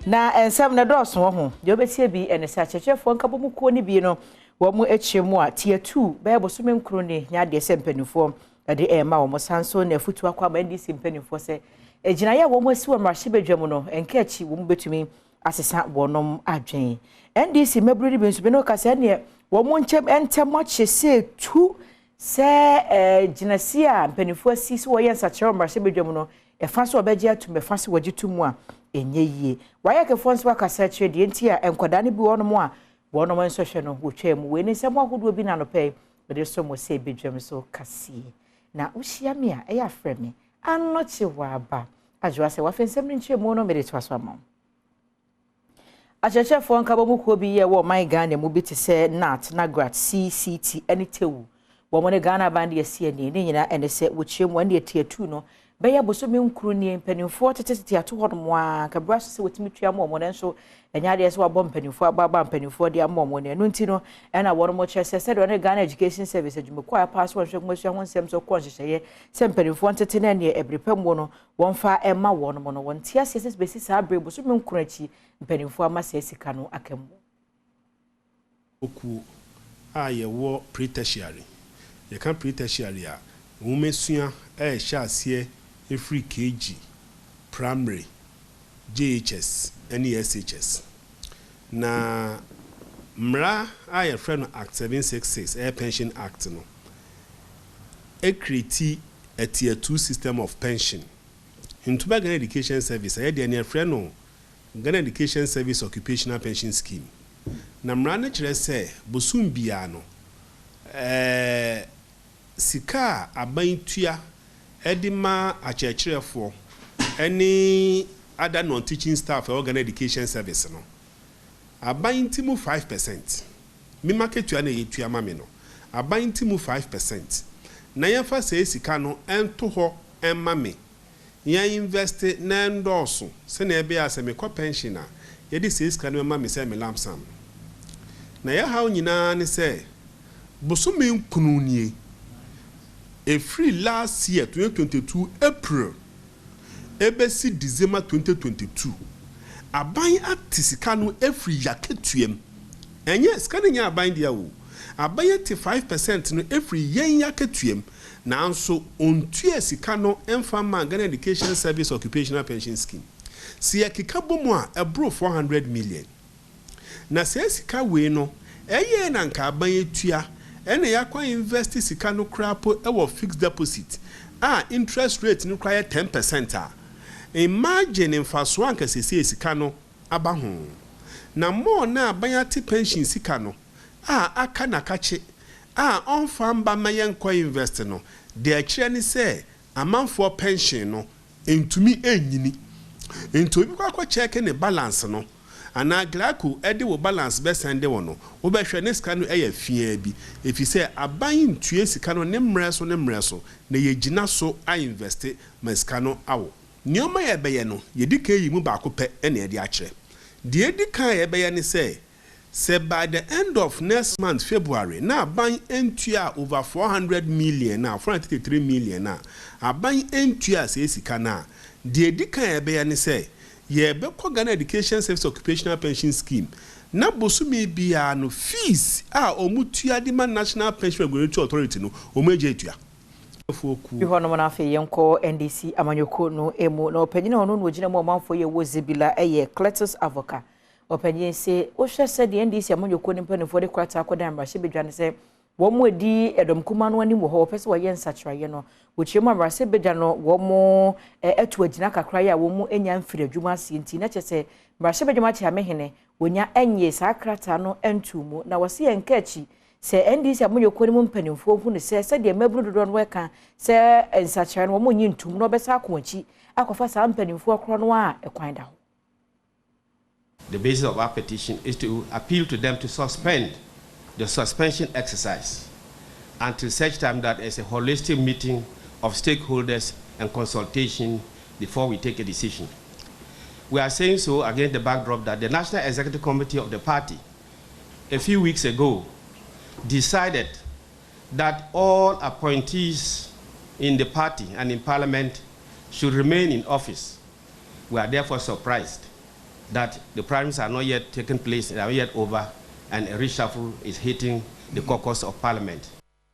Na ensem na dɔɔso ho de obetie bi ene sa kyekyefoɔ nkabo mu ko ni bi no wo mu ekyemu a tier 2 bɛyɛ bosome nkro ne nya de sempanifoɔ de ma wo mo sanso na futu akwa ma ndi sempanifoɔ sɛ egyinaye wo mo asi wo marahye bedwam no enka achi wo mu betumi asesa wonom adwen NDC maburu bi nso bi no kasa ne wo mo nkyem entem akye se tu sɛ gyinasi a mpanifoɔ asi so wo yɛ nsakyerɛ marahye bedwam no efa so obegye atum efa so wagitum a enye yie waya kefo nso akasa kyerɛ de enti a enkoda ne bi wonom a wonom nso hwɛ no wotwa mu we ne nsɛm ahodoɔ bi na no pɛ de so mo sɛ bedwam so kasie na uhyia me a ɛyɛ afrɛ me anɔkye waba adwoa sɛ wafensɛm ne nkyerɛ mu no mede to aso ama akyerɛkyerɛfoɔ nkaba mu kuo bi yɛ wɔ man Ghana mu bi te sɛ NAT Nagrat CCT ɛne tewu wɔ mo ne Ghana band yɛ CNA ne nyina ɛne sɛ wokyerɛ mu ɛne tier 2 no bɛyɛ bosome nkuru ne mpanimfoɔ tete ato hɔ no a kabra so sɛ wotimi tua mo mo nso ɛnya de sɛ wabɔ mpanimfoɔ ababa mpanimfoɔ de amɔ mo ne no nti no ɛna wɔn mo kyerɛ sɛ sɛ de Ghana Education Service adwumako a pass wɔn hwɛ komosua ho nsɛm so kɔ nhyehyɛeɛ sɛ mpanimfoɔ tete na ne ɛbrepam mo no wɔn fa ɛma wɔn mo no wɔn tia sɛ sɛ besi saa bre bosome nkuru akyi mpanimfoɔ ama sɛ sika no akamu oku a yɛwɔ pre-tertiary yɛka pre-tertiary a wɔmesua ɛhyɛ aseɛ free KG, primary, JHS, and SHS. Na mra a friend Act 766 Air Pension Act no. Create a tier 2 system of pension. Into Ghana Education Service, I had a friend no Ghana Education Service Occupational Pension Scheme. Na mra ne say bosum biano. Sika abaintua Edima akyerɛkyerɛfoɔ any other non-teaching staff or Ghana Education Service no aban ti mu 5% me market tua na yetua ma me no aban ti mu 5% na yɛfa sɛ sika no ento hɔ emma me yɛn invest na ndɔso sɛ na ebe asɛ me kɔ pension a yɛde sɛ sika no emma me sɛ me lamsam na yɛ haw nyinaa ne sɛ bosome nkunu nie a free last year 2022 April ebesi December 2022 aban atisika no every yaketuem enye sika nya aban dia wo aban 85% no every yen yaketuem nanso ontua sika no emfa ma Ghana Education Service Occupational Pension Scheme si yakika bomu a ebro 400 million na se sika we no eye na nka aban etua ene yakwa invest sika no krapo ewo fixed deposit interest rate no kwaya 10% a imagine mfaso anka sese sika no aba ho na mo na abayati pension sika no aka na kache onfa mba mayen kwa invest no de akire ni se amanfo pension no entumi enyini ento bi kwa check ne balance no ana glaku ede wo balance be sende wono wo be hwe ne sika no eya fia bi efi se aban ntue sika no ne mre so na ye gina so a invest ma sika no awo nioma ye be ye no ye di kan yi mu ba ko pe ene ye di akire de ye di kan ye be ye ne se by the end of next month February na aban entua over 400 million na 433 million na aban entua se sika na de ye di kan ye be ye ne ye be ko Ghana Education Service Occupational Pension Scheme na bosumi bia no fees omutua di man National Pension Regulatory Authority no omeje etua bi hono na afi yenko NDC amanyoko no emu na opanyina hono no ogina mu amanfo ye wozibila Cletus Avoka opanyin se o hwɛ sɛ de NDC amanyoko ne mpanifo de kwata akoda mrahye bedwane sɛ wo mo edi edom kuma no anim ho pɛ sɛ wo yɛ nsakyerɛye no wo kyerɛ mu mrahye bedwane no wo mo etu agina kakra ya wo mo enya mfiri adwuma asie nti na kyɛ sɛ mrahye bedwane akyɛ amehene wonya enye saa krata no entumu na wo se yenka achi sɛ NDC amanyoko ne mpanifo hu ne sɛ de maburu dodo no weka sɛ nsakyerɛye no wo mo nyi ntum no bɛsa akoachi akɔfa saa mpanifo akro no a ekwan da ho. The basis of our petition is to appeal to them to suspend the suspension exercise until such time that there's a holistic meeting of stakeholders and consultation before we take a decision. We are saying so against the backdrop that the National Executive Committee of the party a few weeks ago decided that all appointees in the party and in parliament should remain in office. We are therefore surprised that the primaries are not yet taken place, they are not yet over, and a reshuffle is hitting the caucus of parliament.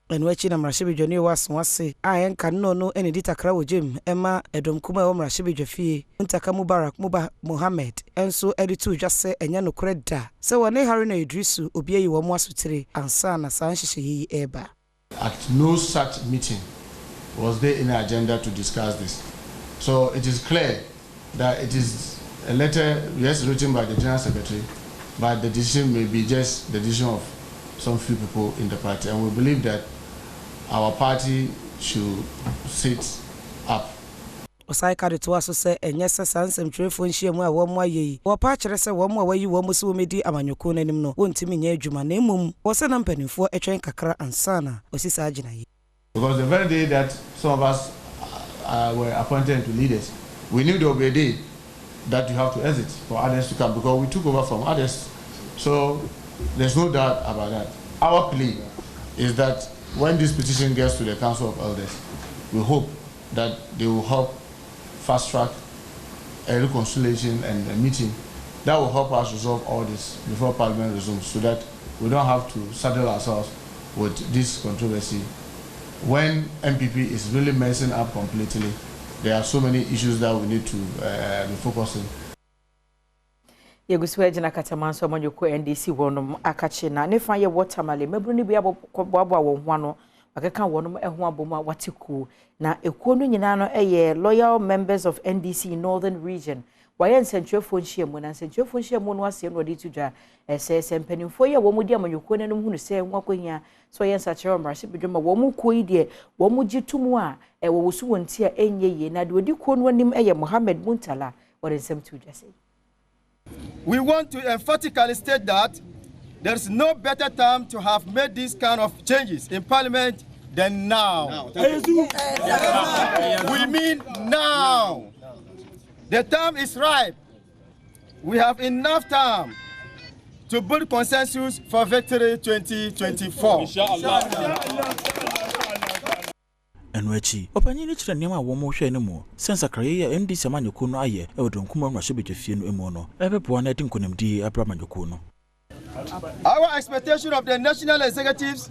And watching a Marashibi Johnny was say, I am no any ditakra Jim, Emma, Edom Kuma Marashibi Jaffi, Untaka Mubarak Muba Mohammed, and so editu just say and Yano Creda. So when they harina Idrisu, Obia you were Mwasutri, and Sana Sanshi Eba. At no such meeting was there any agenda to discuss this. So it is clear that it is a letter, yes, written by the General Secretary, but the decision may be just the decision of some few people in the party, and we believe that our party should sit up. Osai ka de to aso se enye se sansem twefo nhyiamu a wo mo ayi wo pa kire se wo mo awayi wo mo se wo medi amanyoko nanim no wontimi nya adwuma na emum wo se na mpanimfo etwen kakra ansana osisa agina yi. Because the very day that some of us were appointed to leaders, we knew there would be a day that you have to exit for others to come, because we took over from others. So there's no doubt about that. Our plea is that when this petition gets to the Council of Elders, we hope that they will help fast track a reconciliation and a meeting that will help us resolve all this before Parliament resumes, so that we don't have to saddle ourselves with this controversy. When MPP is really messing up completely, there are so many issues that we need to be focusing. Yeguswe jina katamanso amanyoko NDC wonom akache na nefa ye watermale mebru ni bia boabo wonhwano akeka wonom eho aboma watiku na ekuo no nyina no eye loyal members of NDC Northern Region waye nsentwefo nhyiamu na nsentwefo nhyiamu no ase no odi tudwa ese mpanimfo ye womudi amanyoko nanum hunu se nwakohia so ye nsachero mrase bedwoma womuko yi de womugyitumu a wowosu wonti a enyeye na de odi kuo no anim eye Mohammed Muntala wore nsem tudwa se. We want to emphatically state that there is no better time to have made these kind of changes in Parliament than now. We mean now. The time is ripe. We have enough time to build consensus for victory 2024. Enwechi opanyi ni kire nneema wo mo hwe ne mo sense akraye ya NDC amanyoko no aye e wodon kuma no ahye bedwafie no emu no ebeboa na edi nkonimdi abra amanyoko no. Our expectation of the national executives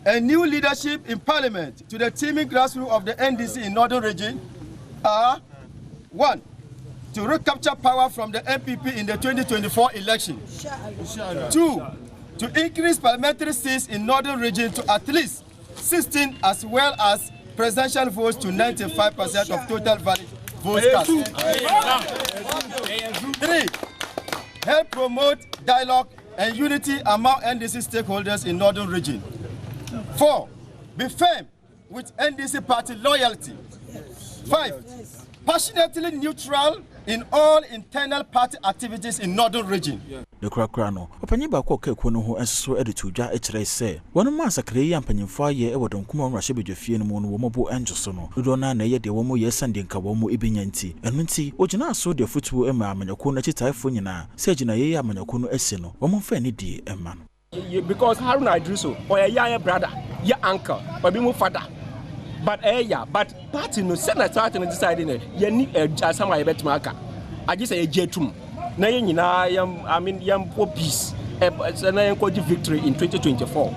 and new leadership in Parliament to the teeming grassroots of the NDC in Northern Region are: 1. To recapture power from the MPP in the 2024 election. 2. To increase parliamentary seats in Northern Region to at least 16, as well as presidential votes to 95% of total valid votes cast. 3. Help promote dialogue and unity among NDC stakeholders in Northern Region. 4. Be firm with NDC party loyalty. 5. Passionately neutral in all internal party activities in Northern Region. The krakra no opanyi ba ko kekuo no ho enso editu dwa ekire se wono ma sakre yi ampanyimfo aye e wodon kuma nwahye bedwafie no mu no womobo enjoso no dodo na na ye de womo ye sande nka womo ebenya nti enu nti ogina aso de futuo ema amanyako na chitaifo nyina se agina ye amanyako no ese no womo fa ni di ema no. Because Haruna Idrisu or your brother, your uncle, or be more father. But but party no senate starting deciding you need a somewhere bet marker. I just say a jetum. Na nyina I mean yam for peace. Na victory in 2024.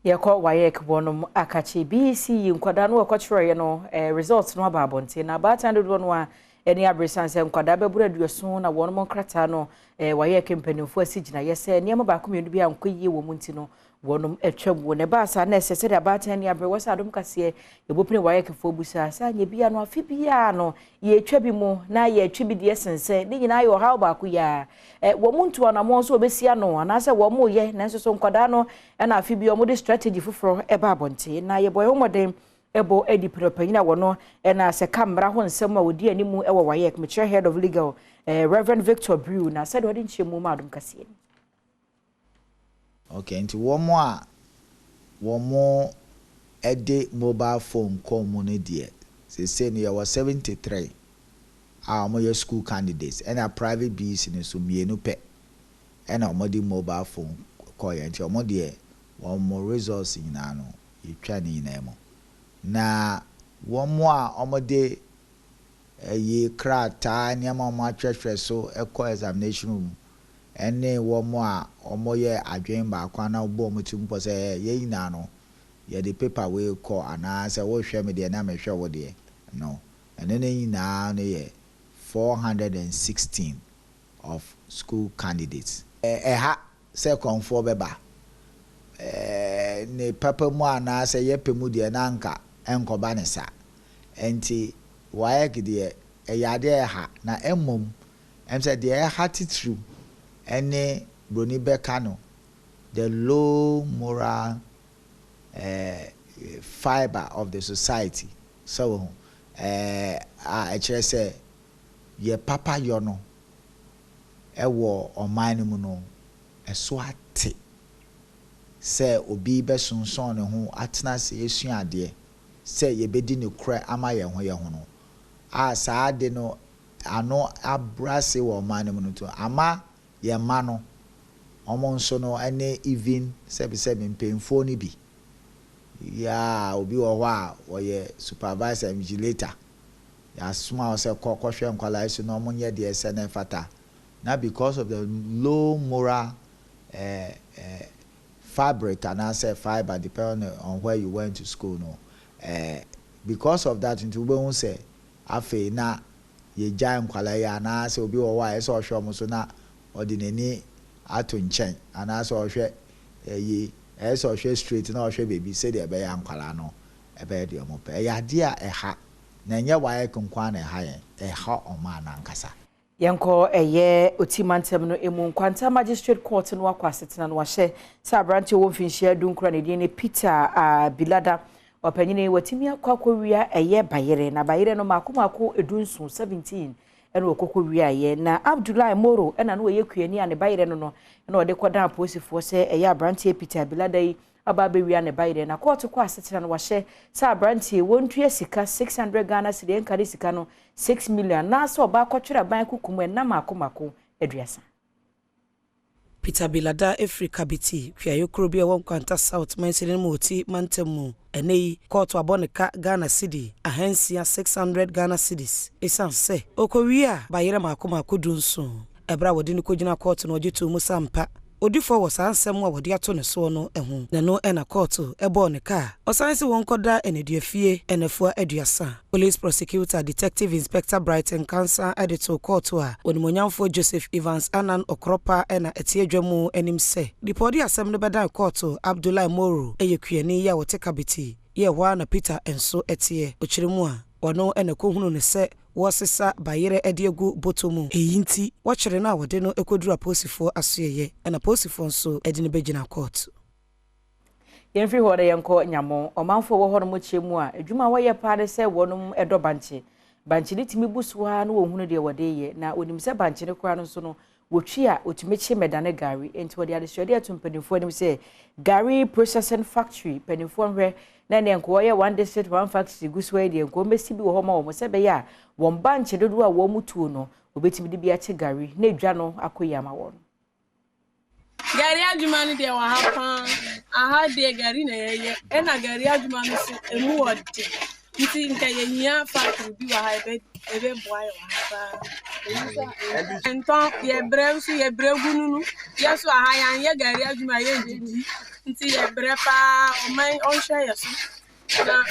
Yako wayek wonom akachi BC nkwada no akotwere no results no ababonte na batande do no a eni abresanse nkwada bebura duaso na wonom nkrata no wayek mpanimfo asigina yese niam ba komenu bia nkoyie wo munti no wonom etwam wo ne ba sa na esese de batande abre wasa adom kase ebopine wayek fo busa sa nya bia no afi bia no ye etwa bi mu na ye etwa bi de sense ni nyina yo how ba ku ya wo muntu ana mo so obesia no anase wo mo ye na nso nkwada no na afi bia mo de strategy foforo eba abonte na ye boy homoden ebo edi propanyina wono na se kamera ho nsem a wodi animu ewo wayek me head of legal Reverend Victor Brew na said wadi nchemu ma adom kase. Okay, nti womo ede mobile phone call mo ne die say ne was 73 mo your school candidates and a private business so mienu pe and omodi mobile phone call ya nti omodi womo results nyina no yitwa ne nyina mo na womo a omode ye krata nneɛma ɔmo atwɛhwɛ so ɛkɔ examination room ɛne wɔn a ɔmo yɛ adwen baako ana ɔbɔ ɔmo ti mpɔ sɛ yɛ nyinaa no yɛ de paper wei kɔ anaasɛ wɔhwɛ me deɛ na mehwɛ wo deɛ no ɛne ne nyinaa no yɛ 416 of school candidates ɛha sɛ kɔnfoɔ bɛba ne papa mu anaasɛ yɛpɛ mu deɛ na anka ɛnkɔba ne sa enti wɔayɛ deɛ ɛyɛ adeɛ ɛha na mmom sɛ deɛ ɛha titiriw ɛne broni bɛka no the low moral fiber of the society so ɛkyerɛ sɛ yɛ papa yɔ no ɛwɔ ɔman no mu no ɛso ate sɛ obi bɛsonson ne ho atena sɛ yɛsua adeɛ sɛ yɛbɛdi ne korɛ ama yɛn ho no a saa de no ano abrase wɔ ɔman no mu no to ama yɛn ma no ɔmo nso no ɛne even sɛbisɛbi mpanyinfoɔ no bi ya obi wɔ hɔ a wɔyɛ supervisor invigilator yɛasoma sɛ kɔhwɛ nkwalaa so na ɔmo nyɛ deɛ sɛ ne fata na because of the low moral fabric and answer fiber depending on where you went to school no because of that nti we won say afi na ye gyan nkwalaa ya na say obi wɔ hɔ a ɛsɛ ɔhwɛ ɔmo so na ɔde n'ani ato nkyɛn anaasɛ ɔhwɛ ɛsɛ ɔhwɛ straight na ɔhwɛ baby sɛ deɛ ɛbɛyɛ nkwalaa no ɛbɛyɛ deɛ ɔmo pɛ ɛyɛ adeɛ a ɛha na nyɛ waayɛ konkwan na ɛha yɛn ɛha ɔmo anankasa Yanko eye otimantem no emu kwanta magistrate court no akwasetena no wahye sa branch wo mfinhia dunkura ne din Peter Bilada opanyine watimi akwakowia eye bayere na bayere no makomako edunsu 17 ena okokowia ye na Abdullahi Moro ena no ye kuani ane bayere no ena ode kodan aposifo se eye branch Peter Bilada yi ababewia ne bayere na court kwasetena no wahye sa branch wontua sika 600 Ghana cedi enkade sika no 6 million na so ba kwatwera ban kukumu na makomako aduasa Peter Bilada Africa biti kwiayokro bi won kwanta South Mansini moti mantemu enei court aboneka Ghana cedi ahansia 600 Ghana cedis esanse okowia bayere makomako dunso ebra wodi ni kogina court no ogitu mu sampa odifo was ansem wa wodi ato ne so no ehu na no ena court ebo ne ka osanse won koda enediafie enafua aduasa police prosecutor detective inspector Brighton Cancer editor court a onimonyamfo Joseph Evans Anan Okropa ena etiedwamu enim se dipodi asem no beda court Abdullahi Moro eyekuani ya wote kabiti ye hwa na Peter enso etie ochiremu a ono ena kohunu ne se wasesa bayere ediegu botomu eyinti wachere na wode no ekodura posifo asoyeye ena posifo nso edi ne begina court yemfri hore yanko nyamo omanfo wo horo mo chiemu a adwuma waye paade se wonum edo banche ni timi busuwa no wohunu de wode ye na onim se banche ne kwa no so no wotwi a otumechi medane gari enti wode ade hwede atumpanifo anim se gari processing factory panifo hwe na ne nko ye one district one factory gusuwa de nko mesi bi wo ho ma wo se be ya won banche dodo a wo mutuo no obetimi de bi ache gari na edwa no akoya ma wo gari adwuma ni de wa hapa aha de gari na ye ena gari adwuma no so emu wode nti nka ye nya factory bi wa ha ebe boy wa hapa enton ye bremsu ye bregununu yeso aha yan ye gari adwuma ye ndi nti ye brepa o man on hwe yeso na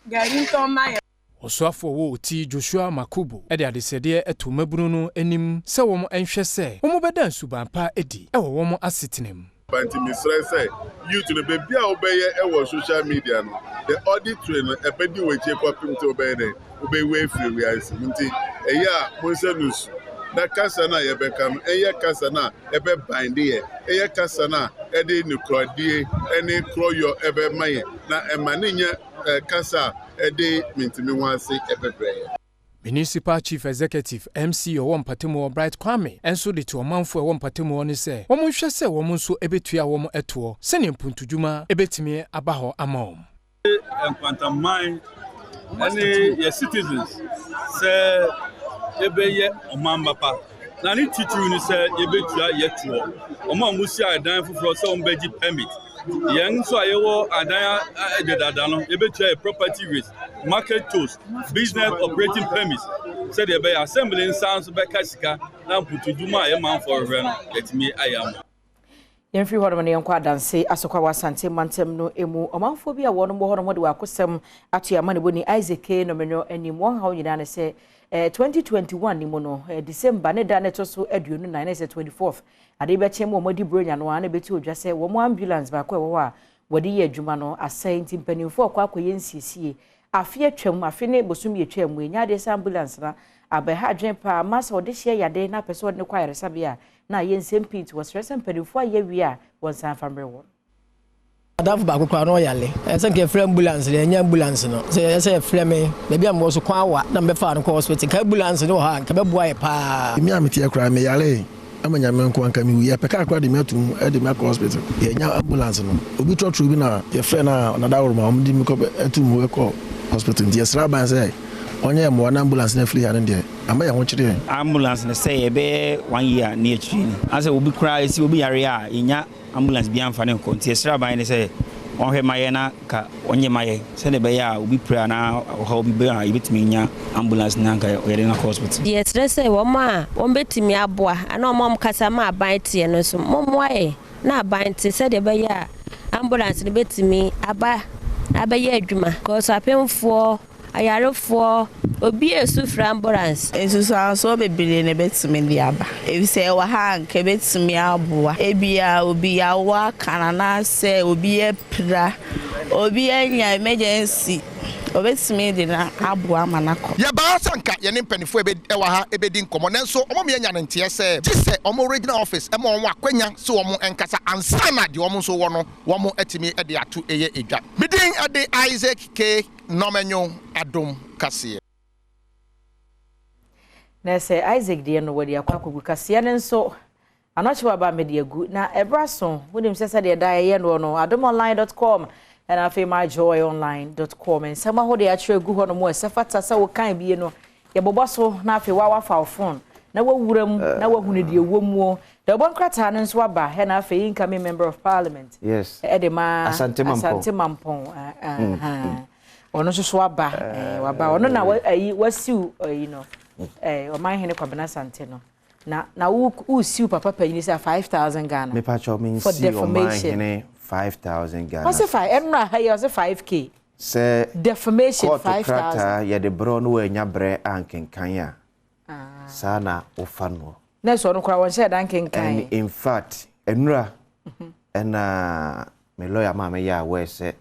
gari nton ma ye Oswafo wo ti Joshua Makubu ede adesede eto mabunu no anim se wom enhwe se wom beda nsubampa edi e wom asetenem banti misra say youth no be bia obeye e wo social media no the audit train epedi we che kwapim to obeye ne obewe free we asim nti eya monsenus na kasa na ye beka no eya kasa na ebe binde ye eya kasa na ede ni krodie ene kroyo ebe maye na emanenya kasa ede mintimi wanse ebebre Municipal Chief Executive MC Owon Patemo Bright Kwame enso de to omanfo Owon Patemo ne se wom hwe se wom nso ebetua wom eto se ne mpuntudwuma ebetimi aba ho amaom enquantamine any your citizens say ebeye omambapa na ni titiri ni se ebetua yeto omo amusi adan foforo se ombegi permit Young so I will Adaya Edadano, a property risk, market tools, business operating premise. Said they be assembling sounds back Kasika, now put to do my amount for a run. Let me I am. Yemfiri hɔ no ne yɛnkɔ adanse asokwa wasante mantem no emu ɔmanfo bi a wɔn mo hɔ no mo de wakosɛm ato ama ne boni Isaac no menyo anim wɔn ha nyina ne sɛ 2021 ni mu no December ne da ne to so aduonu na ne sɛ 24th ade be kyem mo di bronya no ana beti odwa sɛ wɔn ambulance ba kɔ ɛwɔ a wɔde yɛ adwuma no asɛn timpanimfo akɔ akɔyɛ nsiesie afi atwam afi ne bosum yɛ twam enya de ambulance na abeha adwen pa masa wɔde hye yade na pɛsɛ wɔde ne kɔ ayaresabea na yensem pit was resem pedifo ayewi a won san famre won Adaf ba kokwa no yale ese nke free ambulance le nya ambulance no se free me be bia mo so kwa awa na be fa no ko hospital ka ambulance no ha ka be boa e pa mi amiti akra me yale amanya me nko anka mi wi apeka akra de metum e de me ko hospital ye nya ambulance no obi trotro bi na ye free na da worma om di mi ko etum we ko hospital di esra ban say onye mo na ambulance na free ya ne ama ya ho kire ambulance ne say be 1 year na echi ase obi kura esi obi yare a enya ambulance bi amfa ne ko nti esra ban ne say on hwe maye na ka onye maye se ne be ya obi pra na ho obi be a ibetimi nya ambulance na ka yare na hospital ye tre say wo ma won betimi aboa ana o mom kasa ma ban tie no so mom waye na ban tie se de be ya ambulance ne betimi aba ye adwuma ko so apemfo ayarefo obi esufra ambulance esusu so bebele ne betimi di aba ebise wa ha nke betimi aboa ebia obi yawa kanana se obi epra obi enya emergency obetimi di na aboa manako ye ba sanka ye ne mpanifo ewa ha ebedi nkomo nenso omo me nya ne ntie se gise omo regional office emo onwa akwanya se omo enkasa ansana de omo so wo no omo etimi ede ato eye edwa midin ade Isaac K nomenyo Adom kase na se Isaac de no wadi akwakogu kase ne nso anoche baba media gu na ebraso wonim sesa de da ye no adomonline.com and afemajoyonline.com and sama ho de atwe gu ho no mo esefata sa wo kan bie no ye boboso na afi wa fa phone na wawuram na wahunu de womuo the bon krata no nso aba he na afi incoming member of parliament yes edema asante mampon ono so aba waba ono na wasiu you know o man hene kwabena asante no na wo siu papa panyi say 5000 Ghana me pa cho me for see o man defamation hene 5,000 Ghana. What's the 5? Enra ha you say 5k. Say defamation 5,000. Krata ya de bro no enya bre ankenkan ya. Sana ofano. Na so no kwa won share ankenkan. And in fact, enra na me lawyer ma me ya we say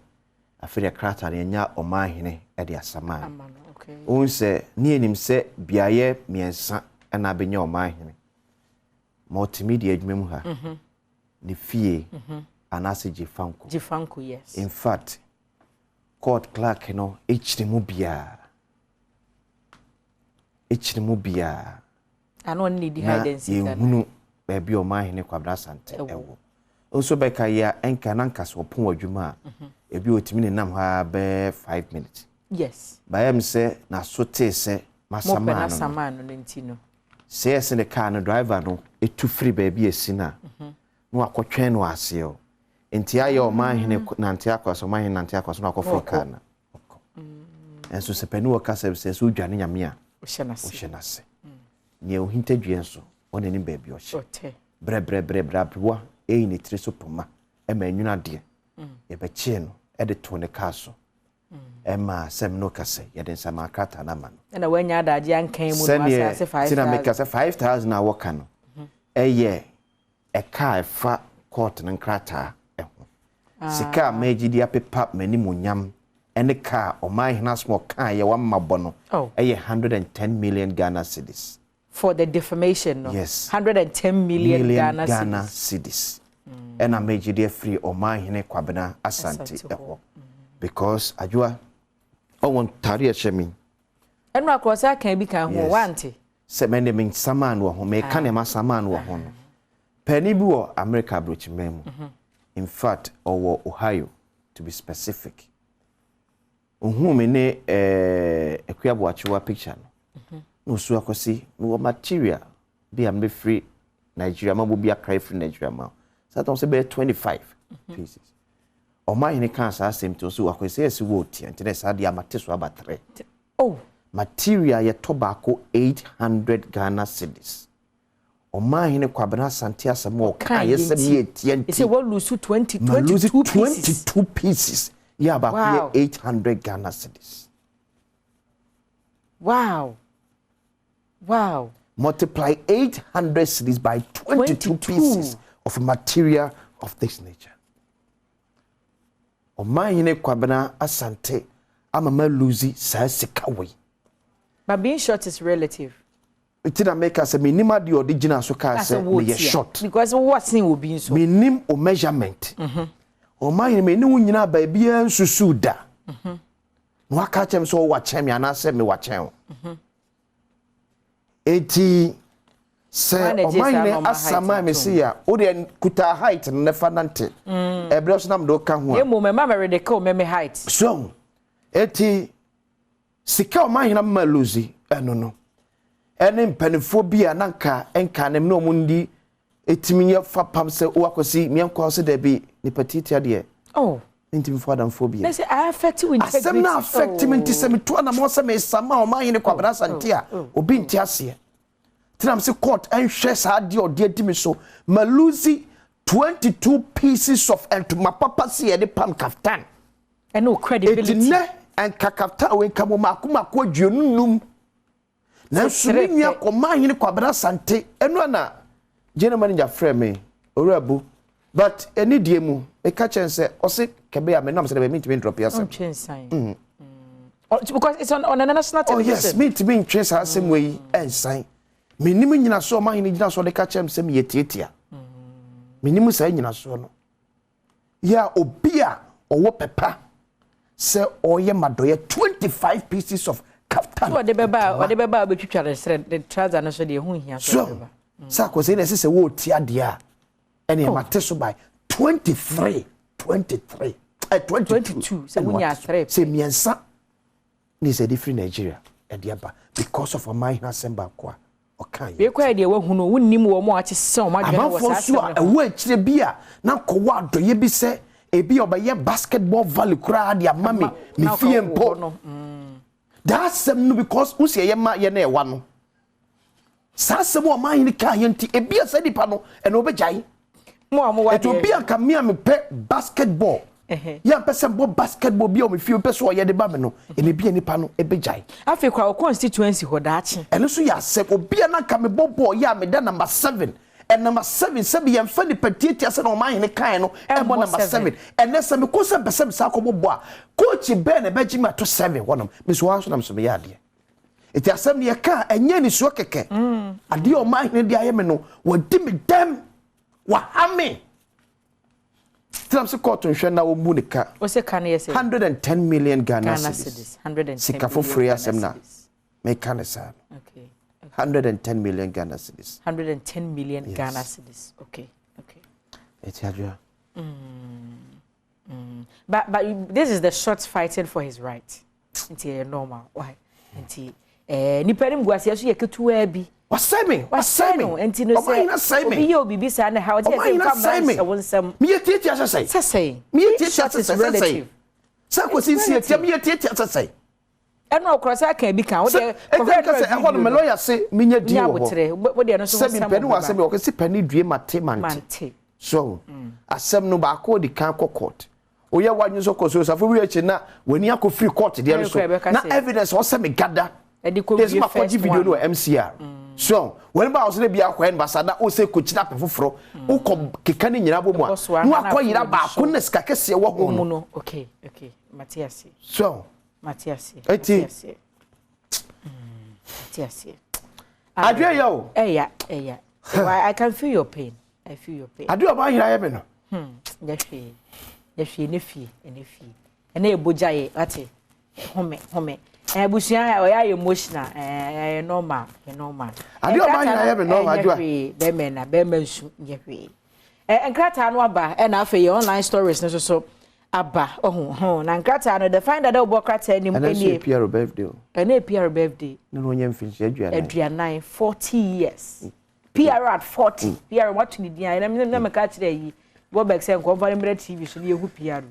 afire krata na enya omahene e de asama. Okay. Un say ni enim say biaye miensa na benya omahene. Multimedia adwumem ha. Ni fie. Anase Jifanko, yes. In fact, court clerk no echrimubia. I don't need the hidence. You baby o man hene kwabra sante ewo. Also beka ya enka nanka so pon adwuma ebi otimi nam ha be 5 minutes. Yes. Bayam say na sote say masama no ntino. Say se the car no driver no etu free baby esina. No akotwen no aseo. Enti aye o man hene nante akwaso man hene nante akwaso na akofrika na. Enso se penu okasa se so dwane nyame a o hyenase. Nye o hintadwe enso wona ni baabi o hye. Bre abwa e ni tire so poma e ma nwuna de. Ye be chie no e de to ne kaso. E ma sem no kase ye de nsama krata na ma no. Na wanya adaje ankan mu no asase 5,000. Tina me kase 5,000 na woka no. Ye e ka e fa court na krata. Sika megidi apepa manimonyam ene ka o man hina small kan ye wamabɔ no eye 110 million Ghana cedis for the defamation no yes 110 million Ghana cedis ena megidi free o man hine kwabena asante eho because ajua o won tari a chemi enu akrosa kan bi kan ho wante se mene min saman wo ho me kan e ma saman wo ho no pani bi wo America brochimem in fact or Ohio to be specific me ne ekuabo achiwa picture no so akosi no material be am free Nigeria ma bo bia cry free Nigeria ma so that say be 25 pieces Omahene kan sa asem to so akwese esi wo tie ntene sa dia mate so aba 3. Oh, material ye tobacco 800 Ghana cedis. Omahene kwabena santi asem o kan ye se me tie nti. Say what lose 22 pieces. Yeah, about wow. 800 Ghana cedis. Wow. Wow. Multiply 800 cedis by 22 pieces of material of this nature. Omahene kwabena asante amama lose sa sikawe. But being short is relative. It didn't make us a minimum the original so can say me short. Because what's in will be so. Minim o measurement. Omahene me ni wunyina ba bia nsusu da. No aka chem so wachem ya na se me wachem. Eti se omahene asama me se ya o de kuta height ne fa nante. Ebre so nam do ka ho. Emo me mama re de ka o me height. So eti sika omahene ma lose eno no. Ene mpanifo bia nanka enka nem no mundi etimiye fa pam se o akosi mienko se da bi ni petite ade. Oh, intimi for adam phobia. Let's say I affect you integrity. Asem na affect me nti se me to na mo se me sama omahene kwabra santia obi nti ase. Tinam se court enhwe sa ade ode adimi so maluzi 22 pieces of entuma papa se ye de pam kaftan. And no credibility. Etine en kakafta we kamo makuma ko dwonunum. Na suminya omahene kwabra sante eno na general manager frame me orabu but any die mu e ka chen se o se kebe ya me nam se be me ntimi drop yasem because it's on a national television. Oh yes, me to be in trace asem we ensign me nim nyina so omahene nyina so de ka chen se me yetietia me nim sa nyina so no ya obia owo pepa se oye madoye 25 pieces of kaftan. So de beba betwitwa the trouser na so de hu hia so beba. Sa ko say na se wo ti ade a ene mate so by 22 say wunya 3 say miensa ni say different Nigeria e de ba because of my assemble kwa okan be kwa de wahu no wunnim wo mo ache se o madwene wo sa so a wo akire bia na ko wa doye bi se ebi obaye basketball volley kura de amame me fie mpo. That's some because who say yema ye na ewa no. Sasem o man ni ka ye nti ebi asa dipa no e no obejai. Mo wa de. Eto bi anka me am pe basketball. Ya pese bo basketball bi o me fie pese o ye de ba me no. E ne bi nipa no ebejai. Afi kwa o constituency ho daachi. Eno so ya se obi na ka me bobo ya me da number 7. And number 7 sabi yem fa ni petiti ase no man ni kan no e bo number 7 and nese me ko se bese sa ko bobo a coach Ben e beji ma to 7 wonom me so anso nam so me ya de eti asem ne ka enye ni so keke ade o man ni de aye me no wadi me dem wa hame tram se court nhwe na wo mu ni ka o se kan ye se 110 million Ghana cedis 110 sika for free asem na me kan sa okay 110 million Ghana cedis. 110 million yes. Ghana cedis. Okay. It's Adria. But this is the shots fighting for his right. It's normal. Why? Nti nipanim guasia so yeketu abi. Wasemi. Enti no say. Obi ye obi bisa na how dey come back so wonsam. Me yetiatia say. Say. Me yetiatia say. Sa ko sinsi etia me yetiatia say. Eno okrosa kan bi kan wo de ko say e ho no lawyer say minya di wo wo de no so say penu wa say me o say pani due mate so asem no ba ko di kan ko court o ye wa nyu so ko so safo wi echi na wani akọ free court de no so na evidence o say me gada there's my video no MCR so when ba o say bi akọ ambassador o say ko chida pefoforo o ko keka ni nyina bomu a no akọ yira ba ko na ska kese wo ho no okay Matias so Matias. Adria yo. Yeah. I can feel your pain. I feel your pain. Adria ba hira ye me no. Yefi nefi. Ene ebojaye ati. Home. Busia o ya emotional. Normal. Adria ba hira ye me no adria. Be men nsu yefi. Enkrata no aba na afa online stories no so Abba, na nkrata no the find that obo krata ni any PR birthday. Any PR birthday. No nyam finish Adriana 40 years. PR at 40. PR what ni dia na me ka kire yi. Bobek say conference TV so ye hu PR.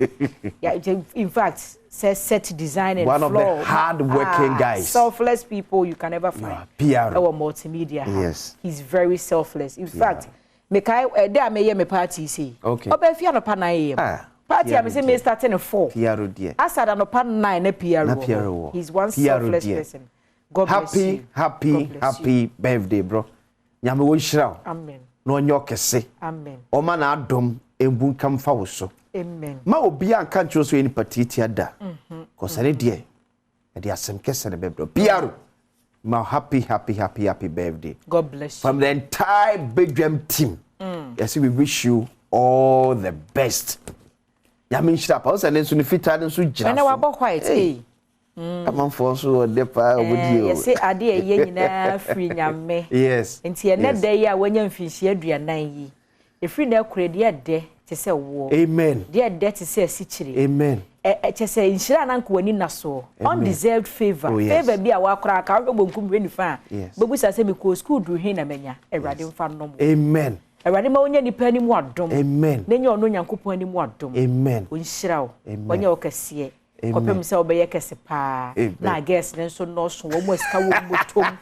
Yeah, in fact, says set design and one floor. of the hard working guys. Selfless people you can never find. PR. Our multimedia. Yes. He's very selfless. In fact, Mekai there may me party see. Okay. Obefia no pa 9 am. Party am say me starting at 4. PR dear. Asada no pa 9 na PR. He's one selfless person. God bless you. Happy birthday, bro. Nyame wo hira. Amen. No onyo kese. Amen. O ma na adom embun kam fa wo so. Amen. Ma obi an kan tro so eni patiti ada. Ko sare de e de asem kese ne bebro. PR. Ma happy birthday. God bless you. From the entire Badwam team. Yes, we wish you all the best. Nyame hira pa o se ne so ne fita ne so gira. Na wa bo white eh. Am for so de pa obodi o. Yes, ade ye nyina free nyame. Yes. Enti ene da yi a wanya mfinhie aduanan yi. E free na akurade de te se wo. Amen. De te se asichire. Amen. Che se inhira na nko wani naso. Undeserved favor. Favor bi a wa kora ka wo bonkum we nifa. Bobu sa se me ko school du hin na menya. Ewrade mfa no mo. Amen. Ewrade ma wonya nipa ni mu adom. Amen. Nenya ono nyankopon ni mu adom. Amen. Onhyira wo. Wonya wo kase. Kopem se obeye kese pa na guess ne so no so wo mo sika wo motom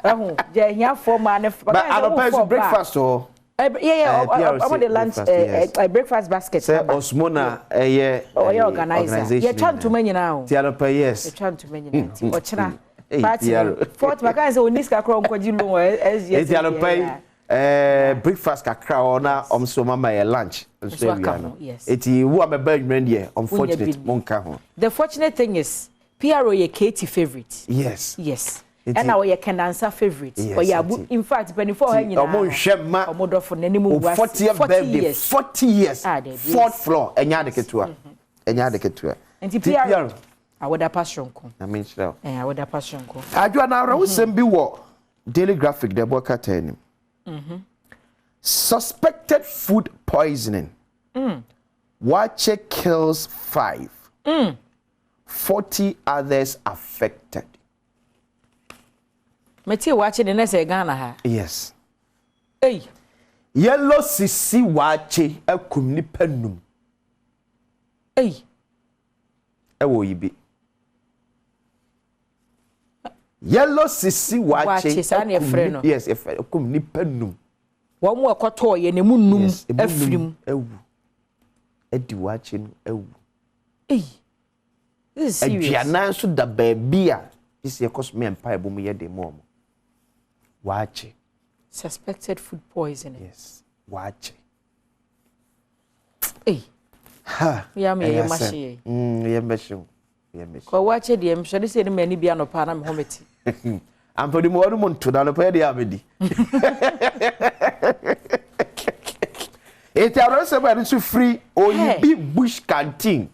ehun je hia for ma ne but breakfast or yeah I'm the lunch breakfast basket say osmona organizer ye try to many now ti alopa yes ye try to many now o chira party fort maka say oniska kro nkoji lo yes ti alopa breakfast kakra ona omso mama ye lunch so we are eti wo ameba nwren de unfortunate monka ho. The fortunate thing is PRO ye Katie favorite. Yes. And now ye Kenansa favorite. Or ya in fact when for her nyina omo hwema omo for nanimu 40 years 4th floor enya de ketua enti PRO awoda passion ko na menchira awoda passion ko adwa na rawo sem bi wo Daily Graphic de boka tanim. Suspected food poisoning. Wache kills 5. 40 others affected. Meti wache de nese Ghana ha. Yes. Hey. Yellow sisi wache akum ni penum. Hey. Ewo yibi. Yellow sisi wache sani efreno. Yes, akum ni penum. Wa mu ekoto ye ne mu num afrim ewu. Edi wache no ewu. Hey. This is serious. Aduanan so da baby a this yekoso me empire bo mu ye de mom. Wache. Suspected food poisoning. Yes. Wache. Hey. Ha. Ya me ye mashi. Ye meshi. Ko wache de em shode se ni mani bia no pa na me hometi. Ampodi mo wonu monto da no pa de abedi. It arose about to free Oyibi Bush canteen.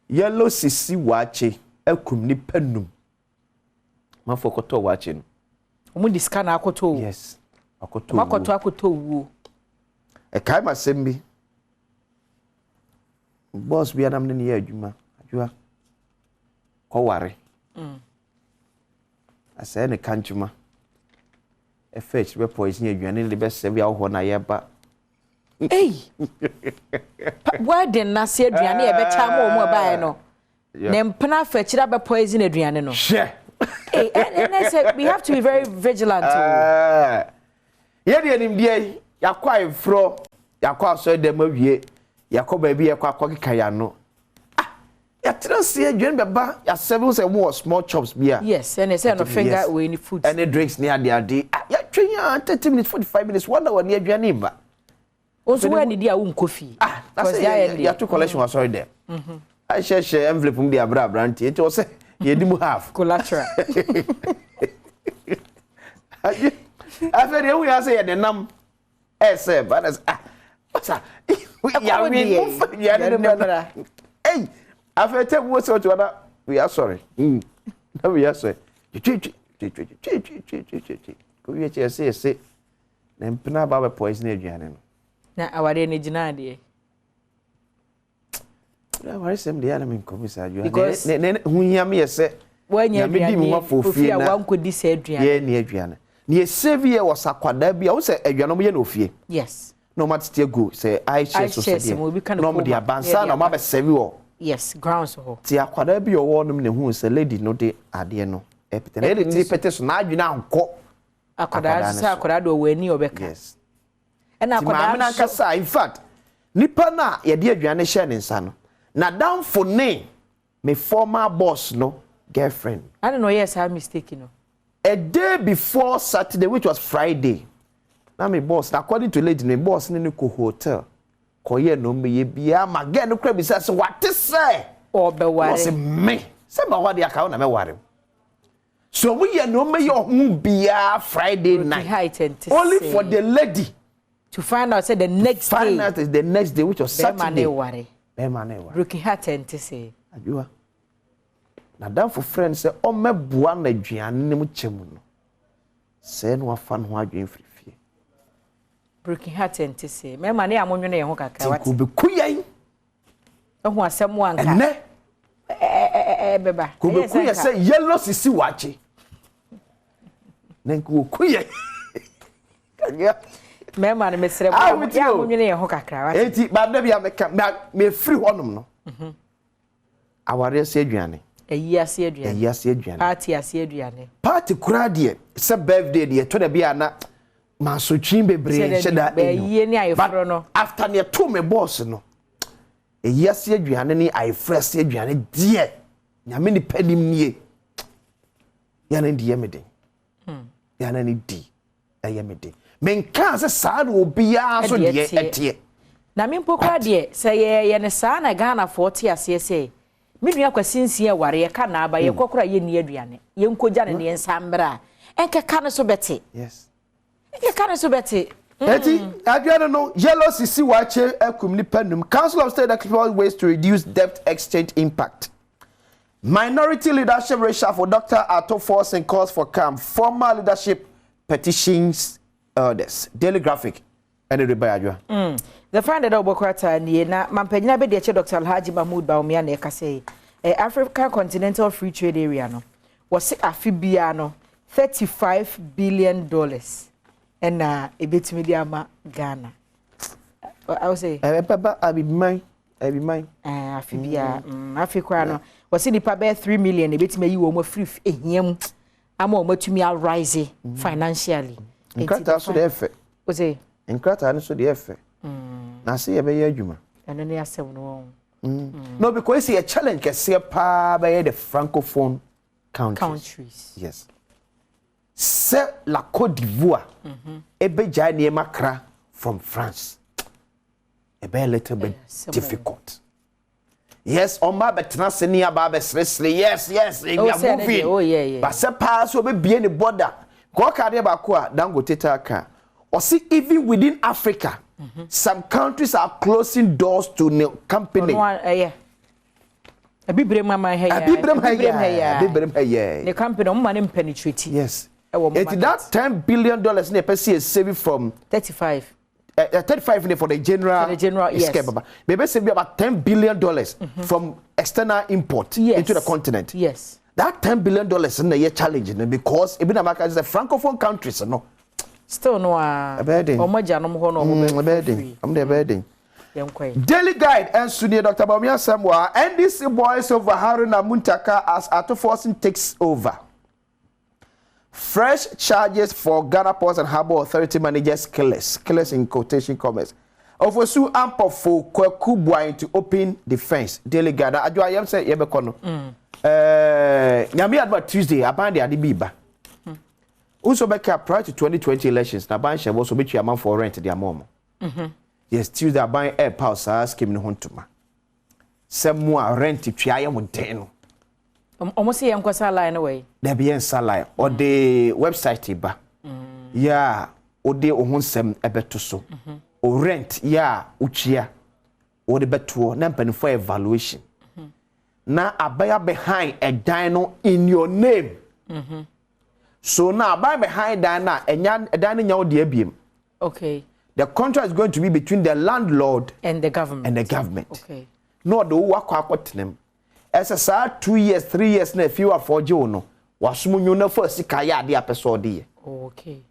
Yellow sisi wache akum ni penum. Ma fokoto wache no. Omu diska na akoto. Yes. Akoto. Makoto akoto wu. E kai masembi. Boss bi anam ne ye adwuma. Adwa. Ko ware. Asa ne kanjuma. E fetch be poison aduane le be se bia ho na ye ba. Hey. Why den na se aduane e be cha ma omu ba no. Ne mpena fetchira be poison aduane no. Share. Hey, and I said we have to be very vigilant too. Yeah, the NMDA, yakwa fro, yakwa so dem awie, yakoba bi yakwa kika no. Ya trust here dwen beba, ya seven say more small chops bia. Yes, and I say no finger we any food. Any drinks near the ya twenya 30 minutes 45 minutes 1 hour near aduane ba. Also when need dia won coffee. That's ya to collection was sorry there. I share envelope from the abra branch. It was ye dimu half collateral. I feel we are saying the num say but as what's that? Yeah, hey, I feel take what so to we are sorry. No, we are sorry. Go you say then pina baba poison aduane. Na aware ne gina de. I was some the enemy commissar. Because who hear me say, when you be more for fear, one could decide, yeah, near Gianna. Near Sevilla was a quadabia, I say, a Gianna no fear. Yes. no matter go say I share so say no me dia bansa na ma be serve wo yes grounds ho ti akwada bi o wo no ne hu say lady no de ade no epete na lady ti pete so na adwena anko akwada sa akwada do wani obeka yes and akwada na kasa in fact nipa na ye de aduane share ne nsa no na down for name my former boss no girlfriend I don't know yes I mistake no a day before Saturday which was Friday na my boss according to lady my boss ne ko hotel ko ye no me ye bia ma get no crab say what say or be ware was me say ba wade aka na me ware so we ye no me ye bia Friday night only for the lady to find out say the next day find out is the next day which was Saturday be man ware broken heart and say adua na dan for friend say o mebua na aduane ne mu chemu no say no afa no adwen frifie broken heart and say me man e amonwene ye ho kakra wat ko be kuyen ho asem wanka ene beba ko be kuyen say yellow sisi wache nenko kuyen kanya me man me sere ya amonwene ye ho kakra wat enti ba da bia me free honum no aware se aduane eyi ase aduane party ase aduane party kura de se birthday de to da bia na ma so twin bebre sheda eyi ni ayefro no after ne to me boss no eyi ase aduane ni ayefro ase aduane de nyame ni panim nie ya na die meden ya na ni di ayemede men kan se sa do bia so de etie na me mpokra de se ye ne sa na Ghana 40 ase se midua kwasinsia ware ye ka na aba ye kokora ye ni aduane ye nkoja ne ne nsambra enke ka ne so bete yes enke ka ne so bete eti aduane no yellow sisi wache akum ni panum council of state explores ways to reduce debt exchange impact minority leadership ratio for Dr. Ato Force and calls for calm former leadership petitions elders daily graphic and the bayadwa the find that obokwata ni na mampanyina be de che Dr. Alhaji Mahmoud Baumia na ekase African Continental Free Trade Area no was afibia no $35 billion and ebetimi dia ma Ghana I will say papa abi mine afibia Africa no was nipa be 3 million ebetimi yi wo mo free ehiam ama o matumi rise financially nkrata so de efe o say nkrata so de efe na se ye be ye adwuma eno ne asem no no because it's a challenge ke se pa be the francophone countries yes c'est la Côte d'Ivoire ebe ja ne makra from France a little bit difficult yes on ma betna se ni aba be sresre yes we are moving but se pa so be bie ne border ko ka de ba ko a Dangote ta ka or see even within Africa some countries are closing doors to the company abibrem here the company o man penetrate yes it that $10 billion ne person is saving from 35 for the general yes maybe save about $10 billion from external import into the continent yes that $10 billion in a year challenge because even America is a francophone countries no still no omoja no ho no I'm the bedding Daily Guide and Sunni Dr. Baumia Samwa NDC boys over Haruna Muntaka as Ato Forcing takes over. Fresh charges for Ghana Ports and Harbour Authority managers killers in quotation commas. Ofosu ampo for Kwekubwa to open defense. Daily Guide adwa yam say yebekono. Nyame adwa Tuesday abande ade biba. Also beka prior to 2020 elections na ban shebo so betwa man for rent their mom. Yes, Tuesday buying air power scheme no hontuma. Some more rent twa ye mo den no. Almost yam kwasa line away. There be en salai or the website ba. Yeah, o de o honsem ebeto so. O rent yeah uchia. O de beto na mpanifo evaluation. Na abaya behind a dino in your name. So now abaya behind dana enya dana nya o de abiem. Okay. The contract is going to be between the landlord and the government. Okay. No, the work them. As a 2 years, 3 years, na few for Jono. Was Mununa first Kaya the episode. Okay.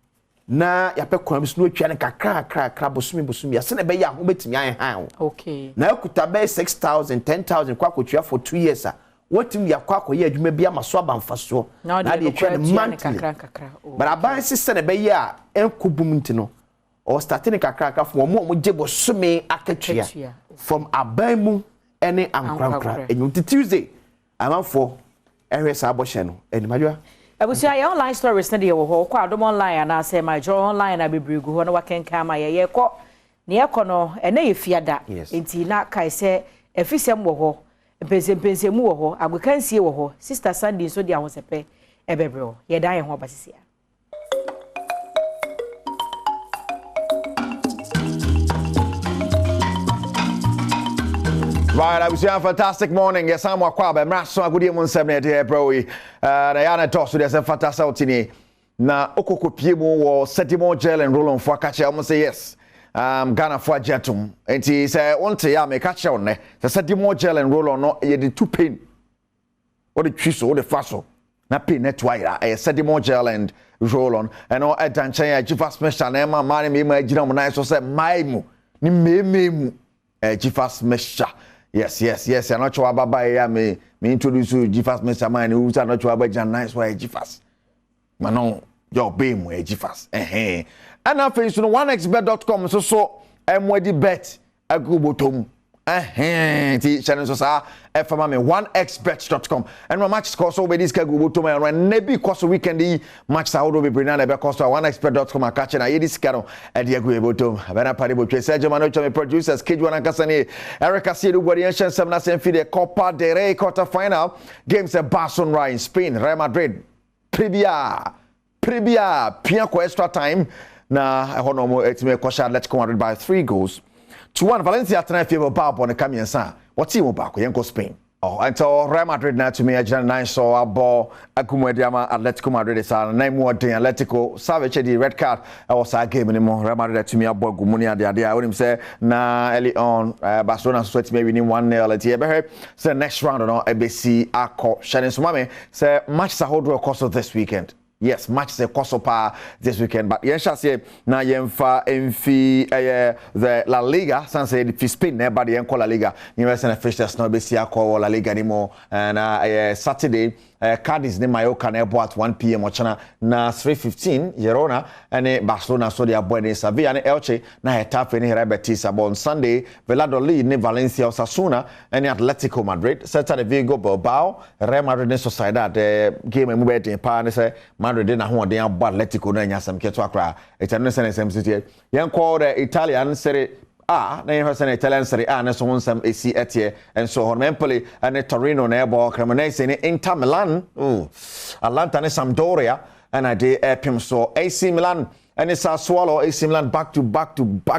na ya pe kwa bisu no twa ne kakra bosumi ya se na be ya ho betimi an han okay na akuta be 6,000 10,000 kwa kotwa for 2 years what ya kwa ko ye adwuma bia maso abamfaso na de twa ne kakra but aban sise na be ya enkubum ntino or starting kakra from mo je bosumi akatua from abamu ene ankra enyu Tuesday amanfo ehwe sa aboshe no enimadwa Abusia ya online stories na de wo ho kwa Adom online ana say my draw online na bebregu ho na wakenka ma ye ko ne ekono ene ye fiada enti na kai se efisem wo ho mpense mu wo ho agbekansie wo ho sister Sunday so de ahosepe ebebro ye dan ye ho basisia Right, I was here. Fantastic morning. Yes, I'm Wakwabe. Mraso agudi mun 7 here, bro. Na yana toss there's a fantastic outini. Na okokopie mu wo sedimo gel and roll on for catch. I say yes. Ghana for jetum. Enti say want ya me catch on ne. The sedimo gel and roll on no ye the two pain. Or the chiso or the faso. Na pain net wire. I sedimo gel and roll on. And all at dan chan jifa special na ma mani me ma gina mo na so say maimu. Ni me jifa special. Yes. I'm not sure about me introduce you Gifas Mr. Man who's not sure about nice way Gifas. Manon, your beam way Gifas. And I face on onexbet.com so mwedi bet a gubotum. Channel so sa FM 1xbet.com and my match score so be this gubotum and nebi course weekend match sa odo be brinana be course 1xbet.com a catch na yedi skaro e de gubotum abana pare bo twe Sergio Manocho me producers Kejwana Kasane Erica Siedu Guardian 7 na semi the Copa del Rey quarter final games at Barcelona in Spain Real Madrid Previa pia ko extra time na hono mo etime kwasha Atletico Madrid by 3 goals to 1 Valencia tonight favor Badwam on Kamiensa. What team back yenko Spain? Oh, until Real Madrid now to me a 9 so a ball Akumediama Atletico Madrid is a 9 more day Atletico Savage the red card was a game anymore Real Madrid to me a ball Gumunia the idea I would him say na early on Barcelona sweat maybe winning 1-0 at here say next round on ABC Akko Shannon Sumame say match sa hold course of this weekend. Yes, match the Kosopa this weekend. But yes, I say na yemfa emfi the La Liga. Sans say the Spain never the La Liga. You know, some officials no be see La Liga anymore. And Saturday, Cadiz ne Mallorca ne at 1 p.m. Ochana na 3:15 Girona and Barcelona so dia boy ne Sevilla ne Elche na Hetafe ne Real Betis on Sunday. Valladolid ne Valencia Osasuna and Atletico Madrid. Saturday Vigo Bilbao, Real Madrid ne Sociedad game mu be den pa ne say Madrid na ho den abo Atletico na nya sam keto akra. Etano sen SM City. Yen call the Italian Serie A na yen sen Italian Serie A na so won sam AC etie and so on Empoli and Torino na ebo Cremonese ne Inter Milan. Atalanta ne Sampdoria and I dey pim so AC Milan and it's a swallow AC Milan back to back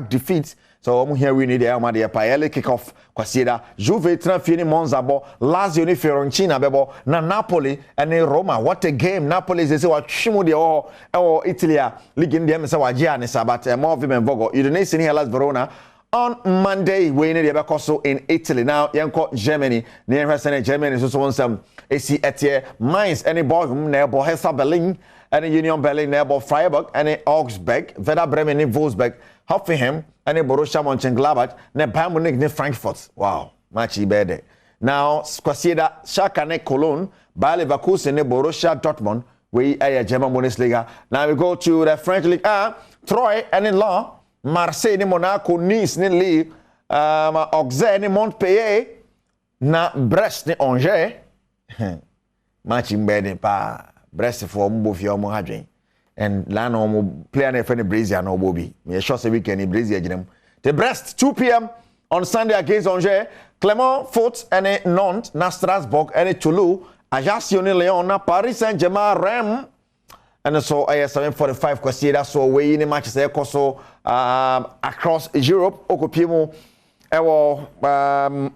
defeats. So I'm here we need the Almadia Paele kickoff kwasieda Juve transfini Monzabo Lazio ni Fiorentina bebo na Napoli and Roma. What a game. Napoli is say wa chimu de o Italy league in dem say wa gia ne sabat more of them vogo Udinese ni Hellas Verona on Monday we need the so in Italy. Now yanko Germany near Hesene Germany so won some AC Etier Mainz any Bochum nebo Hertha Berlin and Union Berlin nebo Freiburg and Augsburg Werder Bremen ni Wolfsburg Hoffenheim and Borussia Mönchengladbach ne Bayern Munich ne Frankfurt. Wow, match bad. Now Kwasieda Schalke ne Cologne, Bayer Leverkusen ne Borussia Dortmund. We are German Bundesliga. Now we go to the French League. Troyes and in Lens, Marseille ne Monaco, Nice ne Lille, Auxerre ne Montpellier, na Brest ne Angers. Match bad pa Brest for mbo fi omo hadwen. And Lano player na friend Brazil no Bobby. Me sure say weekend in Brazil aginem. The Brest 2 p.m. on Sunday against Angers, Clermont-Foot and Nantes, na Strasbourg and Toulouse, Ajaccio ne Lyon, na Paris Saint-Germain, Rennes. And so I 7:45 kwasieda so we in matches e koso across Europe okopimo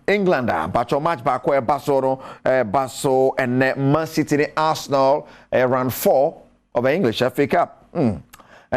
England but match back where Barcelona and Man City Arsenal round 4 of English FA Cup. And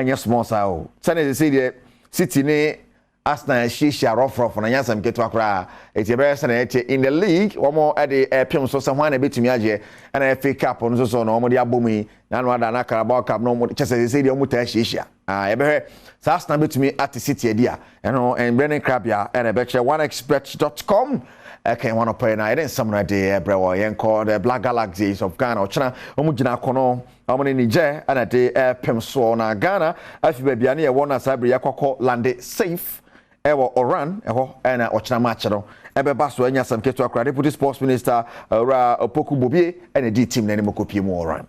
yes, more so. Sunday the City ne Arsenal shisha rough na yasam keto akra. Eti be in the league one more at the pim so someone a bit to me age and FA Cup on so no mo dia bomi na no ada na Carabao Cup no mo chese say the omo ta shisha. Ebe saas na betumi at city dia. Eno en Brennan Krabia and ebeche oneexpert.com. Okay, one up na eden some na de brewo yen called the Black Galaxies of Ghana. Ochina omu gina kono amone Niger ana de pem so na Ghana afi bia na ye wona sabre yakoko lande safe ewo Oran eho na ochina match no ebe baso anya sam keto akra deputy sports minister Ra Opoku Bobie and the team na ni mokopie mu Oran.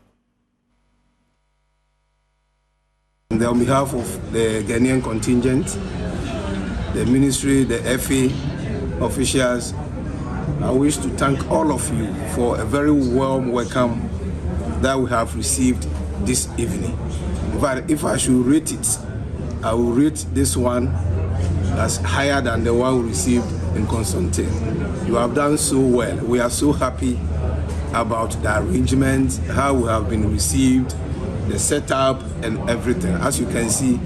On behalf of the Ghanaian contingent, the ministry, the FA officials, I wish to thank all of you for a very warm welcome that we have received this evening. But if I should rate it, I will rate this one as higher than the one we received in Constantine. You have done so well. We are so happy about the arrangement, how we have been received, the setup and everything. As you can see,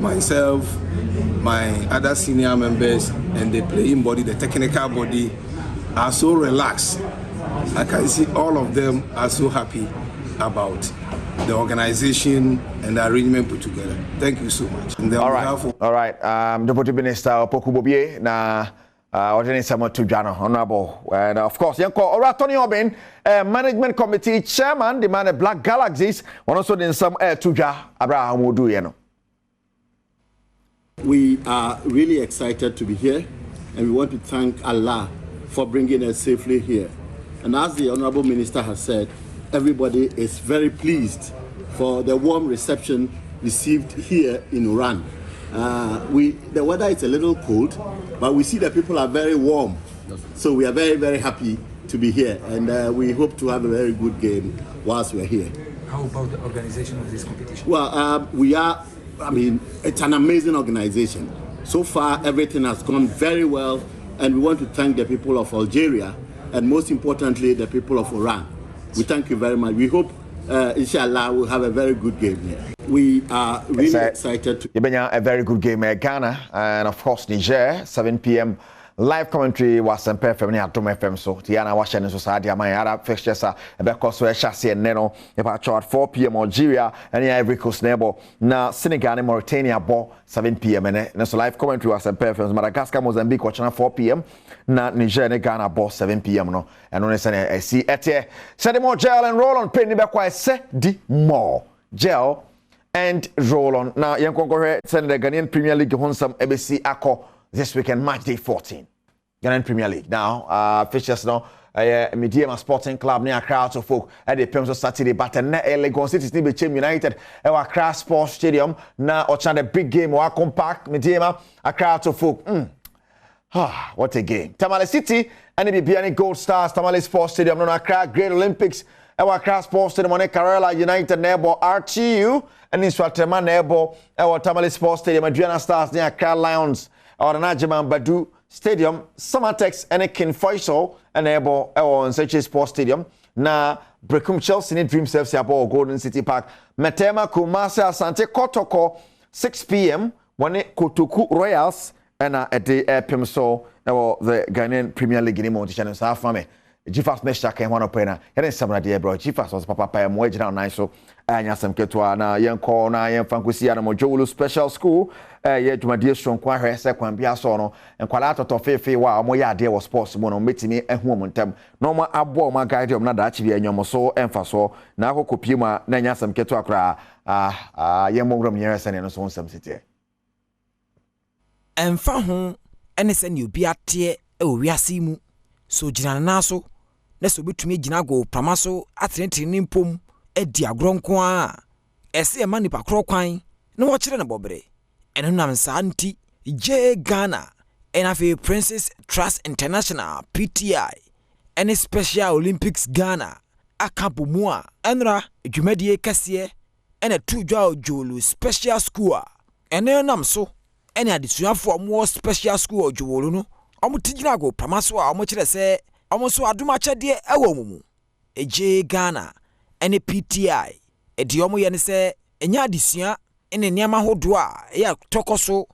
myself, my other senior members and the playing body, the technical body are so relaxed. I can see all of them are so happy about the organization and the arrangement put together. Thank you so much. All right. Deputy Minister Opoku Bobie na Ordinary Samuel Tujano, Honorable. And of course, Yanko Tony Obin, Management Committee Chairman, the man of Black Galaxies, one also in some Tuja Abraham Wudu Yeno. We are really excited to be here, and we want to thank Allah for bringing us safely here. And as the Honorable Minister has said, everybody is very pleased for the warm reception received here in Oran. The weather is a little cold, but we see that people are very warm. So we are very, very happy to be here, and we hope to have a very good game whilst we're here. How about the organization of this competition? Well, it's an amazing organization. So far, everything has gone very well, and we want to thank the people of Algeria, and most importantly, the people of Oran. We thank you very much. We hope, inshallah, we'll have a very good game here. We are really excited to... A very good game at Ghana, and of course, Niger, 7 p.m. live commentary was on FM ni Adom FM so Tiana Washington Society among Arab fixtures because we chassis and Neno about 4 p.m. Algeria and Ivory Coast neighbor na Senegal and Mauritania ball 7 p.m. and so live commentary was on FM Madagascar Mozambique watching 4 p.m. na Niger and Ghana ball 7 p.m. no and on I see ete say more gel and roll on pin be quite say di more gel and roll on now yankonko send the Ghanaian Premier League honsam ABC ako this weekend, match day 14. Ghanaian Premier League. Now, fixtures now, Mediema Sporting Club near crowds of folk at the Pemso Saturday, but Legon City is Nibichem United, our Accra Sports Stadium. Now, the big game, Welcome Park, Mediema, a crowd of folk. What a game. Tamale City, and the Biani Gold Stars, Tamale Sports Stadium, no Accra, Great Olympics, our Accra Sports Stadium, Karela United, neighbor RTU, and in Swatema, neighbor, our Tamale Sports Stadium, Adriana Stars near Accra Lions. Or Najaman Badu Stadium, Summertex and King Faisal and Ebo on Seche Sports Stadium. Na Brecum Chelsea in Dream Service Abo Golden City Park. Metema Kumasa Asante Kotoko 6 p.m. When Kotoku Royals and at the Pimso the Ghanaian Premier League in Monty Channel South Mame. Jifas Mesha came one opena. Here is some idea, bro. Jifas was Papa Pam Wedge down nice so. Anya some Ketua na Yan Corna, Yan Fankusia, Mojolu Special School. Yeah, to my dear strong choir, second Piasono, and Qualato to Fefe, while Moya dear was possible on meeting me and woman tem. No more abo my guide of Nadachi and Yomoso and Faso, Nako Kupima, Nanya some Ketua, Yamogram years and so on some city. And Fahon, and it's a new Biatie, oh, we are Simu. So Jinanaso, let's be to me Jinago, Pramaso, Atlantic Nimpum, Edia Gronqua, Essia Manipa Croquine, no watching a bobbery. And I'm Santi J Ghana NFA Princess Trust International PTI and Special Olympics Ghana Akapumua Enra Jumedie Cassie and a 2-jaw Julu Special School and then I'm so any additional for more special school Juluno Omutinago Pramaswa much say almost so Adumacha dear Ewomu a J Ghana and a PTI a Diomo Yanese Enya Disia in a Nyama Hodwa, ya Tokoso,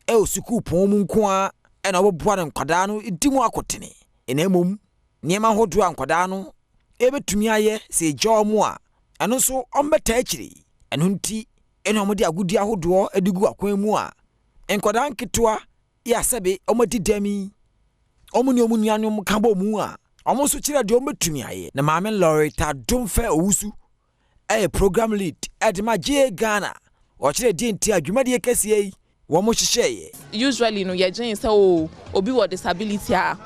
El Suku Pomunqua, and our Buan Quadano, Dimwa Cotini. In Emum, Nyama Hodwa and Quadano, ebe to me, say Jaw Moa, and also Ombatachri, and Hunti, ene omodi agudi ahodo edigu akwan mu a enkoda nketoa ya sebe omodi dami omuni omunuanom kabo mu a omoso kira de ometumi aye na maame Loretta Adom fe owusu program lead edma je Ghana o kire di nti adwumade kese yi wo mo hyehyeye usually no ye gen say obi with disability a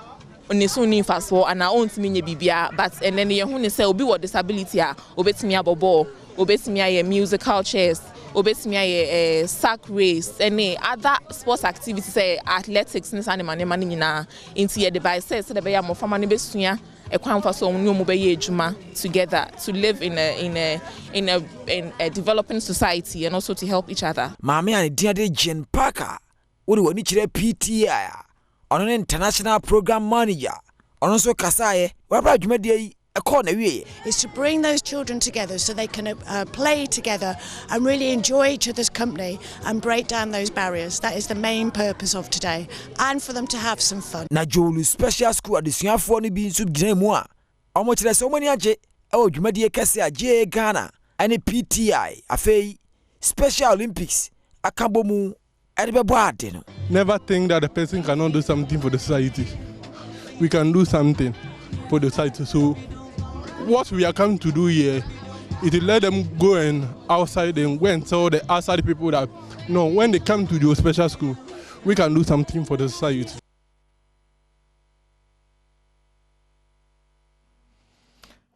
oniso ni faso ana ontimi nye bibia but and then ye hu ne say obi with disability a obetimi abobo obetimi aye musical chairs obetimi aye sack race any other sports activities say athletics ni sane mane nyina inti ye device say the be ya mo fama ne besua ekwan fa so onu mo be ye adwuma together to live in a developing society and also to help each other. Maame ani dia de Jen Parker woni woni kire PTA ono international program manager ono so kasaye wabra adwuma de yi is to bring those children together so they can play together and really enjoy each other's company and break down those barriers. That is the main purpose of today, and for them to have some fun. Na Jolu Special School adesuafo no bi nso gina mu a omo kire so mani age dwumade kese age Ghana ane PTI afei Special Olympics akabo mu edebebo ade no. Never think that the person cannot do something for the society. We can do something for the society. So what we are coming to do here is to let them go and outside and go and tell the outside people that no, when they come to your special school, we can do something for the society.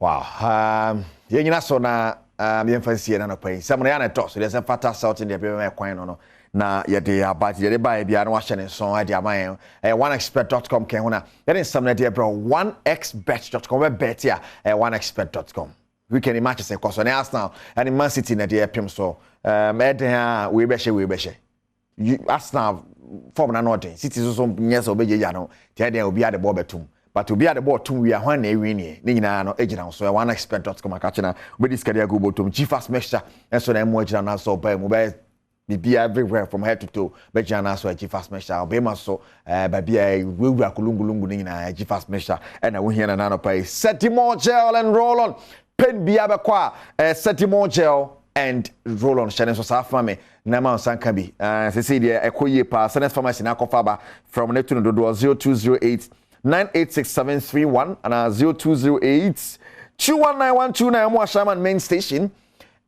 Wow. Yenya so na yemfansie na no pai. Samre ya na to so there's a fatal salt in the be kwan no. Na yede abati yede ba bia na wahye ne son ade aman oneexpert.com ken hona yede samna de bro oneexpert.com we bet ya oneexpert.com we can imagine say cause on Arsenal and Man City na de pim so eden we be hye Arsenal form na no den City so nyesa obeje ya no te den obi ade ball betum but obi ade ball tum we a hwan na ewi ni nyina no ejina so oneexpert.com akache na we discard ya go botum G-fast mixture enso na emo ejina na so ba mu ba be everywhere from head to toe. But Jana so a G-fast measure. Be so baby we kulungulungu ni na G-fast measure. And we here na no pay. Setimo gel and roll on. Pen biaba kwa Setimo gel and roll on. Channel so safa me na ma sanka bi. Se say there ekoye pa Senate pharmacy na kofaba from Neptune do 0208 986731 and 0208 219129 mo Shaman main station.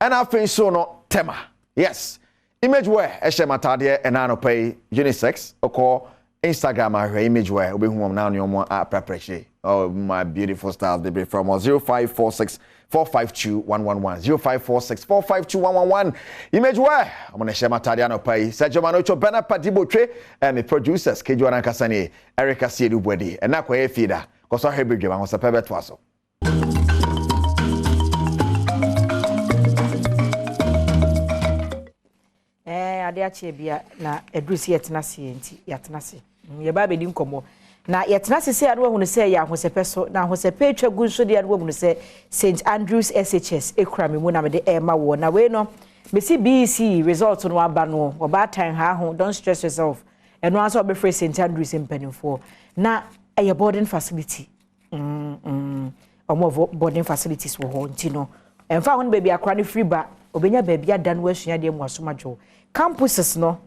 And I think so no tema. Yes. Image wear matade enano pay unisex oko Instagram image wear obi hu na no mo preparation. Oh my beautiful stars they be from 0546 452 111 0546 452 111 image wear I'm gonna share matade no pay Sergio Manocho Bena Padibotwe me producers Kejo Nankasani Erica Siedu Bwedi and na kwa e feeder cause I heard you want to twaso ade ache bia na edusi yetenase enti yetenase ye ba bedi nkomo na yetenase se ade wo se ya ahosepe so na ahosepe atwa gu so de ade wo se St Andrews SHS ekura me mu na me de ema wo na we no me si BC result no aba no oba tan ha ho don't stress yourself eno aso be free St Andrews impenifo na a boarding facility omo boarding facilities wo ho nti no emfa ho no baby akra ne free ba obenya baby adan wo asua de mu asomajo campuses no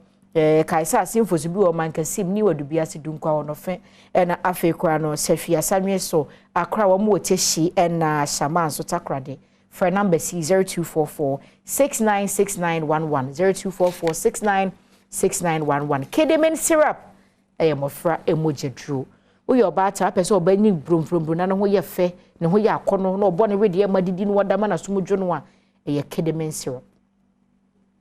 kaisa simfosu bi o mankasim ni wadubia se dunkwa ono fe na afekwa no safia samye so akra wo mo teshi na shama so takrade for number C0244 696911 0244 696911 kedemen syrup mofra emojadru uyo bata apese obani brum na no ho ye fe ne ho ye akono na obo ne rede madidi no wadama na sumudwo no a kedemen syrup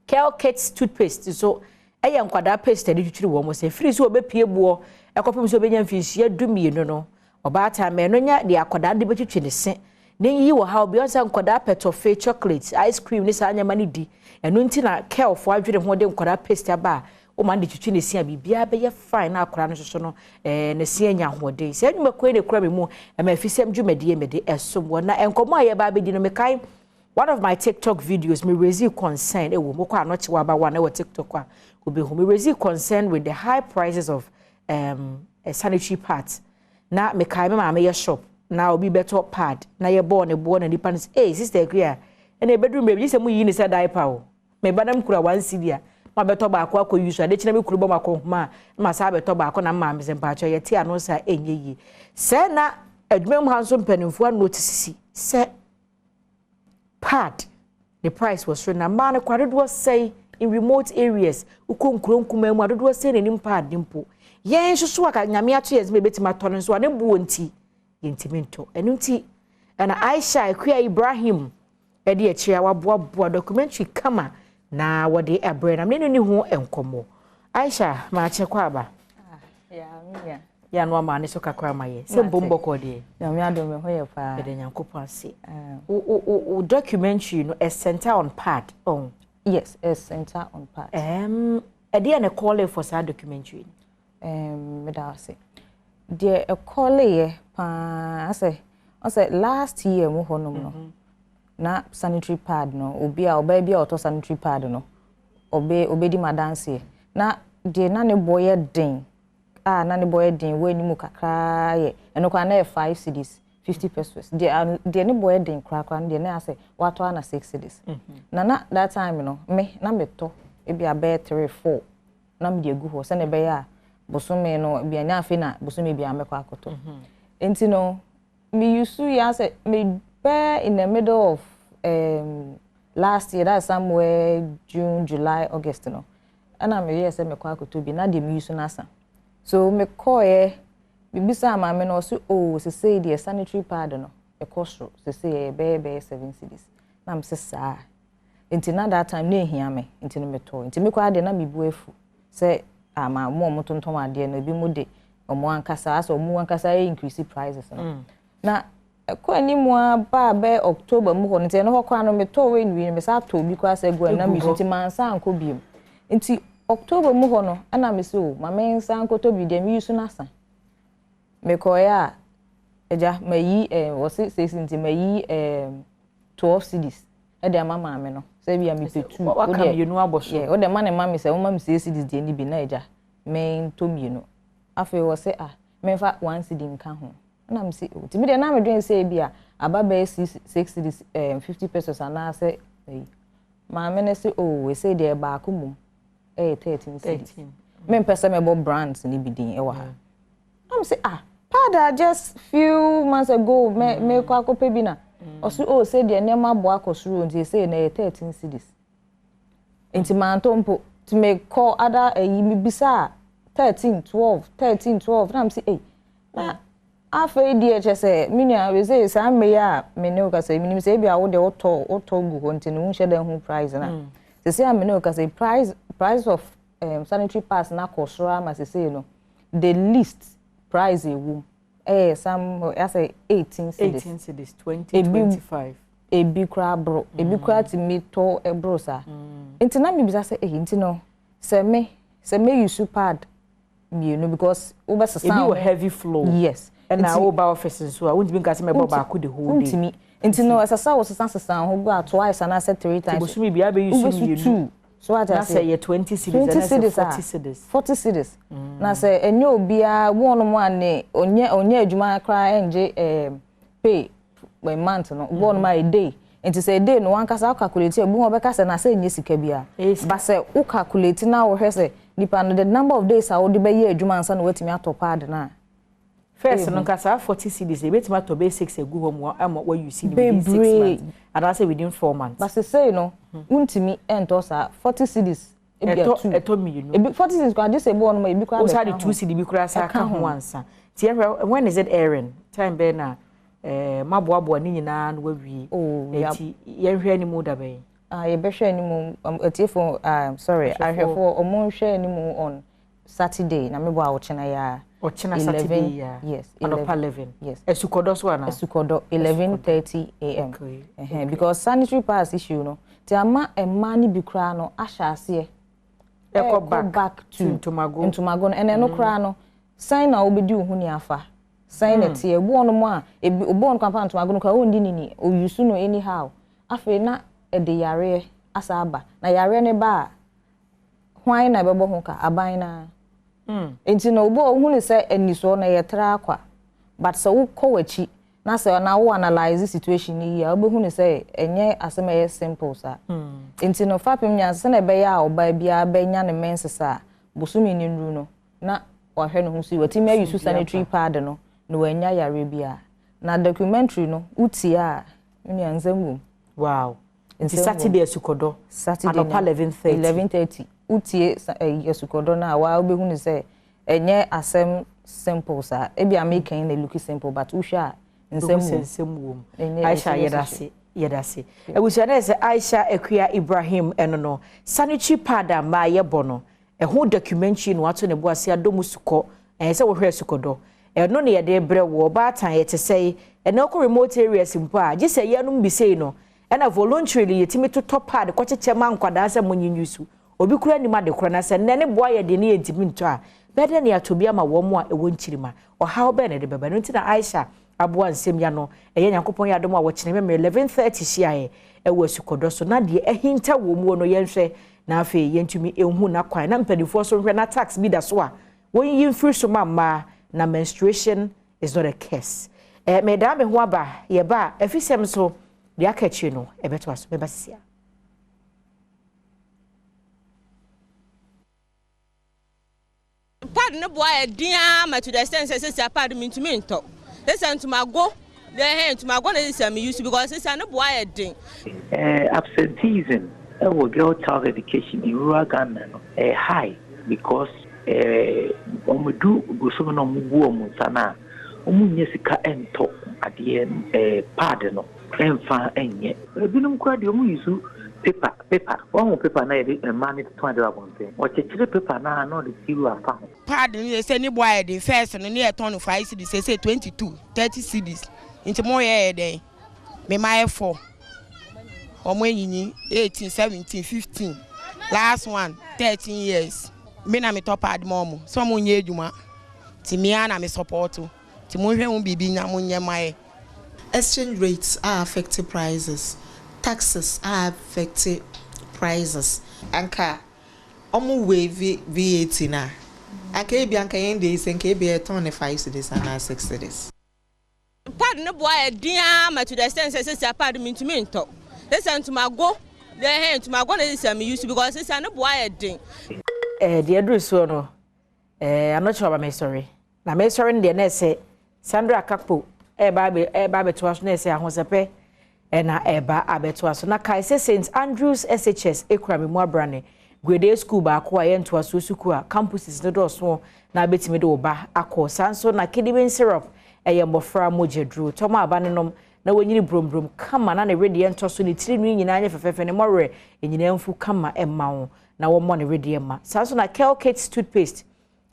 Kel Kits toothpaste so nkwada paste de twitwiri wo mo se free so obepie buo ekopem so obenya mfinhia dumienu no obata me no nya de akwada de betwitwi ne se ne yi wo ha obi onsa nkwada petofe chocolate ice cream ni sa nyama ni di eno nti na Kel fo adwere ho de nkwada paste aba o man de twitwi ne se abibia be ye fine na akwada no so no ne se nya hode se adwuma ko ne kura me mu ma afisem dwumade me de esom wo na enkomo aye ba be di no me kai. One of my TikTok videos, me raise concern. Ewo mo kwa anochi waba one ewo TikTok kwa. Me raise concern with the high prices of sanitary pads. Na me kai me ma shop. Na obi better pad. Na ye born na nipa. Hey sister Gria. And a bedroom baby. You say mu yi ni say diaper o. me badam kura 1 cedi a ma beto ba akwa akọ use ade kina me kuru bom akọ ma ma sa beto ba akọ na ma me sempa acho ye ti ano sa enyeyi se na adwumam hanso mpanimfo notice se pad the price was so na ma na kwadodo say in remote areas ukonkronkuma mu adodo say na nim pad dimpo yen hyeso aka nyame ato yes me betima to no so ne buo nti yentimento enu nti na Aisha Akua Ibrahim edi achia waboaboa documentary kama na wode ebre na me ni ho enkomo Aisha ma chekwa aba ya no ma ne so kakra maye se bombo ko de ya me adom ho ye pa de nyankopon se o documentary no is center on pad on yes is center on pad edi na call for that documentary me da say de e call ye pa say last year mo honom no na sanitary pad no obi a oba bia auto sanitary pad no obedi madanse na de na ne boy den na ne boy den we ni mu kakra ye eno kwa na 5 cedis 50 pesos de ne boy den krakra de na say wato na 6 cedis na that time no me na meto e bia be 3 4 na me de gu ho se ne be ya bosome no bia nya afi na bosome bia mekwa akoto enti no me used to say me bear in the middle of last year, that's somewhere June, July, August, no. And I'm here say me kwa kutubi na de me use nasa. So me call me bisa ma me no so say the sanitary pad no e cost say be 7 cedis. Na me say sa. Until na that time na hia me until me to. Until me kwa de na me buefu. Say ama mo tonton ade no bi mo de omo ankasa as omo ankasa increase prices no. Na kwa ni mo ba be October mu ho nte no ho kwa no me to we nwi me sa to bi kwa se gwa na me nti mansa anko biem nti October mu ho no ana me so ma me nsa anko to bi de me yusu nasa me ko ya eja mayi wo se nti mayi 12 cedis e de mama me no se bia me petu o de yenu aboso o de ma ne ma me se wo ma me 6 cedis de ni bi na eja me to mi no afi wo se me fa 1 cedi nka ho na me say timi de na me dwen say bia aba be 60 50 pesos ana say ma me ne say we say de ba akomu 13 cedis me pesa me bo brands ni bidin e wa ha am say pada just few months ago me kwa kope bi na osu say de ne ma bo akosuru nti say na 13 cedis enti man tompo to me call other me bisa 13 12 na am say na afa die say minia we say sa me ya me ne o ka say minim say bia wo de oto gu ho ntini wo hye den ho price na say me ne o ka say price of sanitary pads na kosora ma say no the least price ewu some I say 18 cedis 2025 ebi kra bro ebi kra ti me to bro sa enti na me bisa say enti no say me use pad you know because over sound heavy flow yes and now over offices so I won't be kasi me baba ko the whole day enti no asasa wo sesa ho go twice and I said 3 times so me bia be use you so what I say 20 cedis and 40 cedis 40 cedis na say enye obia won mo ane onye adwuma kra enje pay by month no won my day enti say day no wan kasa calculate ebu ho be kasa na say enye sika bia ba say u calculate na wo hwese nipa no the number of days I would be ye adwuma ansa na watimi atopad na first no kasa 40 cedis e betima to be 6 egu ho mo am what you see within 6 months and I say within 4 months but say no untimi ento sa 40 cedis eto me you know 40 cedis kwa just say bo no e bi kwa be 2 cedis bi kura sa ka ho ansa ti when is it airing time be na maboabo ni nyina no wawie enti ye hwe ni mu da be ye be hwe ni mu etifo sorry I have for omo hwe ni mu on Saturday na me bo a wo chena ya Ochina Saturday, yeah. Yes. 11. Yes. Esukodo so na. Esukodo 11:30 am. Okay. Because sanitary pass issue no. Ti ama emani bi kra no ahya ase. Back to Ntomago. And no kra no. Sign na obedi hu ni afa. Sign na tie ebu ono mo a obu ono kwampa ntomago no kwa ondi nini. O use no anyhow. Afa na de yare asa aba. Na yare ne ba hwan na bebo ho ka aban na enti no bo hu ni se eniso na yetra akwa but so wo ko wachi na say na wo analyze the situation ni ya obehu ne say enye asem simple sa enti no fapem nya se na be ya oba bia be nya ne mensesa bosumi ni nru no na wahwe no husu watimi ayusu sanitary pad no no wanya yare bia na documentary no utia ni anzamu wow enti Saturday sukodo Saturday 11:30 utie yesukodo na wa obehu ne say enye asem simple sa e bia make na look simple but usha nsemu Aisha yedase ebusuane se Aisha Ekua Ibrahim eno no sanitary pad ma ye bono ho documentary no ato ne bo ase adomu suko se wo hwe sukodo no ne yede bre wo ba tan ye te sei eno ko remote areas mpo a je se ye no mbisei no na voluntarily yetimi to top pad ko cheche man kwada se monyinyusu obi kura ni ma de kura na se ne bo aye de ne yentimi nto a bede ne atobia ma wo mo a ewo nchirima o how be ne de beba no ntina Aisha aboa nsem ya no eye Nyankopon ya dom a wo kine me 11:30 hia ewo sukodo so na de ehinta wo mu no yenhwe na afa yentumi ehunu na kwan na mpadifo so hwe na tax bi da so a won yin free so mama na menstruation is not a curse me da me ho aba ye ba afisem so de akachi no ebeto aso me basia pad no boy dia ma to the extent say pad me to me nto listen to my go the hand to my go na say me use because say no boy din absenteeism our girl child education in rural Ghana no high because omudu bosom no mugu omunsana omunye sika ento ade pad no emfa enye ebinum kwa de omu use paper one paper na e money to 200 abonte o chechire paper na no de zero afa pad ni say ni boy the first no near turn 5 cedis say 22 30 cedis into more ye dey me my 4 omo enyinyi 18 17 15 last one 13 years me na me top pad mom so mo nye adwuma ti me na me support ti mo hwe mo bibi nya mo nye mai. Exchange rates are affecting prices. Taxes are affecting prices. Anka omu wave VAT na. Anka ebi anka yende is anka ebi 25 cedis and 6 cedis. Pad no boy dia ma to the extent say pad me to me nto. Listen to my go. The hand to my go na say me use because say no boy din. The address so no. I'm not sure about my story. Na my story dey na say Sandra Kakpo eba beto aso na say ahosepe na eba abeto aso na kai say St Andrews SHS ekrami mu abrane grade school ba ko aye nto aso suku a campuses no do so na betimi de oba akọ sanso na kidibin syrup eye mbofra mojedru toma abanenom na wonyini brombrom kama na ready ento so ni tiri nwi nyina anye fefefe ne more enyina mfu kama emma wo na wo mo ne ready emma sanso na Kelkate toothpaste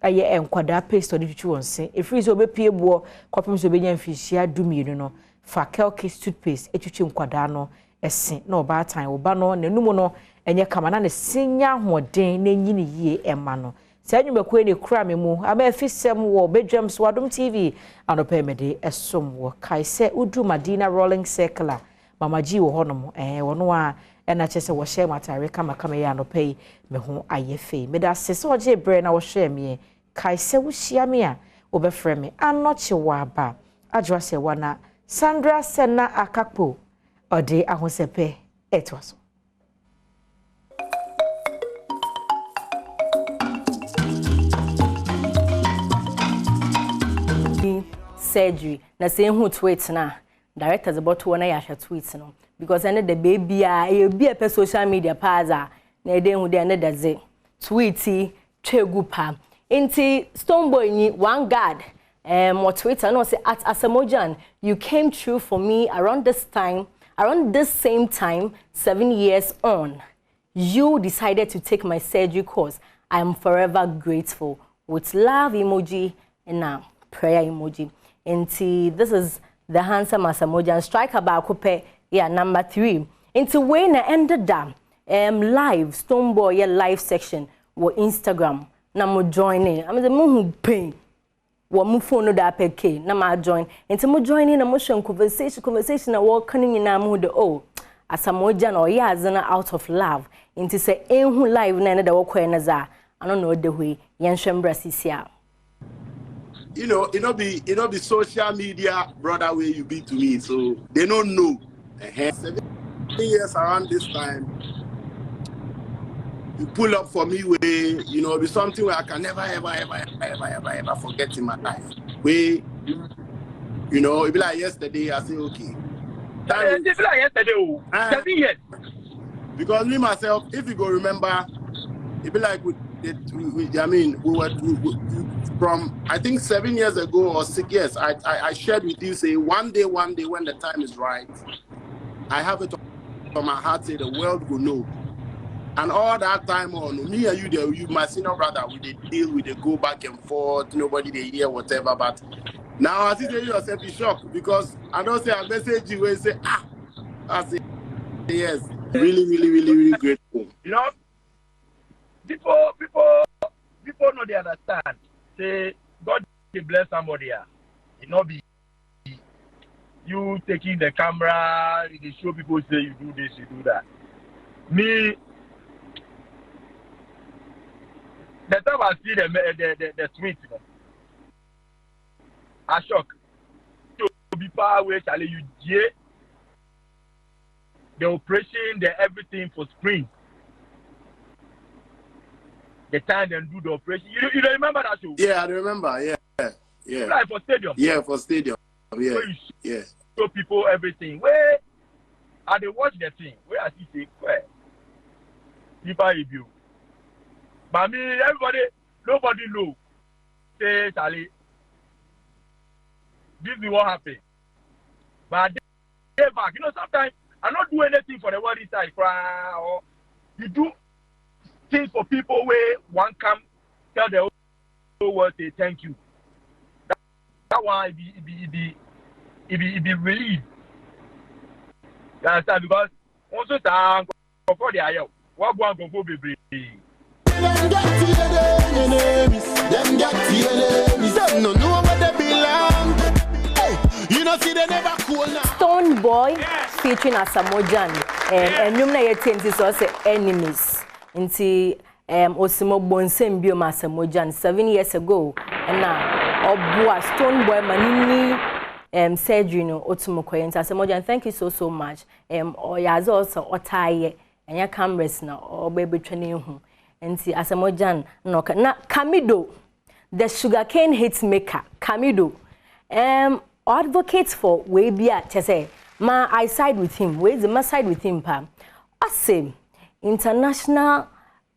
aye enkwada paste odi twitwi wonse efiri so obepie buo kopem so obenya mfihia dumienu no fa Kelkate toothpaste etwitwi nkwada no ese na oba tan oba no nanumu no enye kama na ne sinya hoden na nyini yie emma no sanyumekwe ne kura me mu aba afisem wo Badwam so Adom TV anope mede esom wo kaise udu Madina Rolling Circular mama ji wo honom wono a na chese wo share matare kama ya anope me ho ayefe me da sese oje bre na wo share me kaise wo hia me a wo be frɛ me anoche wa ba adwa se wana Sandra Sena Akakpo ode ahosepe etwaso surgery na say hu tweet na directors about one ya hwa tweet no because ene the baby e be a social media paza na ede hu de ene daze tweet twegu pa inti Stoneboy ni one guard more Twitter no say at Asamojan you came true for me around this same time 7 years on you decided to take my surgery course. I am forever grateful with love emoji and now prayer emoji. Inti this is the handsome Asamojan striker ba kope yeah number 3 into when I ended up live Stoneboy live section or Instagram na mo joining I mean the mo pain wo mo phone da peke na ma join into mo joining na mo share conversation na wo kan nyina mo de oh Asamojan or ya azana out of love into say enhu live na da wo kwen na za ano no de hui yen hwembra sisia it be social media brother where you be to me, so they don't know. 7 years around this time, you pull up for me where be something where I can never ever forget in my life. Where it be like yesterday. I say okay. It be like yesterday. 7 years. Because me myself, if you go remember, it be like we were from I think 7 years ago or 6 years. I shared with you say one day when the time is right, I have it on my heart say the world will know. And all that time on me and you my senior brother, we deal with the go back and forth, nobody they hear whatever. But now I see yourself in shock because I don't say I message you and say I say yes, really grateful. People know they understand. Say God will bless somebody. It not be you taking the camera, you show people say you do this, you do that. Me, the time I see the tweet, I shock. To be far away, Charlie, you get the operation, the everything for spring. The time they do the operation. You don't remember that show? Yeah, I remember. Yeah. Like for stadium. Yeah, for stadium. Yeah. Show people everything. Where I they watch the thing. Where I see say, where people review. But me, nobody know. Say, Charlie, this is what happened. But they back. Sometimes I don't do anything for the world inside. Or you do things for people where one come tell the whole world say thank you. That one it be relief. You understand? Because also time before they are here, what one go be brave. Them get enemies. Them no know where they belong. Hey, see they never cool now. Stone Boy featuring Asamoah and numna yet so say enemies. Nti Osimo Bonsem bio Asamoah 7 years ago and now Obua Stone Boy manini surgery no otumokoye nti Asamoah thank you so much. Oyaze also otaye enya cameras na obebetwane hu. Nti Asamoah no na Kamido the sugarcane hit maker Kamido advocates for we bia say ma I side with him we the ma side with him pa ase international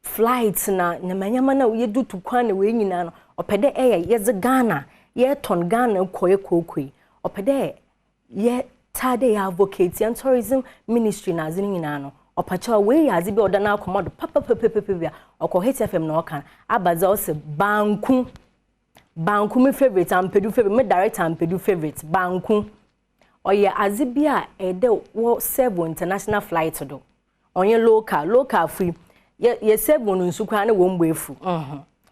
flights na manyama na we do to kwan we nyina no opede ye ze Ghana ye ton Ghana koye kokoi opede ye tade advocates and tourism ministry na zini nyina no opacha we yazi be odana akomodo papa bia okọ hit FM na okan abaza ose banku me favorite and pedu favorite me director and pedu favorite banku oye azibia ede wo serve international flight do onye local free ye serve no nsukwa na wo mgbefu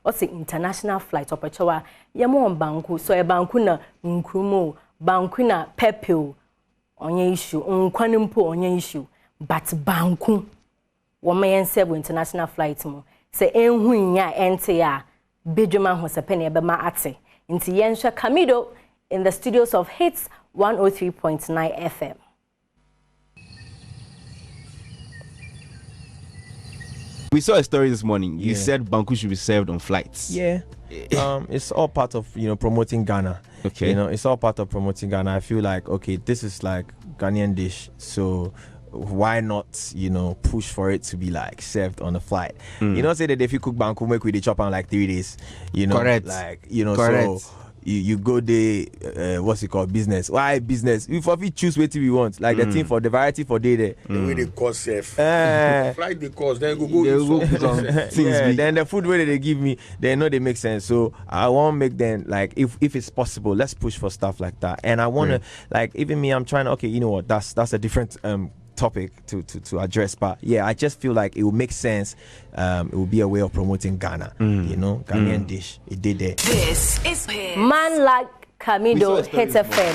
o say international flight opachawa ye mo banku so e banku na nkrumo banku na pepel onye issue nkwane mpo onye issue but banku wo me serve international flight mo say enhu nya ente ya Bedroom Hosepene Ebema Ate. Inti Yensha Kamido in the studios of Hits 103.9 FM. We saw a story this morning. You said Banku should be served on flights. Yeah. It's all part of promoting Ghana. Okay. It's all part of promoting Ghana. I feel like this is like Ghanaian dish. So why not push for it to be like served on a flight? Say that if you cook banku make with the chop on like 3 days, correct, like correct. So you go there, what's it called, business? Why business? We choose what we want, like the thing for the variety for day there. The way they cost safe, flight the cost, then go then the food way they give me, they know they make sense. So I want to make them like if it's possible, let's push for stuff like that. And I want to like even me, I'm trying to you know what? That's a different topic to address, but yeah, I just feel like it will make sense. It will be a way of promoting Ghana, Ghanaian dish. It did there. This is man like Kamido Hits FM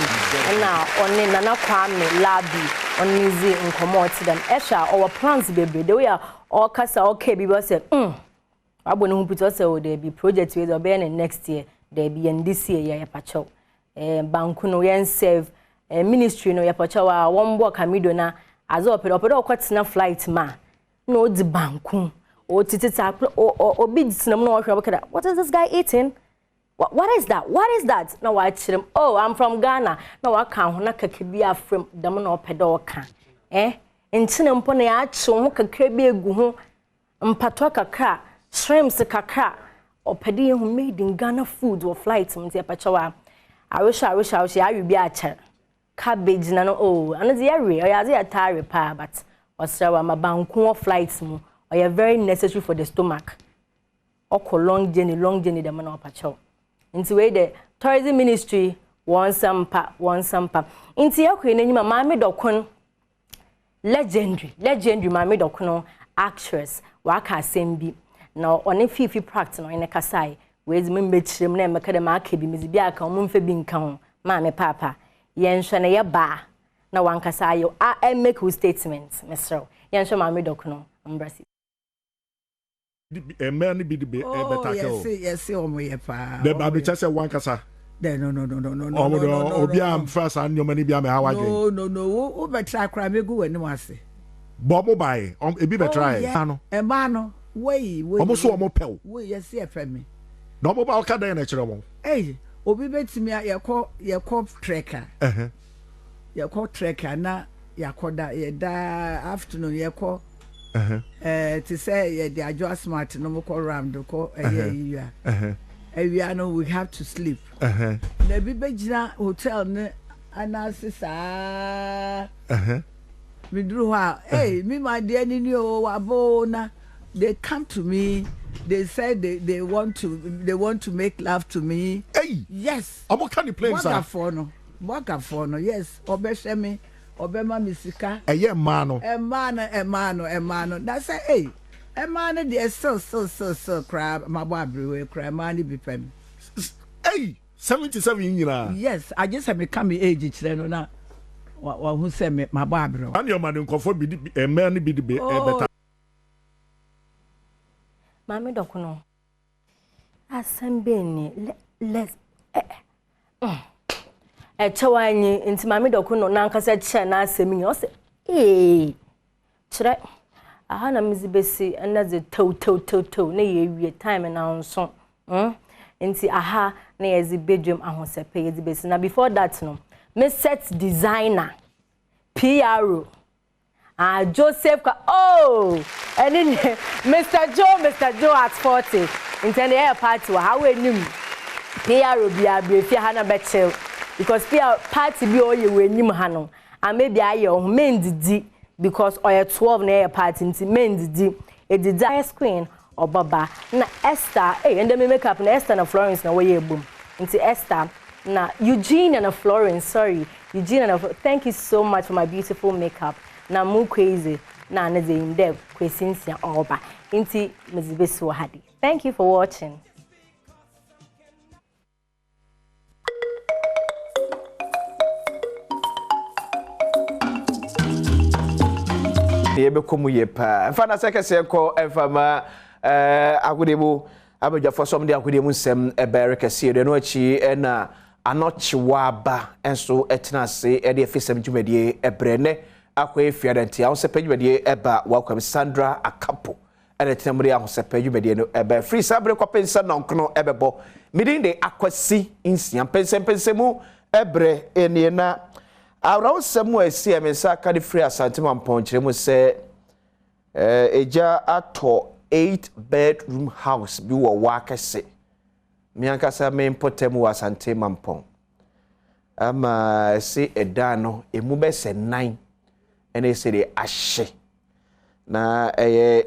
and now on Nana Kwame Labi on Nizi in Komoti them Esha our plans baby the way all casa okay people said I wouldn't put us there be project with or next year there be and this year ya pacho banku no yen serve ministry no ya pacho wa one work amido na as opedo okwatina flight ma no di banku o titita o big sinam no hwe what is this guy eating? What is that? What is that? Now watch him. Oh, I'm from Ghana. Now I can't na kakebia from dam no pedo ka. Ntine mpo na ya cho kakebia egu ho mpato kakra, shrimps kakra. Opedi who made in Ghana food or flight mti apachawa. I wish I will be a chair. Cabbage na no oh, and the area or ya ze atare pa but osrawa mabanku flights mu or very necessary for the stomach. Oko long journey the man apachawa. Into way the tourism ministry one sampa. Into ya kwe nenyi mama dokun legendary mama dokun actress waka sembi na one fifi practice no ene kasai wezi mbechirem na emeka de maka bi mizi bia ka omumfe bi nka ho mama papa yenhwe na ye ba na wankasa yo I make a statement mesro yenhwe mama dokun mbrasi man be the better. Yes, pa. The baby just one kasa. No. Obiam first and your money be am how again. No. O better cry me go when was. Bobo buy. E be try. E man way. Almost so mo pel. We yes e fe me. No mo ba o ka dan na kire mo. Eh, obi betimi ye call trekker. Ye call trekker na yakoda ye da afternoon ye call to say the adjust smart no more round ko no we have to sleep the bibejina hotel ne anasisa me drew hey me my dear ni o abona they come to me they said they want to make love to me hey yes amo can you play sir waka for no yes obeshe me obema misika eye mano that's hey emano dey so crab mabo abriwe crab man be pem hey 77 nyina yes I just have me come age kire no na wa hu se me mabo abriwe and your man nkofo bi man be the better mama dokuno asambe ni let's chawanyi nti mami dokuno na nkasa che na asemi o se chire aha na mizibesi na ze to na ye wie time na nso nti aha na ye zi bedroom ahosepe ye zibesi na before that no me set designer PRO Joseph and Mr. Joe at 40 intend the air party how we knew PRO be a hana betel because party be all you when you hano and maybe I men di because or 12 na air party into men di a desire screen or baba na Esther and then make up na Esther na Florence na way boom into Esther na Eugene and Florence Eugene and thank you so much for my beautiful makeup na mu crazy na na ze inde kwesinsia oba into Mzibesu hadi. Thank you for watching. Yebe komu yepa mfana sekese ko emfama agudemu abadwafo som de agudemu nsem ebere kese de no achi na anochiwa ba enso etenase e de efisem dwumadie ebrene akwa efiadanti ahosepa dwumadie eba welcome Sandra Akapo ene tenemre ahosepa dwumadie no eba free sabre kwapensa nonkono ebebo midin de akwasi insia pensempensemu ebre ene na Around somewhere see mensa ka de free asante mampon kire mu se eja ato 8-bedroom house bi wo wakase mi ankasa me importem wa asante mampon ama se edano emu be se 9 ene se de ahye na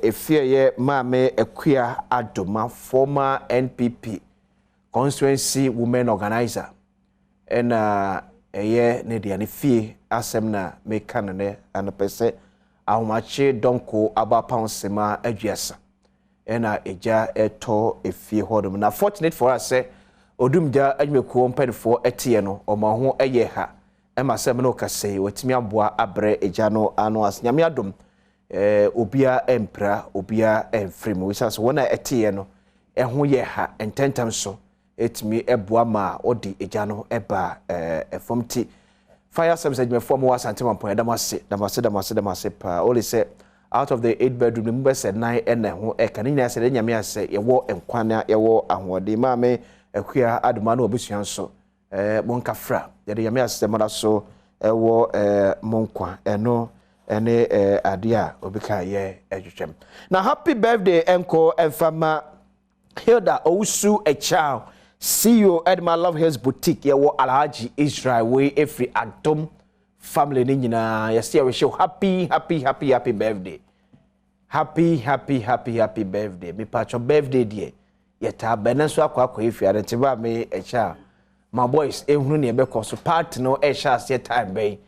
efie ye maame ekua Adoma former NPP constituency women organizer and ne dia ne fie asem na me kan ne anapese ahomache donko aba paunsema aduasa ena eja eto efie hodom na fortunate for us odumja adwekuo mpanfo etie no omaho eye ha emasem no kase watimi aboa abre eja no ano asnyame adom obia empra obia enfrem wisas wona etie no eho ye ha ententam so etimi eboama odi ejano eba efomti fire service adwumefo mo wasante mampon damase pa only say out of the 8 bedroom number said 9 ene ho kan nyina se nyame ase ye wo enkwana ye wo ahode maame akua adoma na obusua nso monkafra ye de nyame ase mara so wo monkwa eno ene adia obika ye adwetwem na happy birthday enko enfama Hilda Owusu Echao CEO Edma Love Hills Boutique ye wo Alhaji Israel we every Adom family ni nyina yesi we show happy birthday. Happy birthday. Me patcho birthday die. Yeta benenso akwa efi adentiba me Echa. My boys ehunu ne be so part no Echa se time be.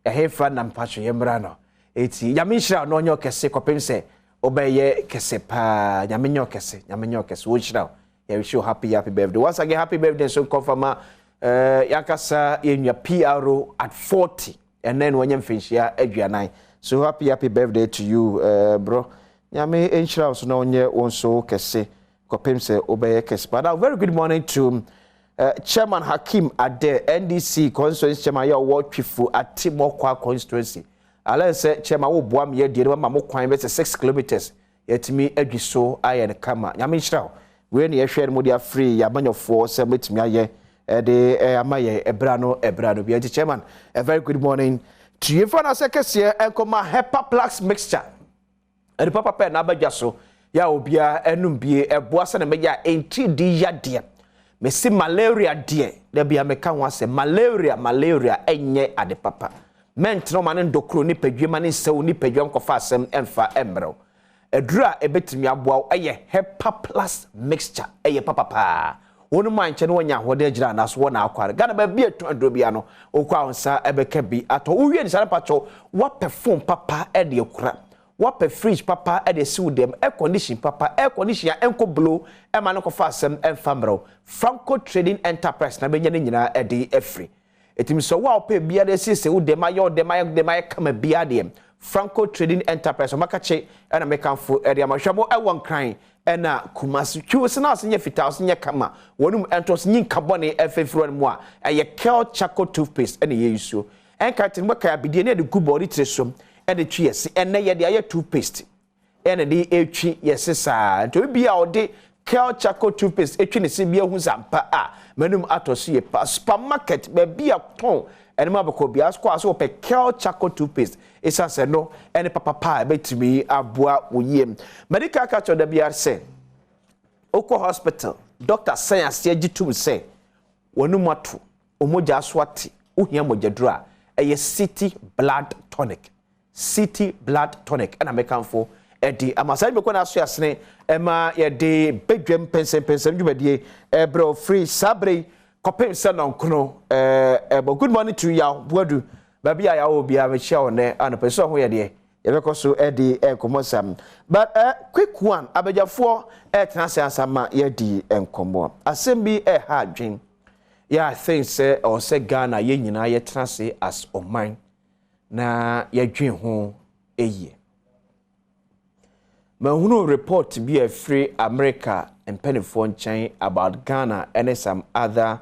Ehefra na mpacho yemra no. Eti yamishra no nyo kese kopem se obeye kese pa nyamenyo kese wo shira. Yeah, we show happy birthday. Once again, happy birthday. So confirm yakasa in your PRO at 40. And then when you finish here, Adrian. So happy birthday to you, bro. Nyame enshira so na onye wonso kese. Kopem se obeye kese. But very good morning to Chairman Hakim Ade, NDC constituency chairman ya ward chifu at Timokwa constituency. Ala say chairman wo boam ye die ma mo kwan be 6 kilometers. Yetimi adwiso aye kama. Nyame enshira we na yehwe no dia free ya banyofo se metimi aye de amaye ebrano bi chairman. A very good morning to you for na sekese enkoma Hepaplax mixture e papa pe na abagya so ya obia enum bie eboa se na meya enti di yade me si malaria de da bia meka ho ase malaria enye ade papa ment no mane ndokro ni padwema ne sew ni padwam kofa asem emfa embrel edura ebetimi aboa eye Hepaplax mixture eye papa wonu manche no nya hode agira na so na akware gana ba bi etondro bia no okwa onsa ebeka bi ato uwie ni sare pacho wa perform papa e de kura wa per fridge papa e de siw dem air condition papa air condition ya enko blow e ma no kofa asem emfamro Franco Trading Enterprise na benya ne nyina e de afri etimi so wa opa bia de sise wo dem ayo kama bia de Franco Trading Enterprise makache na mekanfo e de amahwamo e won kran ena kumasi twose na asenye fita asenye kama wonum entos nyin carbon efefro no mu a eye kel charcoal toothpaste ena ye yuso enka tin maka abidie na de gubori tresom ena twi yesi ena ye de aye toothpaste ena de etwi yesi sa to bia ode kel charcoal toothpaste etwi ne se bia hu zampa a manum atoso ye pa supermarket be bia ton ena ma bako bia asko aso pe kel charcoal toothpaste esa se no ene papa betimi aboa woyem medical catcher da bia se oko hospital doctor science ye gitum se wonu mato omoja aswati ohia mojadura eye city blood tonic ana mekanfo edi amasai be kona aso asene ema ye de bedwem pensem dwumadie bro free sabre kopem se non kono good morning to you boadu baby ya obi a share on an person ho ye de ye so edi enkomosam but quick one abejafo tenase asama ye di enkomo asem bi ha adwen ya think say or say Ghana ye nyina ye tenase as oman na ye dwen ho eye mahunu report bi free America and penifo nchen about Ghana and some other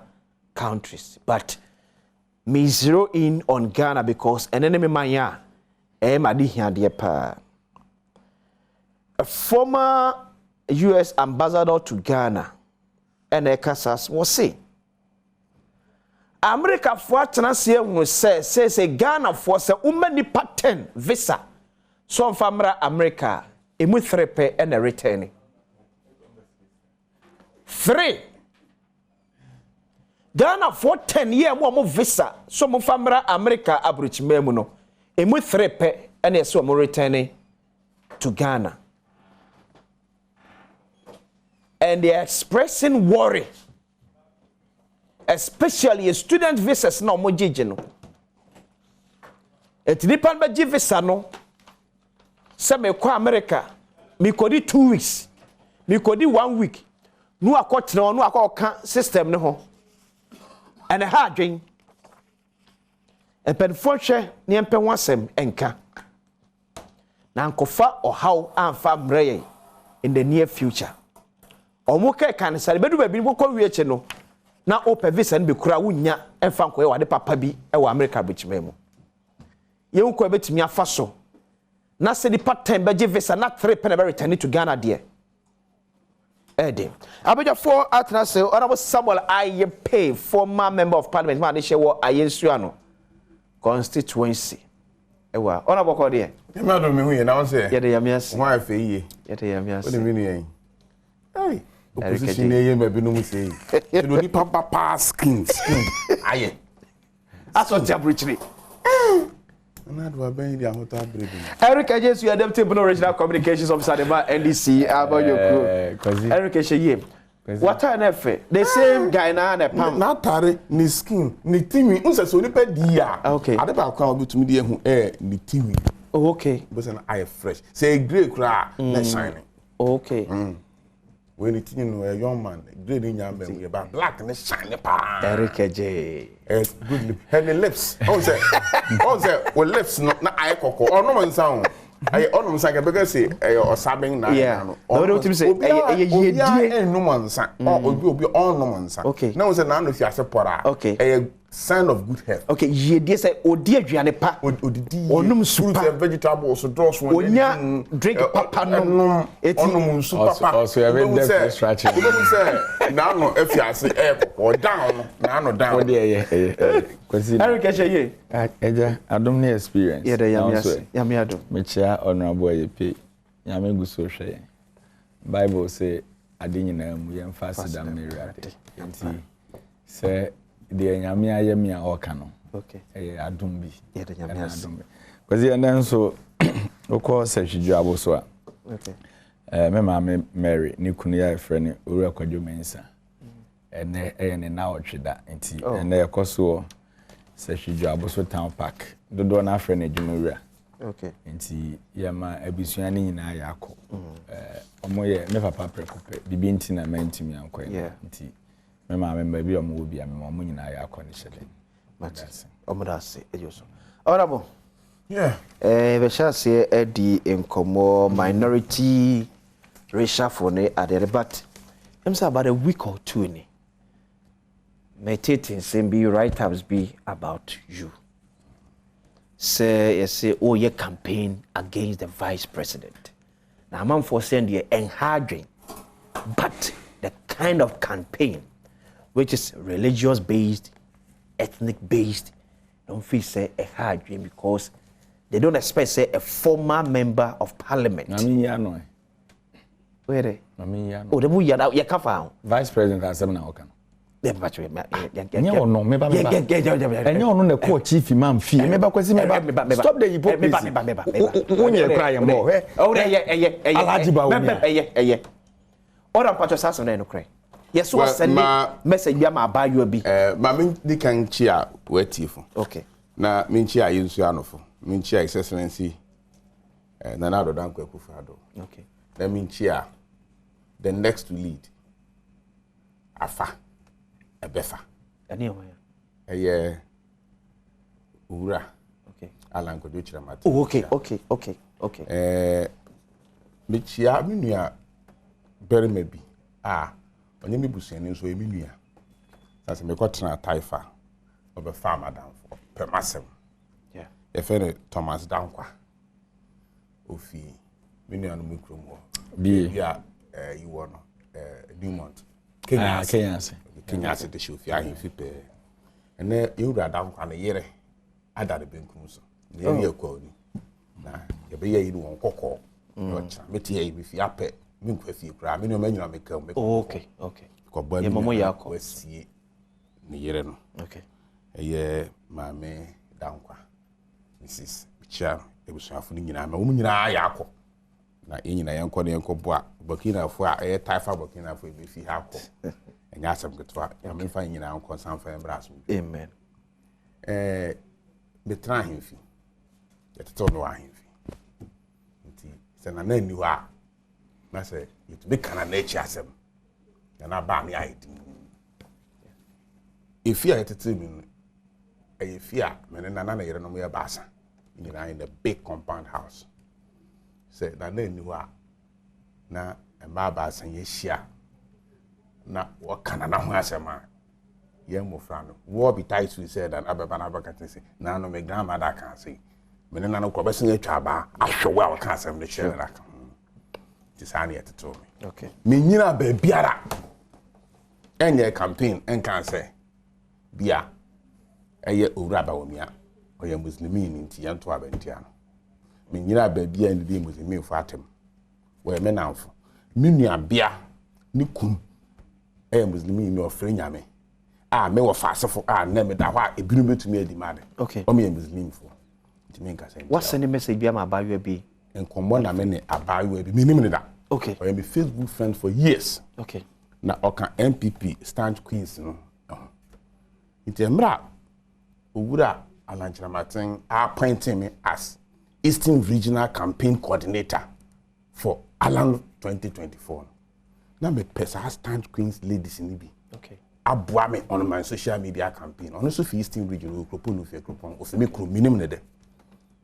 countries but me zero in on Ghana because an enemy manya madi here pa. A former US ambassador to Ghana and Ekasas was say America for transia will say Ghana for say umani pattern visa so famra America emu 3 pe and a returning 3 Ghana for 10 year mo visa so mo famra America abroach memu no emu 3 pe ene so mo returning to Ghana and they are expressing worry especially a student visas na mo jeje no etinipan ba je visa no se me kwa America me kodi 2 weeks me kodi 1 week no akotena no akoka system ne ho and a hard drink a pen fortune near pen wasem enka nankofa or how and fam in the near future omuke kan sare bedu baby ko wiye che no na open visa be kura wunya emfa nkoye wade papa bi e wa America bichime mu ye nko betimi afa so na se di part time beje visa na 3 pen be return to Ghana there Eddie abejafo atnase honorable Samuel Ayepe former member of parliament man dey share wo ayensuano constituency ewa honorable ko there me adom me hu ye na won say ye dey yamias won afa ye dey yamias what do you mean hey opposition ye me bi no mu say you know the papa skin aye aso jabrichiri na do aben dia hoto abrebi Eric Ajesu Adom TV original communications officer the NDC about your crew Eric Esheye what are nefe the same guy na pam na tare ni skin ni timi unse so ni pe dia okay ade ba kwa obitumi de hu ni timi okay but na eye fresh say grey kra na shining okay when it you know a young man grey ni nyam be ba black na shine pa Eric Eje good lip and the lips on say with lips no na eye koko ono man sound I ono man say be say osabeng na no no timi say ye no man say obi ono man say okay now say na no fi asepora okay sign of good health okay ye dey say odi aduane pa odidi onum supa vegetables draws one onya drink papa no onum supa also have been stretching say na no afiase or down na no down Eric Esheye eja Adom ne experience ye dey yami Adom mechia honorable Ayepe nyame guso hwe Bible say ade nyina mu ye mfa sidam na riade nti say de nyame ayemi a oka no okay Adom bi ye dey yami Adom kwazi enen so okọ sehwiju aboso a okay me mama Mary ni kunu ya efre ni oru akwadwo mensa ene ne na otweda nti ene ekoso sehwiju aboso town park dodo na afre na djumura okay nti yama abisua ni nyina ya akọ omo ye me papa prekope bibi nti na mentimi anko nti me mama member bi omo obi am omo nyina ya akọ ni hyede matase omo da se ejoso honorable be shase edi enkomo minority racial for ne adere but I'm say about a week or two ni meditating saying be write-ups be about you say your campaign against the vice president now I'm for saying the encouraging but the kind of campaign which is religious based ethnic based don't feel say encouraging because they don't expect say a former member of parliament. I mean, yeah, no. Where? I mean, yeah. Oh, the boy, you can't find vice president has 7 hours. Yeah, no, maybe. And you know, the chief imam fee. Maybe stop the hypocrisy. When you cry more, oh, yeah. All I'm part of Sasso, no cry. Yes, so send message. Yeah, my buy you a bit. Mammy, they can cheer wet tifo. Okay. Na minchia Yusuanofo. Minchia Excellency Nanado Danko Kufado. Okay. Then minchia the next to lead. Afa. Ebefa. Anyway. Ura. Okay. Alan Koduchira Mati. Oh, okay. Minchia minua very maybe. Onye mi busuani so minua. That's me kwatena taifa. Obe farm madam for permasem. Yeah. Efere Thomas Dankwa. Ofi minua no mikrom ho. Bi ya you want Newmont. Kenya the show fi ahin fi pe. Ene you da Dankwa na yere ada de benkum so. Na ye kwa ni. Na ye be ye ni won kokko. No cha meti ye bi fi ape minkwa fi kra minua manyuna mekam. Okay. Ko ba ye momo yakọ wasie ni yere no. Okay. Eye maame Dankwa. Mrs. Bichar ebusuafo ni nyina ma wo nyina ya akọ. Na nyina yenko ne yenko bo a Burkina Faso a Taifa Burkina Faso be fi ha akọ. Enya asem ketwa ya me fa nyina yenko sanfa embraso. Amen. Be tra himfi. Yeteto no ahimfi. Nti se na nani wa na se yetu be kana na echi asem. Na ba me aidi. Ifia yetete mi Ifia me na na yere no me baasa. In a big compound house. Say that then you are na maba san yeshia na wakana na ho asema ye mo frano wo be tight we said and ababa na baka say na no me grandmother can say me na no ko be sin atwa ba ahwe wa kan asem ne chere na ka this ani eto me okay me nyina ba biara enye campaign en kan say bia eye owura ba womia oye muslimi ni nti yanto abantia no me nyina ba bia ni de muslimi fo atem we me nanfo me nua bia ni kum eye muslimi ni ofre nyame me wo fasefo na me da ho ebinu betumi adi made okay o me muslim fo nti me nka say what's the message bia ma abayo bi enkomo na me ne abayo bi me nim ne da okay o me Facebook friend for years okay na oka MPP stand queens no nti emra owura Alanchira Martin appointing me as Eastern Regional Campaign Coordinator for Alan 2024 na me pesa stand queens ladies ni bi okay aboa me on my social media campaign on so for Eastern Region okropon of ekropon of me kro minim ne de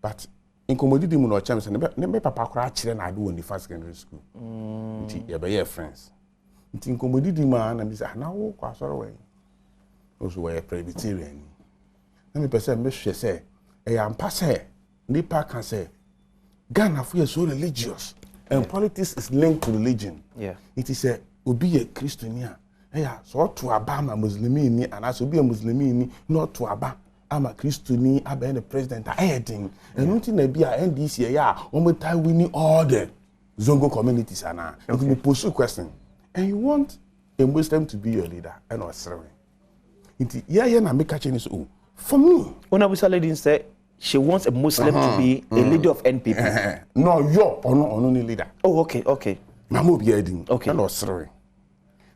but in commodity mu no chance ne me papa kora kire na ade woni first secondary school nti ye be ye friends nti in commodity ma na me say na wo kwa soro we also we Presbyterian na me pese me hwe say e ya mpa say nipa can say Ghana for you so religious and politics is linked to religion it is a obi a Christiania so to aba ma muslimi ni anaso bi a muslimi ni not to aba ama Christoni aba the president ayedin enunti na bi a NDC ya o metai winning all the zongo communities ana it will pursue question and you want a Muslim to be your leader and or serve it yeah na make catch so for me una busa lady say she wants a Muslim to be a leader of NPP no yo ono ni leader oh okay mama obi edin okay and or serve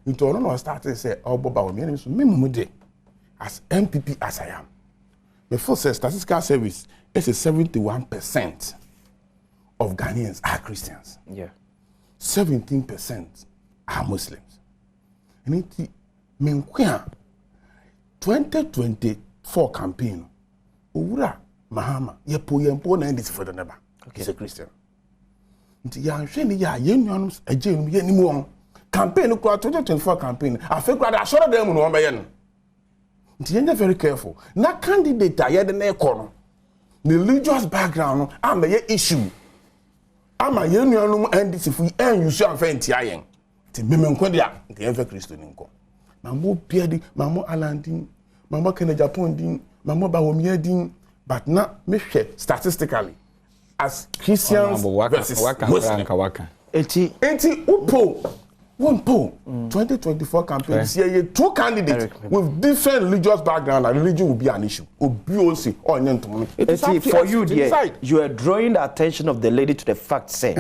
into ono no start say oboba o me so me de as MPP as I am the first statistical service is 71% of Ghanaians are Christians 17% are Muslims and it menkwa 2024 campaign owura Mahama yempo na ndisi for the neighbor he's a Christian nti ya hwe ni ya yenuanum agenum ye nimu on campaign ko 2024 campaign afekwa da soro dem no omeye no nti you're very careful na candidate aye de na ekono the religious background no ameye issue ama yenuanum ndisi fu en use am fa ntia yen nti memenko dia nke en fa Kristo ni nko mamo piedi mamo alandin mamo kene Japan din mamo bawomia din but na me hwe statistically as Christians versus Muslims. Enti upo 2024 campaign see two candidates with different religious background and religion will be an issue. Obiosi or nyentomo. For you dear, you are drawing the attention of the lady to the fact say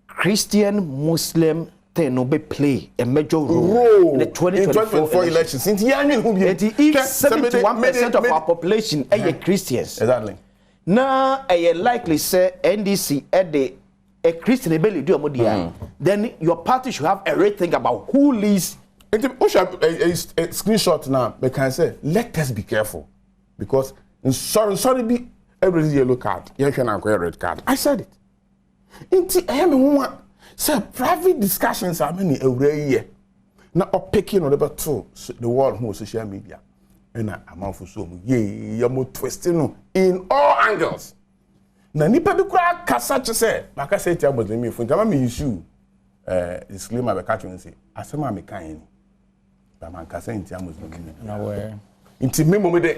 Christian Muslim no be play a major role in the 2024 elections. If 71% of our population are Christians, exactly. Now I likely say NDC at a Christian ability do then your party should have a rethink about who leads. A screenshot now, but can say let us be careful because sorry be every yellow card, you can have a red card. I said it. I am one. So private discussions are many every year. Now picking on the two the world who social media. And I'm out for so you're more twisting in all angles. Now nipa be kwa kasa say, like I said to Muslim for jama me issue disclaimer be catch say asema me kan ba man kasa ntia Muslim na we nti me de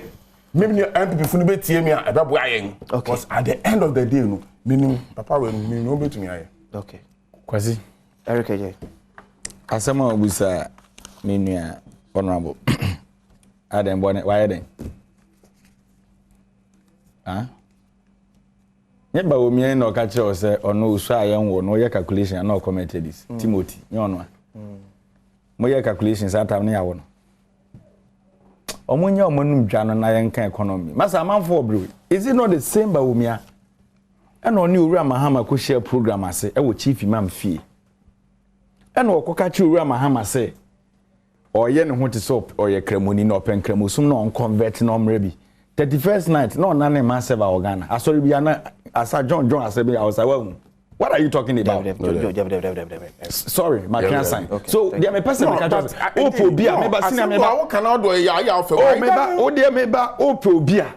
me MPP fu no be tie me a be boa yen because at the end of the day no me papa we me no betumi aye okay Kwasi Eric J asema obusa me nua honorable Adam Bonnet, why then? Yet by me no catch us or no shy young one, no calculation and no commented this. Timothy, you know. More calculations at near one. Omonya omonum dwan na yenka economy. Masa man for brew. Is it not the same by Umia? And on new Ramahama could share program as say, I will chief imam fee. And what catch you Ramahama say? Or yen what is up or your cremoni no pen cremusum no convert no mrebi 31st night no nane massive organa asori bia na asa John as be I was What are you talking about? Sorry, my grandson. So there may person Opo bia me ba senior me ba. What can I do? Yeah, oh me ba, oh dear me ba, Opo bia.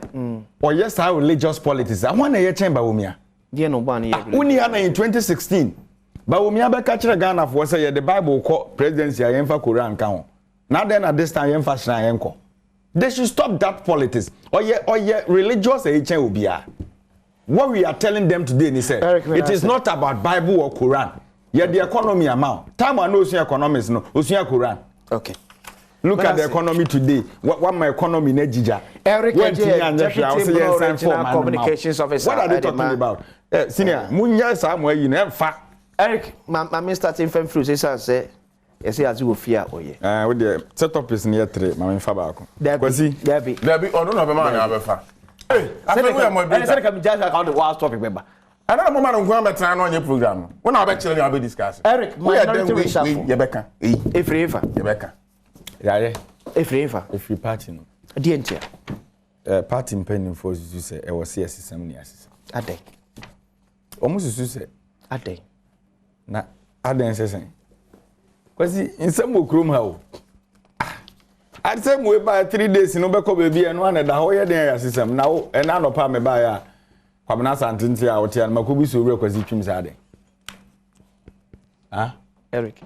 Or yes, how religious politics. I want a chamber wumia. Dear no one here. Uni in 2016. But wumia be catch Ghana for say the Bible call presidency yemfa Quran kan. Now then at this time yemfa shina yenko. They should stop that politics. Or yeah, religious a chen ubia. What we are telling them today, they say, it is not about Bible or Quran. Yeah, the economy amount. Time I know economics, no, Quran. Okay. Look at the economy today. What my economy nejija. Eric, communications officer. What are they talking about? Senior, munya somewhere you never fa. Eric, my starting from fruit say. Yes, as you fear, oh yeah. With the setup is near 3, my Fabako. Debbie, or don't have a man, I Hey, I said, come just account the wild topic member. Another moment I'm going to turn on your program. When I actually I'll be discussing. Eric, we are then we Rebecca. If Rebecca. Yeah. If you party no. Dientia. Party pending for you say I was here 7 years. A day. Almost you say a day. Na aden say. Because in some room how I say we buy 3 days no be ko baby and one da ho ye den system now and na no pa me buy ya kwamna santinti a wote an makobi so re kwasi twim sa den. Eric.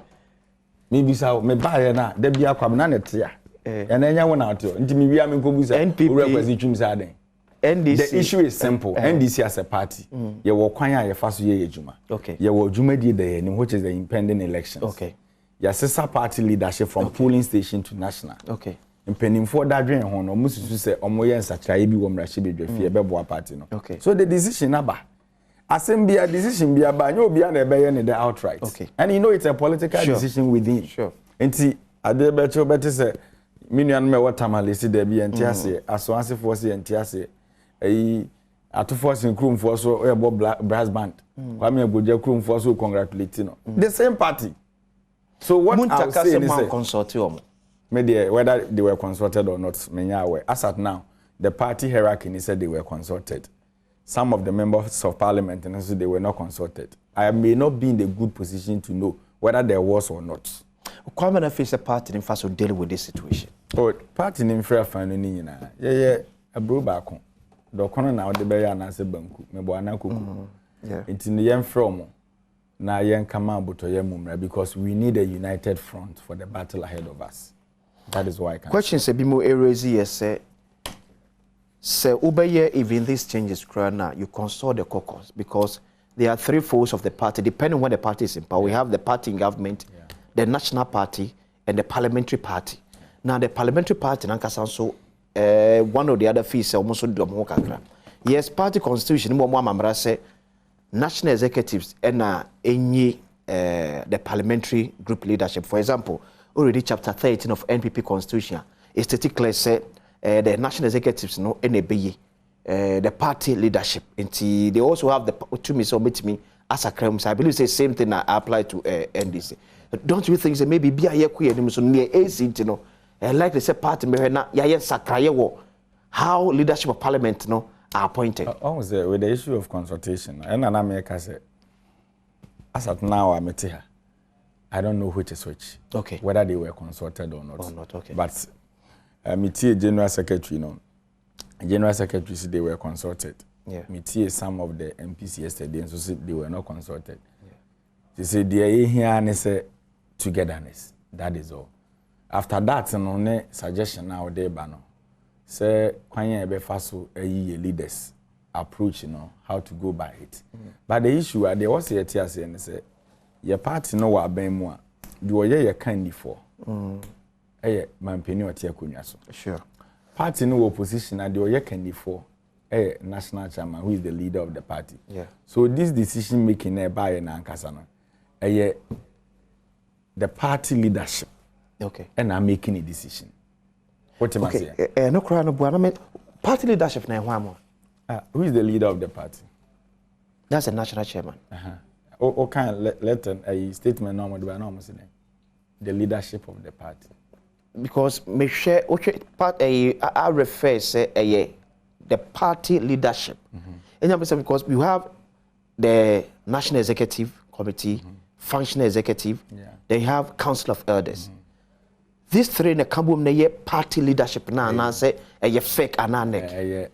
Me bisa me buy na da bia kwamna ne tia. And enya wona ato nti me bia me kobi sa re kwasi twim sa den. NDC. The issue is simple. NDC as a party, ye wo kwan ya ye fa so ye ejuma. Okay. Ye wo ejuma di the which is the impending elections. Okay. Your sister party leadership from polling station to national. Okay. Impending for that dream ho no mususu say omoye nsakra bi wo mrahye bedwa fie bebo party no. Okay. So the decision aba. Assembly decision bi aba nya obi na ebe ye ne the outright. Okay. And you know it's a political decision within. Sure. Enti ade becho beti say minian me watermale si there bi enti ase aso asefo se enti ase atofo sin krumfo so ebo brass band. Kwame Agbodja krumfo so congratulate no. The same party. So what I'll say is consortium. Media whether they were consulted or not, menya aware. As at now, the party hierarchy said they were consulted. Some of the members of parliament and also they were not consulted. I may not be in the good position to know whether there was or not. Kwame na face a party in fact to deal with this situation. Oh, party in fair fine ni na. Yeah, a bro back. Do kono na ode be ya na se banku. Me bo anakuku. Yeah. It's in the yen from na yen kama aboto yen mumra because we need a united front for the battle ahead of us. That is why I can. Question say bimo erezi say ubeye even these changes now you consult the caucus because there are 3 folds of the party depending on when the party is in power. We have the party in government, the national party and the parliamentary party. Now the parliamentary party nankasa so one or the other fees almost do yes, party constitution mo amamra say national executives and any the parliamentary group leadership. For example, already chapter 13 of NPP constitution is statically say the national executives no NABE the party leadership. And they also have the to me so meet me as a crime. So I believe the same thing I apply to NDC. Don't you think that maybe be a year queer so near AC you know like they say party me na ya sakraye wo how leadership of parliament no are appointed. With the issue of consultation, and America say, as at now, I'm here. I don't know which is which. Okay. Whether they were consulted or not. Okay. But Metie General Secretary, you know, General Secretary said they were consulted. Yeah. Metie some of the MPs yesterday and so said they were not consulted. Yeah. They said they are here and they say togetherness. That is all. After that, no suggestion now they bano. Say kwanya ebe faso leaders approach how to go by it. But the issue are there was a TSA and say your party no wa ben mu a do ye kind for. Man penny or tia kunya so. Sure. Party no opposition and do ye kind for national chairman who is the leader of the party. Yeah. So this decision making by an ankasa no the party leadership. Okay. And I'm making a decision. What am I saying? No cry no buana me party leadership na hwamo. Who is the leader of the party? That's a national chairman. Can let a statement normal do normal say the leadership of the party. Because me share part I refer say the party leadership. And because we have the National Executive Committee, Functional Executive, they have Council of Elders. These three in the Kambum na party leadership na and say a fake ananek.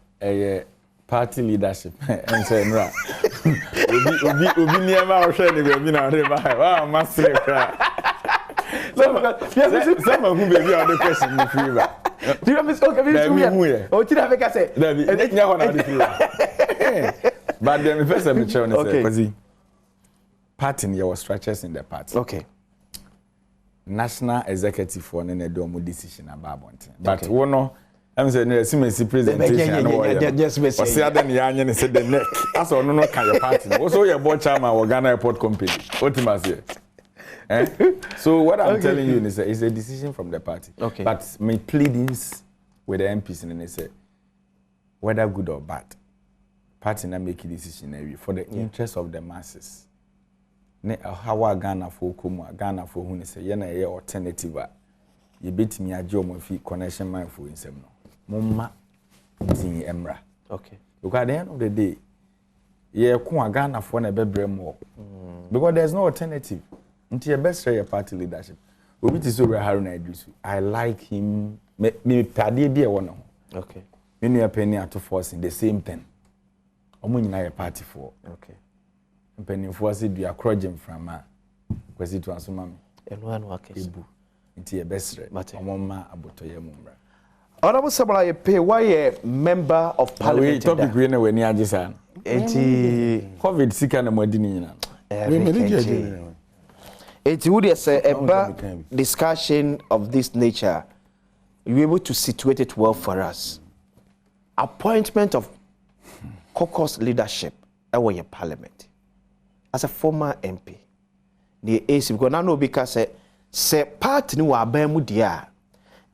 Party leadership and say no. Obi never share the we na dey buy. Wow, massive. Some who baby on the question me free ba. Do you miss okay me? O ti na fake say. David, e nya ho na dey free. But then first I'm sure say because party there was structures in the party. Okay. National executive for na do mo decision about it. But we know I'm saying no see presentation yes me say. O say ya anya say the neck. As on no kan your party. Also your board chairman of Ghana Airport Company. What him say? So what I'm telling you is it's a decision from the party. Okay. But my pleadings with the MPs and they say whether good or bad, party na make a decision for the interest of the masses. Ne how Ghana for come Ghana for who say ye na ye alternative ye betimi agye omo fi connection mind for insem no. Mumma tin emra. Okay. Because at the end of the day, ye ko Ghana for na bebre more. Because there's no alternative. Until your best your party leadership. Obi ti so Haruna Idrisu. I like him. Me pade bi e wono. Okay. Me nua penny ato force in the same thing. Omo nyina your party for. Okay. Penny force do akrogem from a kwesi to ansoma me. Eno anu akesi. Ebu. Until your best omo ma abotoye mumra. Honorable Samuel Ayepe, why a member of parliament? Topic we na weni agisa. COVID sika na modini nyina. It would a discussion of this nature. You were able to situate it well for us. Appointment of caucus leadership at your parliament. As a former MP, the AC because now because say part ni wa ban mu dia.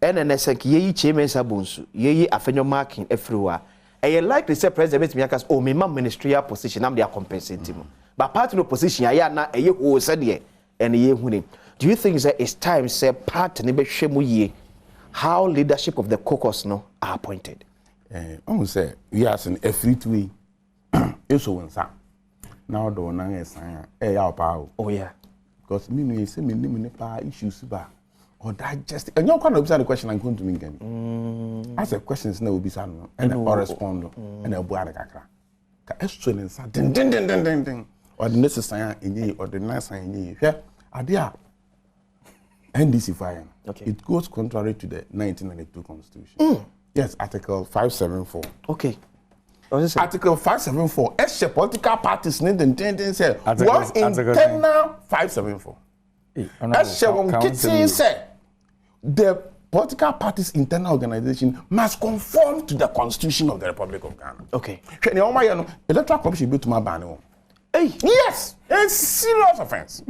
NNS ye chairman sabunsu ye afenyo marking everywhere. And you like to say president me akas o me ministerial position am they are compensating. But part no position ya na e ho said and ye huni. Do you think that it's time say part ni be hwemu ye how leadership of the caucus no are appointed? I say we are in a free way. Eso wonsa. Now do na esan ya pa. Oh yeah. Because me say me name pa issues ba. Or digest and you can't observe the question I'm going to mean. Ask the questions now will be san and or respond and a boa kakra. Ka excellence ding or the necessary in or the nice in here. Adia NDC fire. Okay. It goes contrary to the 1992 Constitution. Yes, Article 574. Okay. Article 574. As political parties need the say what internal 574. As kitchen say the political parties' internal organization must conform to the Constitution of the Republic of Ghana. Okay. Electoral Commission be to my ban. Hey, yes, it's serious offense.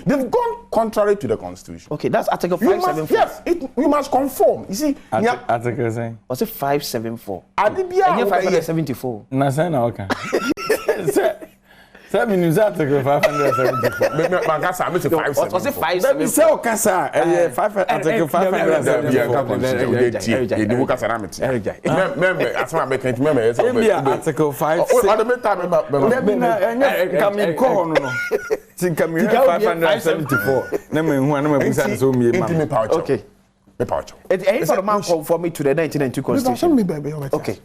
They've gone contrary to the Constitution. Okay, that's Article 574. Yes, we must conform. You see, Article saying. Was it 574? Adibia 574. Na say na okay. Say me news Article 574. Me Magasa me say 574. Was it 574? Let me say Okasa. Article 574. You do Okasa na me. Remember, as I make it remember. Article 5. Oh, the time remember. Come call no. Think come 574. Na me hu na me busa so me ma. Okay. Me pouch. It for the man conform me to the 1992 Constitution. Okay.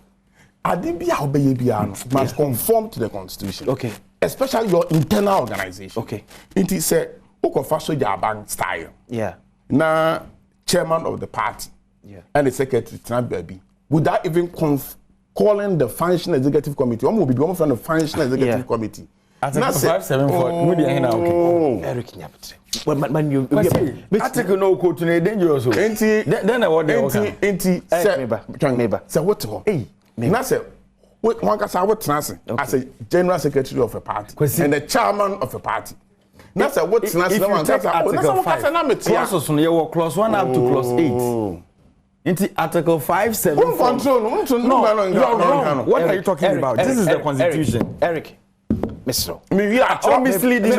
Adibia obeye bia must conform to the Constitution. Okay. Especially your internal organization. Okay. It is a Okofa Soja Bank style. Yeah. Now, chairman of the party. Yeah. And the secretary, Trump Baby. Without even calling the functional executive committee. One will be one from the functional executive committee. Article 574. Eric Nyapte. When you article no quote to dangerous. Then what they say what hey. Now say one can say what as a general secretary of a party and the chairman of a party. Now say what Article 5 clauses on your clause 1 up to clause 8. Into Article 574. No. What are you talking about? This is the Constitution. Eric. Mr. Me are misleading.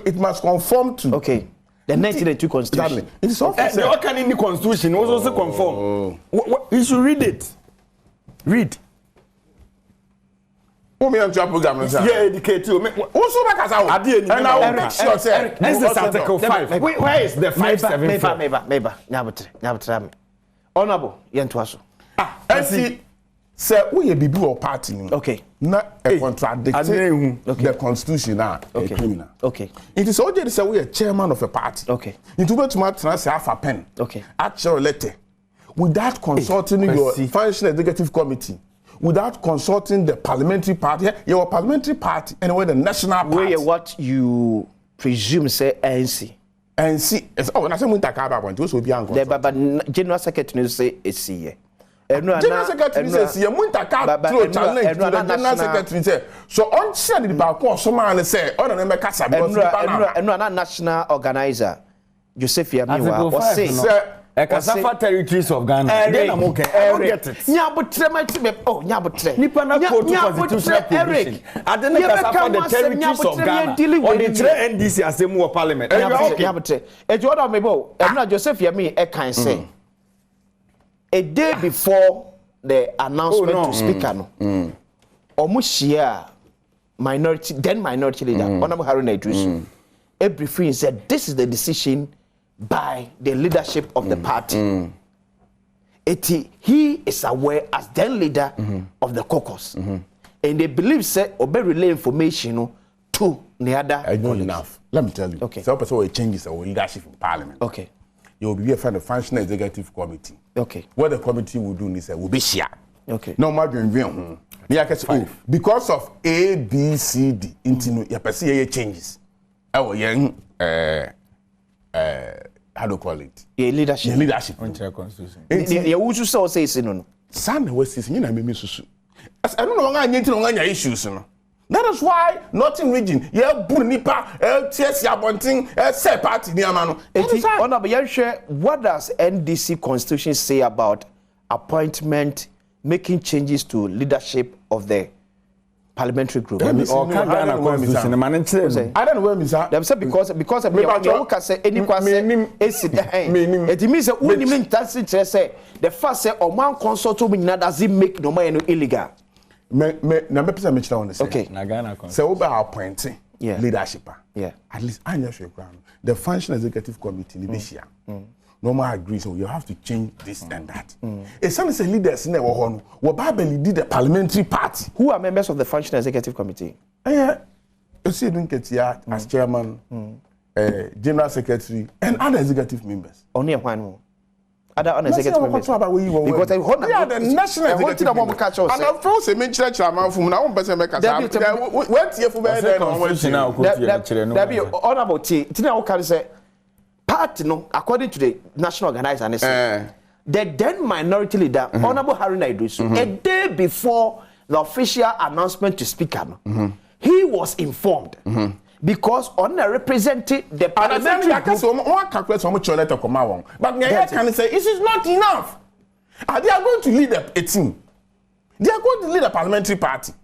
It must conform to The 1992 constitution. Exactly. It is often the can in the constitution was also conform. You should read it. Read. Yeah, educate you. Also, and I will make sure say this is Article 5. Where is the 574? Honorable, Yentuaso. See, say we a bibi or party. Okay. Na contradicting the constitution now. Okay. Criminal. Okay. It is already say we a chairman of a party. Okay. It will be to my transfer half a pen. Okay. Actual letter. Without consulting your functional executive committee. Without consulting the parliamentary party, your parliamentary party, anyway, the national party. Where what you presume say ANC. ANC. Oh, and I say we talk about one. Those will be uncle. But general secretary say it's here. General secretary says you want to through challenge to the general secretary say. So on said the balcony, someone say, "Oh, no, make us a national organizer." Joseph Yamiwa was saying. Kasafa territories of Ghana. Then I'm okay. I don't get it. Nyabutre Nipa na quote constitutional provision. I don't know Kasafa the territories of Ghana. On the NDC Assembly of Parliament. Nyabutre. Ejo oda mebo. Emna Joseph Yami e kan say. A day before the announcement to speaker no. Omushia minority leader Honorable Haruna Idris. A briefing said this is the decision by the leadership of the party. He is aware as then leader of the caucus. And they believe say obey relay information to the other. I know enough. Let me tell you. Okay. So person will change our leadership in parliament. Okay. You will be a friend of functional executive committee. Okay. What the committee will do is will be share. Okay. No more than because of A, B, C, D. Into your person changes. Our young how do you call it? Leadership. Leadership. Constitution. You would so say no. San was this, you know, me susu. I don't know why I need to know issues. That is why Northern region, yeah, Bunipa, TS Yabonting, say party near Mano. What does NDC constitution say about appointment, making changes to leadership of the parliamentary group? I don't know where Misa. Them say because of me, you can say any question. It means that when you mean that's it. Say the first say or man consult to me does it make no money illegal. Okay. So we are appointing leadership. Yeah. At least I know the functional executive committee Libya. Normal agrees, so you have to change this and that. It's some say leaders in the what Bible did the parliamentary party. Who are members of the functional executive committee? You see, as chairman, general secretary, and other executive members. Only one. Other executive members. Because they are the national executive members. And I'm first a main church chairman from now on. Person make us. Went here for better. Honorable T. Tina can say. Party no, according to the national organizer, the then minority leader, Honorable Haruna Idris, a day before the official announcement to speaker, he was informed because on represented the parliamentary group. But can say this is not enough. They are going to lead a team. They are going to lead a parliamentary party.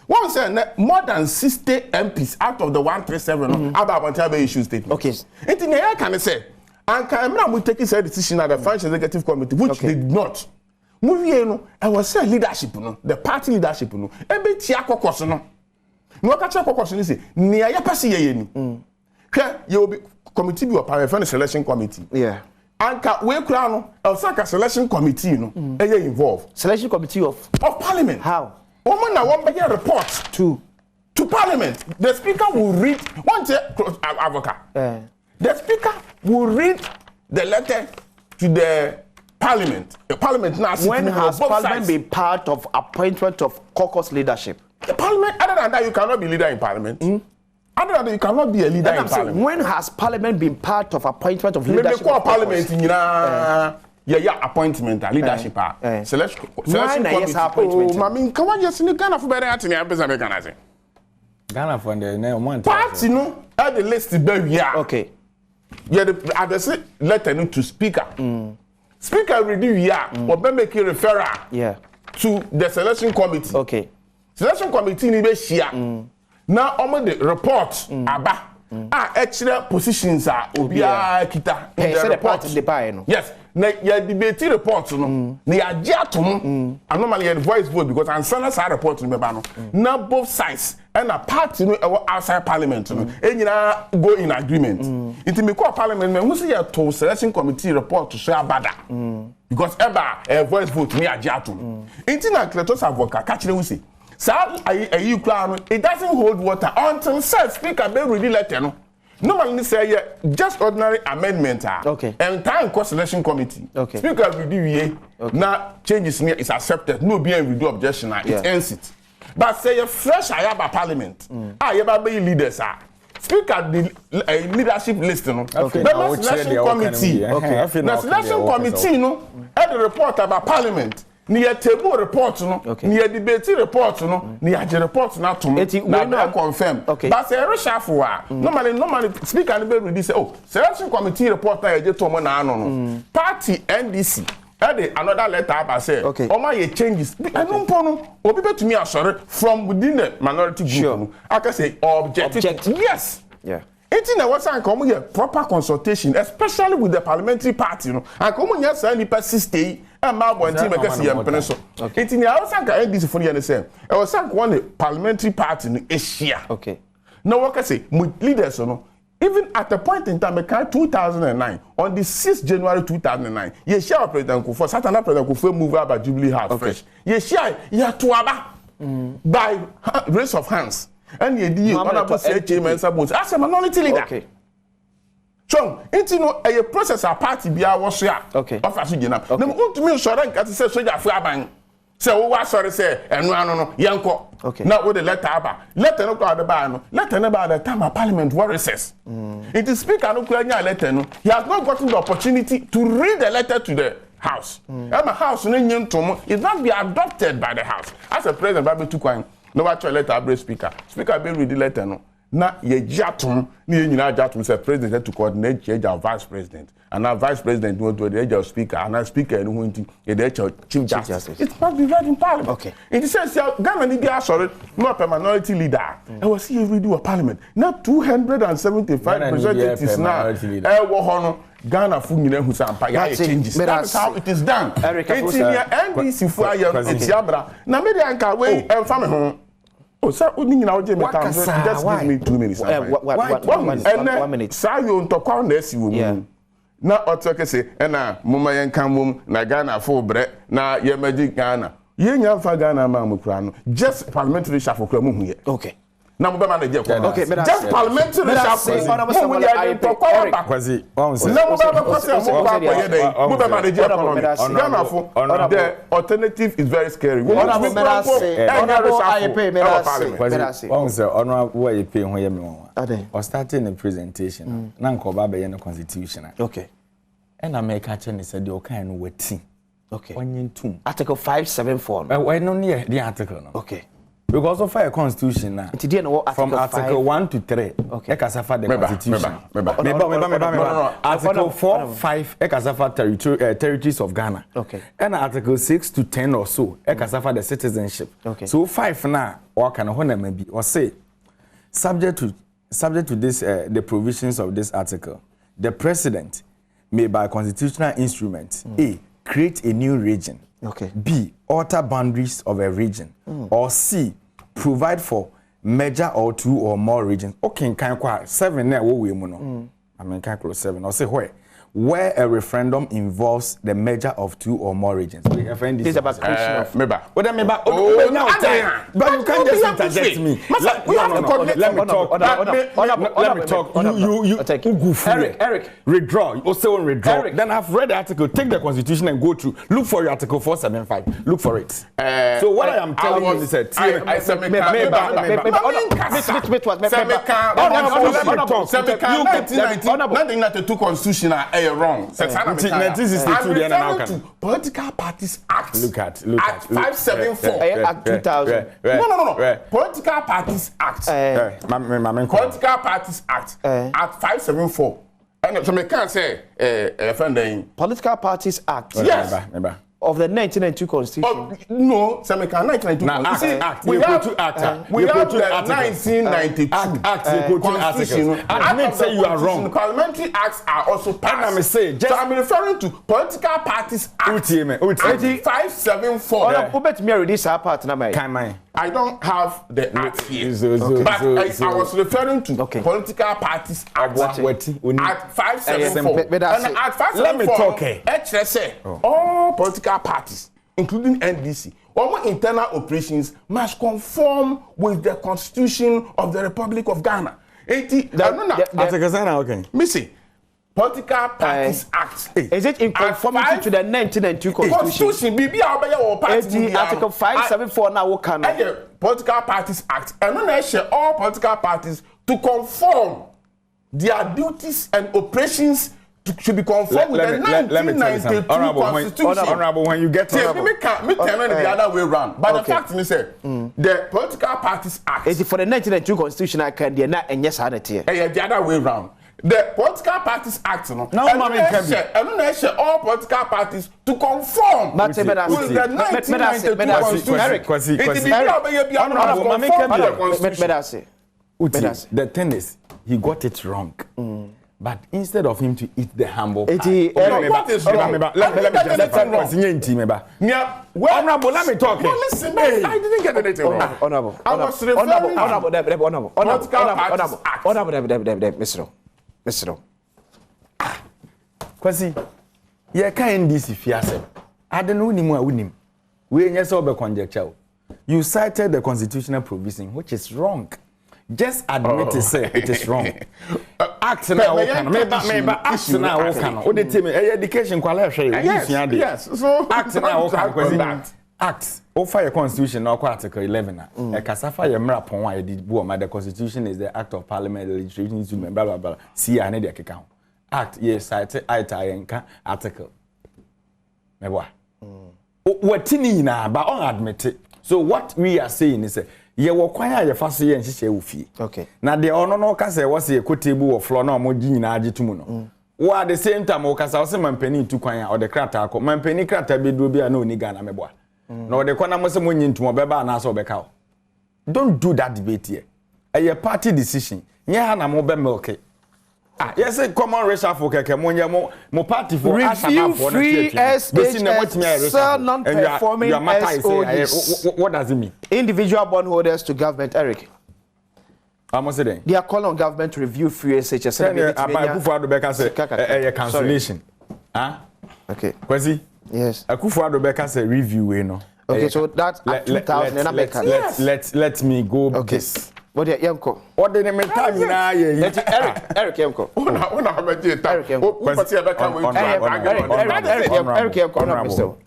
One said more than 60 MPs out of the 137 about whatever issue statement. Okay. And in the air can say, and can we take a decision at the functional executive committee, which they did not. Movie, I was say leadership, the party leadership, a bit Tiako no. No catch question is near your passy. You will be committee be a parliamentary selection committee. Yeah. And we crown a selection committee, involved. Selection committee of parliament. How? Woman, I want to report to Parliament. The speaker will read one advocate. The speaker will read the letter to the Parliament. The Parliament now. When has Parliament been part of appointment of caucus leadership? The Parliament. Other than that, you cannot be leader in Parliament. Other than that, you cannot be a leader in Parliament. When has Parliament been part of appointment of leadership? Maybe Parliament in appointment and leadership. Selection committee. Oh, I mean, come on, just in Ghana for better at me. Ghana for the name one. Party no, at the list is very okay. Yeah, the address letter to speaker. Speaker review or make a referral. Yeah. To the selection committee. Okay. Selection committee ni be share. Now, the report aba. extra positions are obia kita in the report the buy no. Yes, na ya debate report no na ya gye atom and normally your voice vote because ansana sa report no be ba no na both sides and a party no outside parliament no enyina go in agreement it me call parliament me who say to selection committee report to show abada because a voice vote me ya gye atom na Cletus avoka ka kire we say it doesn't hold water until said speaker be ready letter no. Normally say just ordinary amendment and time cost selection committee. Speaker review now changes me is accepted. No be review objection it ends it. But say a fresh Ayaba parliament. Ayaba be leaders are. Speaker the leadership list no. The selection committee. The selection committee no had a report about parliament. Ni a table report no ni a debate report no ni a report na to na confirm but say reshuffle normally speaker be ready say selection committee report na je to mo na ano no party NDC had another letter about say oma ye changes no mpo no obi betumi asore from within the minority group I can say objective yes it's in a what's proper consultation especially with the parliamentary party no and come nya say nipa 60 and my one team make say yempene so it's in our sanka NDC for the same e was sanka one parliamentary party in Asia now what can say leaders no even at the point in time 2009 on the 6th January 2009 ye share president Kufuor Satana president Kufuor move about Jubilee House fresh ye share ya to aba by raise of hands and ye honorable say chairman suppose as a minority leader so it's a process a party bia wo so a office gina na untumi sore nka te say soldier fu aban say wo wa sore say enu anu no yenko na wo the letter aba letter no kwa the ba no letter no ba the time of parliament war recess it is speaker no kwa nya letter no he has not gotten the opportunity to read the letter to the house the house no nyentom it not be adopted by the house as a president ba be tu kwan no wa cho letter abre speaker be read the letter no na ye jatum ni nyina jatum say president to coordinate change our vice president and our vice president want to the speaker and our speaker no want the chief justice it must be read in parliament it says Ghana ni be sorry not a minority leader I was here redo a parliament now 275 representatives now wo ho no Ghana fu nyina hu sampa ya changes that's how it is done it's in the NDC fu aye etiabra na me dey anka we emfa me ho sir, just give me 2 minutes. 1 minute. Sir, you don't talk on this. Now, Otoke say, na mama yenka mum na Ghana for bre na ye magic Ghana. Ye nyamfa Ghana ma mukrano. Just parliamentary shuffle kra mu hu. Okay. Na mba manager okay, just parliamentary shuffle. Mo ya talk on Kwazi. Na mba ko say mo kwa ko ye dey. Mba manager economy. Ghana for the alternative is very scary. We want to where you pay when you or starting a presentation. Nanko Baba and constitution. Okay. And I make a change said you can wait. Okay. Article 574. Why no near the article? Okay. Because of a constitution now. From article 1 to 3. Okay. Ekasafa the constitution. Article 4, 5. Ekasafa territories of Ghana. Okay. And article 6 to 10 or so. Ekasafa the citizenship. Okay. So 5 now. Or can one maybe or say subject to this the provisions of this article, the president may by constitutional instrument A create a new region. Okay. B alter boundaries of a region. Or C provide for merger or 2 or more regions. Okay, can 7 there what we know. I mean can close 7 or say where a referendum involves the merger of 2 or more regions. This is about creation of member. But you can't just interject me. Let me talk. You Eric, withdraw. You also withdraw. Then I've read the article. Take the constitution and go through. Look for your article 475. Look for it. So what I am telling you is that constitution wrong. Political Parties Act. Look at 574. Act 2000. No. Political Parties Act. Political Parties Act. Act 574. And so me can say, Political Parties Act. Yes. of the 1992 Constitution. No, Samika 1992. We have the 1992 Constitution. Admit say you are wrong. Parliamentary acts are also passed. So I'm referring to Political Parties Act 574. I don't have the act here, but I was referring to Political Parties Act at 574. And at 574, let me talk. All political parties, including NDC, all internal operations must conform with the Constitution of the Republic of Ghana. Missy. Political Parties Act. Is it in conformity to the 1992 Constitution? Article 574 now can. Political Parties Act. And when I share all political parties to conform their duties and operations should be conformed with the 1992 Constitution. Honorable, when you get to me tell the other way around. But the fact is, the Political Parties Act. Is it for the 1992 Constitution? I can not and yes, I the other way around. The Political Parties Act, and all political parties to conform with the 1992 Constitution. The thing is, he got it wrong. But instead of him to eat the humble pie, what is wrong? Let me talk. Listen, I didn't get anything wrong. Honorable. Kwasi, ye ka NDC fiase. Ade no ni mu a wonim. We nyese obe conjecture. You cited the constitutional provision, which is wrong. Just admit it, say it is wrong. Act now, act now, what they tell me, education quality. Yes. So act now, act. Over your constitution, now Article 11. A casafa yemra pon wa di bu the constitution is the act of parliament, legislation to blah blah blah. See, I need the account. Act yes, cite article. Meboa. What tini na ba on admit it. So what we are saying is ye wo kwan ya faso ye nhihye wo fie. Okay. Na de ono no ka say wo say kotebu wo floor na mo gi nyina agetumu no. Wo at the same time wo ka say wo say mampani tu kwan ya o de krata akọ. Mampani krata be duro bi a na oni Ghana meboa. No de kwana mo say mo nyintum obeba na so obeka. Don't do that debate here. A party decision. Nye ha na mo be milk. Yes, common racial for keke mo party for review free SHS non-performing SODs. What does it mean? Individual bondholders to government, Eric. I'm saying they are calling on government to review free SHS. A cancellation. Okay. Kwasi? Yes. Akufo-Addo Beka say review no. Okay, so that's 2000 let me go. Okay. This. What the Yamko? What the name time na ye? Eric Yamko. Una have a time.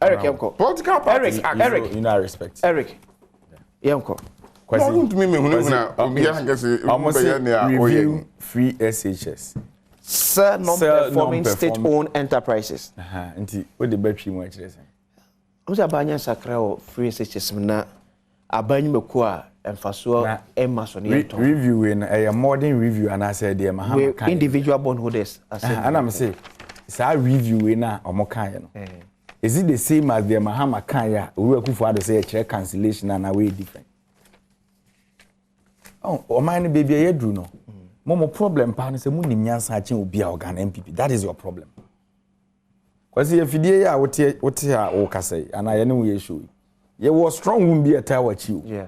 Eric Yamko. Political parties. Eric. You know respect. Eric Yamko. Review free SHS. Sir, non-performing state-owned enterprises. Nti what the battery mo actually say? Oza banya sakra o free SHS na abanyi mekua emfaso emasoni review in a modern review and I said the Mahama individual bondholders and I'm say say review na omokan no. Is it the same as the Mahama Kanya we Akufo-Addo say a check cancellation and a way different? Oh, o man baby e dru no. Momo problem pa no say mu nim nyansa achen obi a organ MPP. That is your problem. Kwasi ye fidie ya wote a wo kasai ana ye ne wo ye show. Ye was strong won be a tower chiu. Yeah.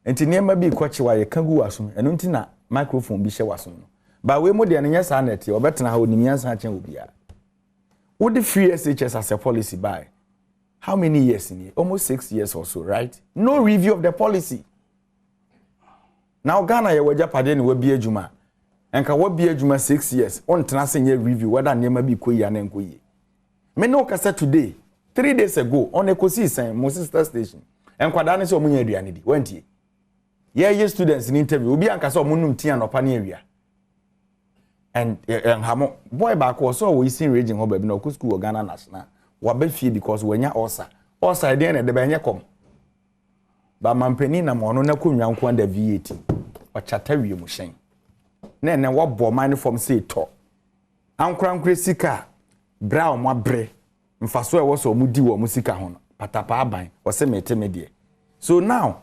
Enti niema bi kwachi wa ye kangu wasum eno nti na microphone bi hye wasum no. Ba we mo de ne nyasa na tie obetena ha onim nyansa achen obi a. Wo the free SHS as a policy by how many years in here? Almost 6 years or so, right? No review of the policy. Now Ghana ye waja pade ne wabi adwuma. Enka wabi adwuma 6 years. On tena se nye review whether niema bi koyi ya na nkoyi. Me no kasa today 3 days ago on Ekosi Sen mo sister station. Enkwada ne se omunya aduane di. Wantie. Ye students in interview obi anka se omunum tia no pa ne awia. And hamo boy back was so we seen raging hobe no ku school Ghana national. Wa be fie because wanya osa. Osa dey na de be nye kom. Ba mampani na mo no na konwa nko under VAT. O chata wie mu hyen. Na wo bo man from say to. Ankra sika bra o mo bre mfaso e wo so omudi wo musika ho no patapa aban o se metemedie. So now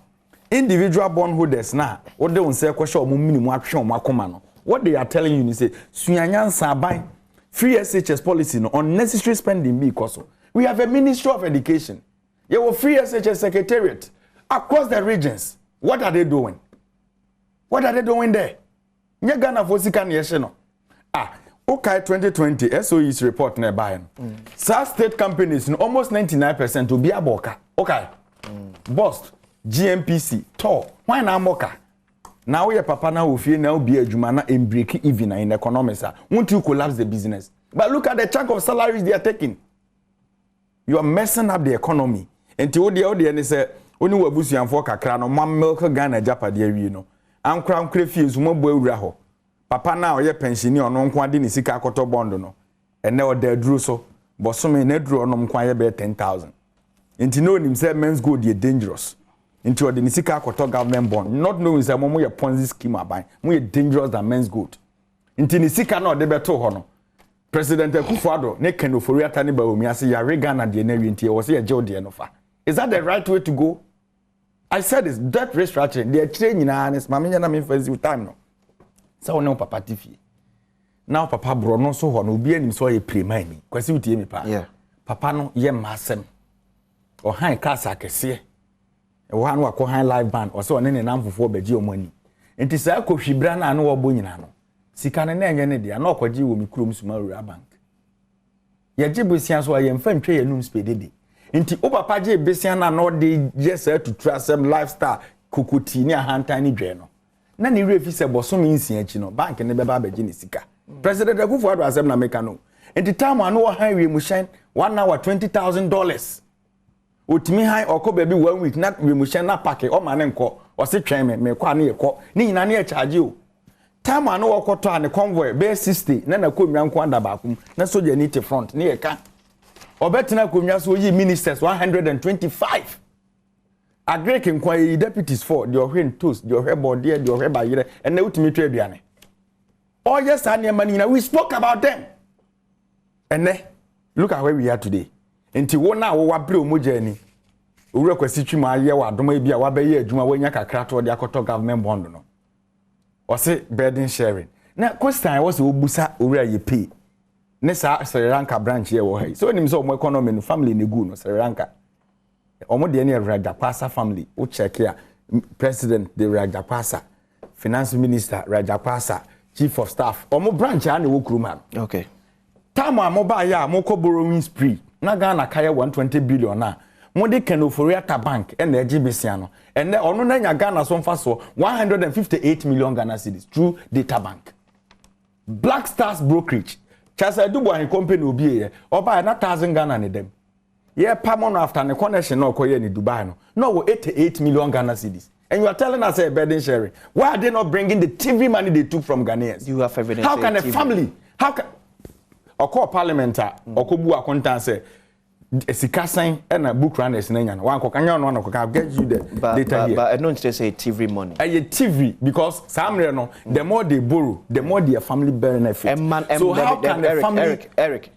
individual bondholders na wo de wonse kwhye omo minimum atwe omo akoma no. What they are telling you is say suanyansa aban free SHS policy no unnecessary spending because we have a Ministry of Education. You have a free SHS secretariat across the regions. What are they doing? What are they doing there? Nye Ghana for sika na no. Okay, 2020 SOE's report na buy no. South state companies no almost 99% to be aboka. Okay. Bost, GMPC, TOR, why na moka? Now your papa na ofie na obi adwuma na break even in economics. Won't you collapse the business? But look at the chunk of salaries they are taking. You are messing up the economy. Until the any say only wabusianfo kakra no mam milk Ghana japade awie no. Ankra fees mo bo awura ho. Papa na oye pensioni ono nko ade ni sika akoto bond no. Ene o da duru so. Bosome na duru ono nko aye be 10,000. Until no nim say men's gold is dangerous. Into the Nisika Koto government bond, not knowing that Momo a Ponzi scheme about more dangerous than men's good. Into Nisika no de beto hono. President Akufo-Addo ne keno for tani ba omi ase ya Reagan and the Navy was a jail the enofa. Is that the right way to go? I said this debt restructuring. They are training honest. Mama na me fancy with time no. So no papa tifi. Now papa bro no so hono obi anim so ye prema mi. Kwasi utie mi pa. Yeah. Papa no ye masem. O han class akese. One wa ko high live band or so ne namfofo baji omani enti sa ko hwibra na no wo nyina no sika ne na enye ne dia na okwaji wo mi kurom Sumawura bank ye jibusia so ye mfa ntwe yanum spedede enti o papa je besia na no de just to trust some lifestyle kukuti ni ahantan ni dwe no na ne refi se boso mi nsia chi no bank ne beba baji ne sika president Akufo-Addo asem na meka no enti time anu wo han wi mu shen 1 hour $20,000 Otimi high oko baby 1 week na remution na pake o mane nko o se twen me kwa na yeko ni nyina na e charge o time anu okoto ane convoy be 60 na komwa nko anda baakum na soja ni te front na yeka obetina komwa so yi ministers 125 agrek nko yi deputies for the ohwe toast the ohwe body the ohwe bayire and na utimi twa aduane oh yes ane mani na we spoke about them and look at where we are today. Enti wona wo wabre omoja ni owura kwasi twima aye wa adoma bi a wabeye adwuma wanya kakra to de akoto government bond no o se burden sharing na question was obusa owura ye pay ne sa Sri Lanka branch ye wo hai so nim so omo economy no family ne gu no Sri Lanka omo de ne Rajapaksa family o check ya president de Rajapaksa finance minister Rajapaksa chief of staff omo branch a ne wo kuruma okay time amoba ya amoko borrowing spree na Ghana kaya 120 billion na mo de Kenoforiata bank and the GBC no and the ono na nya Ghana so mfa so 158 million Ghana cedis through data bank Black Stars brokerage chasa dubo an company obi ye oba na 1000 Ghana ne dem ye pamono after the connection no koye ni Dubai no 88 million Ghana cedis and you are telling us a burden sharing why are they not bringing the TV money they took from Ghanaians? You have evidence. How can a family Oko parliamenta okobu akontan say esikasan na book runners na nya no wan kokanya no can get you the data here but I don't say TV money TV because samre no the more they borrow the more their family benefit so how can the family Eric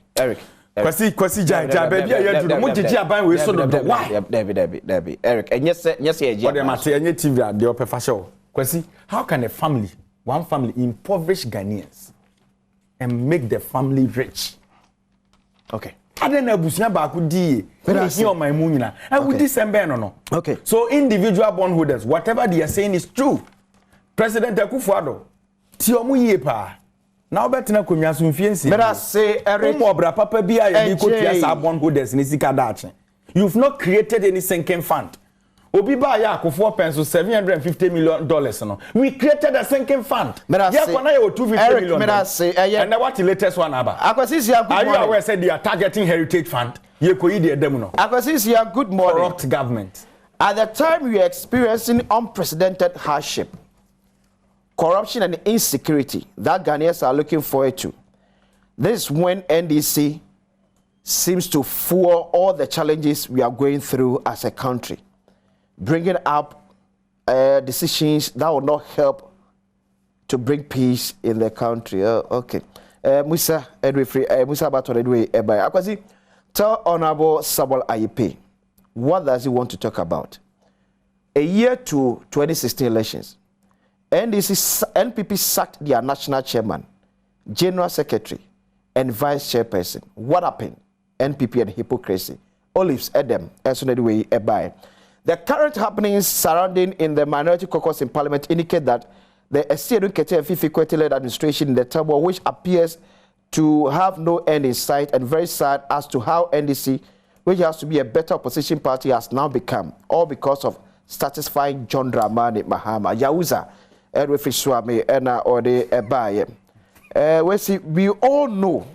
kwasi ja baby ya do mo gigi aban we so do why Debbie Eric and yes ye for them say any TV at the opefa show kwasi how can a family one family impoverish Ghanaians and make the family rich. Okay. I don't know busia ba ku die. But on my munina. I would December no. Okay. So individual bondholders, whatever they are saying is true. President Akufo-Addo, ti omu yie pa. Na obetina konwa so mfiensi. But I say Eric Obra papa bia ya bi ko tia sa bondholders ni sika dache. You've not created any sinking fund. Obi ba ya Akufo pencil $750 million no. We created a sinking fund. Yeah, kwana ya 250 million. And what the latest one aba? Are you aware said they are targeting heritage fund? Ye ko yi de dem no. Akwasisia, good morning. Corrupt government. At the time we are experiencing unprecedented hardship, corruption and insecurity that Ghanaians are looking forward to. This is when NDC seems to fuel all the challenges we are going through as a country, bringing up decisions that will not help to bring peace in the country. Okay. Musa Bato Edway Akwasi, Tell Honorable Samuel Ayepe, what does he want to talk about? A year to 2016 elections, NPP sacked their national chairman, general secretary, and vice chairperson. What happened? NPP and hypocrisy. Olives Edem, as soon as we buy. The current happenings surrounding in the minority caucus in parliament indicate that the Esiedun Kete Fifi-Kwete-led administration in the turmoil, which appears to have no end in sight, and very sad as to how NDC, which has to be a better opposition party, has now become, all because of satisfying John Dramani Mahama. Yauza, Edwefri Swami, Ena Ode Ebaye. We all know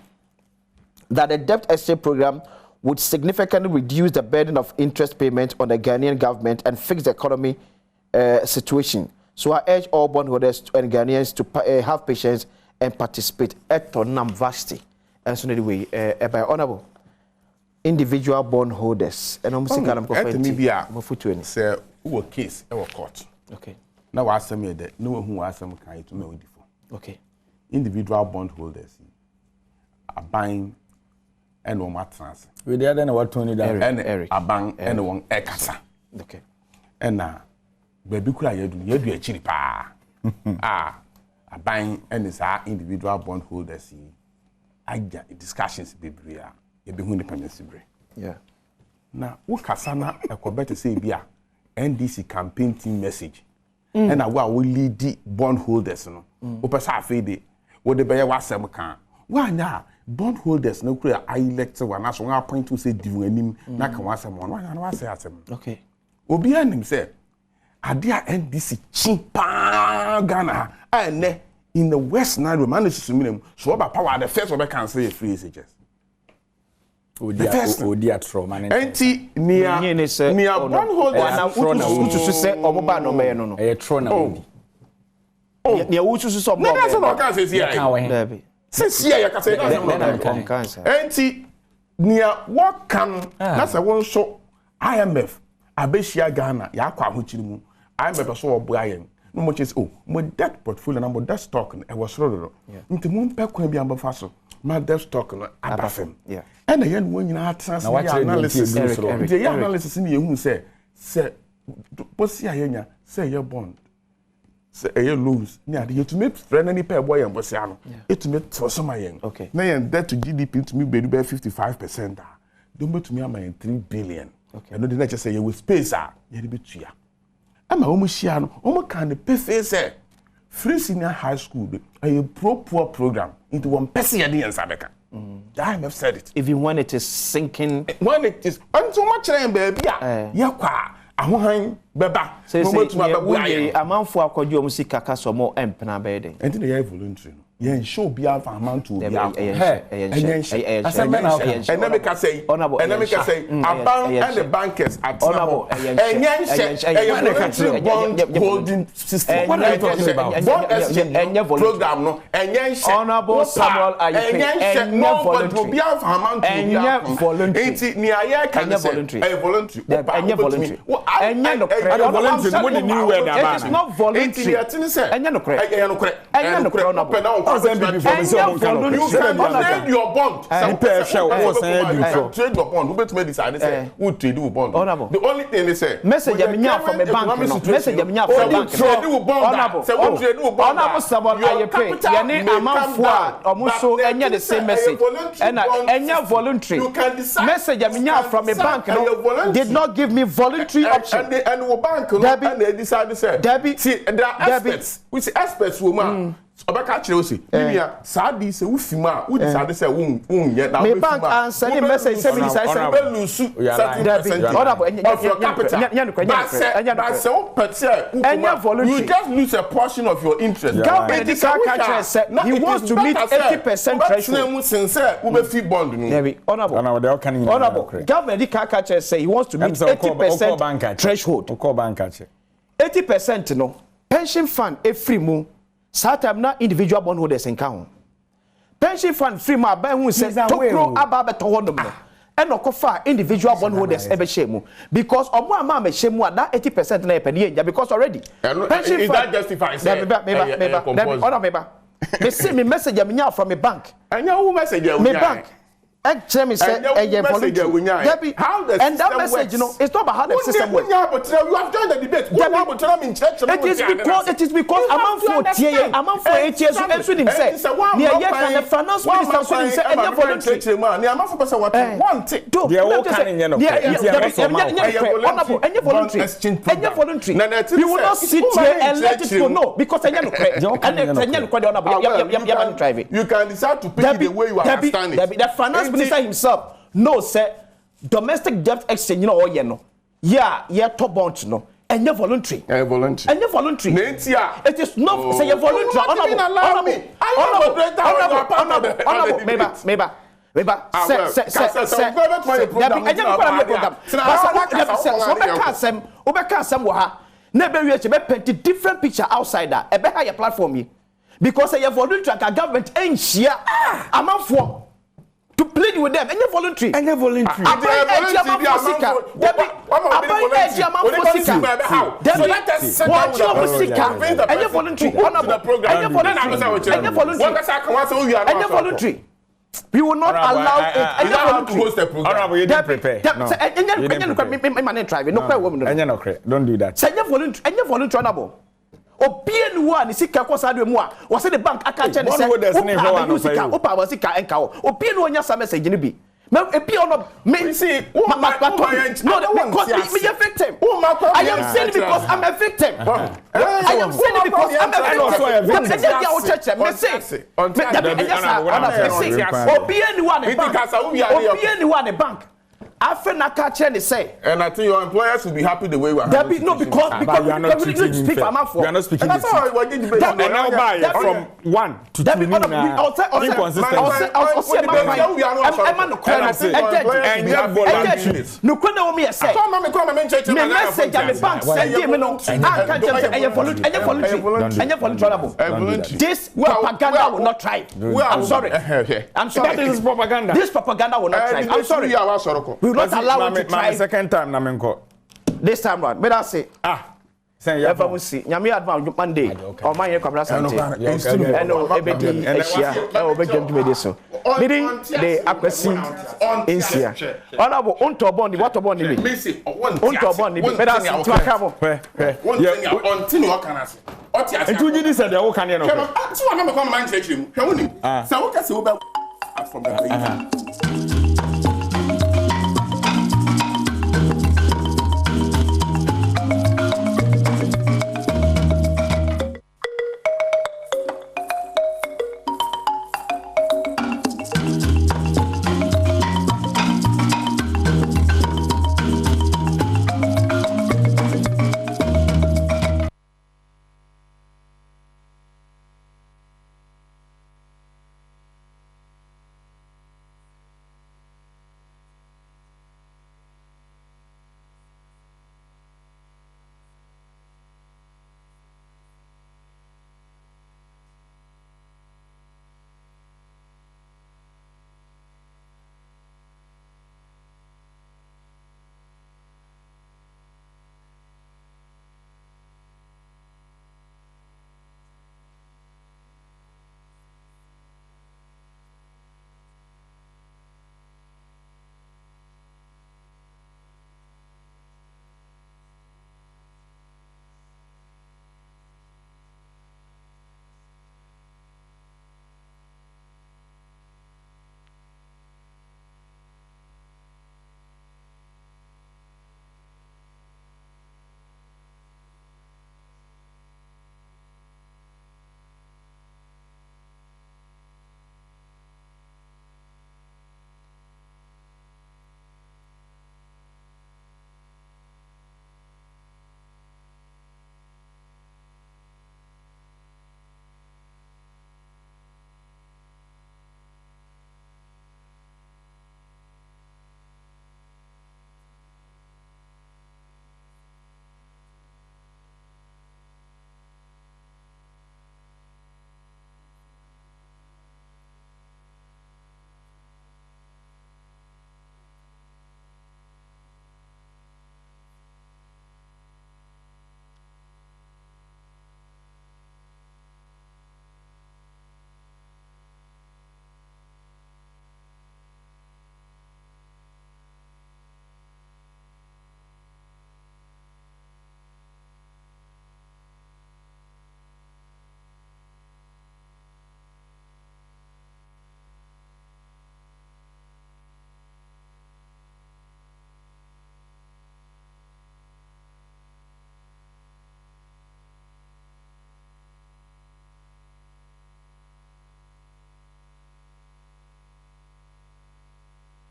that the debt exchange program would significantly reduce the burden of interest payment on the Ghanaian government and fix the economy situation. So I urge all bondholders and Ghanaians to have patience and participate. Etonam vasti. And so anyway, by honorable individual bondholders. And I'm saying I'm going to say, who a case, our court. Okay. Now I say me that no one who has some kind to know before. Okay. Individual bondholders are buying and one matters. We the other what Tony that and a bank and one ekasa. Okay. And now, baby, could I do a chili pa? A buying and is our individual bondholders. I get discussions be bria. You be independence bre. Yeah. Now, what Kasana a Quebec to say be NDC campaign team message. And I will lead the bondholders. No, Opasa Fede. What the bear was some can. Why now? Bondholders no clear I elect one as one point to say divining na can was someone. Why I say at him. Okay. Obian himself. Adia NDC chimpa Ghana. And in the West Nile manages to mean so about power the first one can say free messages. The first trauma. Enti near bondholders to say Omoba no me no. A trona. Oh, near which is some more. That's what I can say here. Since here, you can say that's Enti near what can that's a one show IMF. Abeshia Ghana, Yakwa Huchimu. IMF so Brian. No much is my debt portfolio number debt stock and I was sure. Into moon peck will be ambafaso. My debt stock and abafem. Yeah. And the young woman had analysis. The analysis in you who say, what's your say your bond? Say a lose. Yeah, you to make friend any pair boy and Bosiano. It to make for some young. Okay. Now and debt to GDP to me be 55%. Don't to me am 3 billion. Okay. I know the nature say you will space you be chia. I'm a homo kind of pay face free senior high school a poor program into one person and Sabeka. The IMF said it. Even when it is sinking. When it is so much baby. Yakwa. Ahohan beba. So a man for akwadwo musika kaso mo empna bede. And they are voluntary. Yeah, show be a amount to be a say, a bank and the bankers at Honorable holding system. What are you talking about? Program no, and Honorable Samuel Ayepe, nobody be a amount to voluntary. It's near voluntary. Voluntary. It is not voluntary. You can trade your bond. Trade your bond. Who better decide? Say who trade your bond. The only thing they say. Message from a bank. Message from a bank. Trade your bond. Say who trade your bond. Honorable Samuel Ayepe. Yani amount for omuso enya the same message. Enya voluntary. Message from a bank did not give me voluntary option. And the bank and they decide to say. Debbie. See, there are aspects. Which aspects woman. Obaka Chelsea. Bibia, Sadi say Ufima, who decided say yet now. Me bank answer the message 70 say lose 30% of your capital. You just lose a portion of your interest. Government said he wants to meet 80% threshold. Sincere, we be bond no. Honorable. Government say he wants to meet 80% threshold. 80% no. Pension fund every month. Satam na individual bondholders in count. Pension fund free ma buy who say tokro aba beto honom no. E no kofa individual bondholders ebe shemu because omo ama me shemu that 80% na epeni enja because already. Pension is that justifies? Meba. Me see me message me nya from a bank. Anya who message you? Me bank. Actually, say how the and that message, works. you know, it's not about how the system works. You have joined the debate. It is because among 40 among 4 years, so everything said. Near yet, and the finance minister said, and you're voluntary. You will not sit here and let it go. No, because I never you can decide to pick the way you understand it. The finance minister himself knows, sir, domestic debt exchange, you know, or you know. Yeah, top bunch, no. And you're voluntary. Voluntary. And you're voluntary. It is not, say you're voluntary. Different picture outside that. A better platform. Because you voluntary, government ain't share. I'm out for. To plead with them, and you're voluntary. And you're voluntary. And you're voluntary. We will not allow it. And you're voluntary. Honorable, you didn't prepare. No. Don't do that. And you're voluntary. And you're voluntary. Obien one is sika ko sadu mu a wo se the bank aka che ne se opa wa sika enka wo obien one nya message ni bi me epi ono me see no because me a victim I am saying because I'm a victim I am saying because I'm a victim me say obien one bank and I think your employers will be happy the way we are. No, because we are not speaking fair. We are not speaking that's how we're going to debate. Now buy from 1 to 2 inconsistent. This propaganda will not try. I'm sorry. This is propaganda. This propaganda will not try. I'm sorry. We will not allow it to try. My second time, Namenko. This time round, but I say, say you ever see. Nyami advance Monday. Or my camera Sunday. And ebedi Asia. Obegem to me this so. Meeting the akwasi Asia. Honorable unto bond what bond ni. Unto bond ni. But I say to akamo. Until you can ask. Etu ji dis dey wo kan ye no. So na me come man church mu. Hwe woni. Say wo ka say wo be from the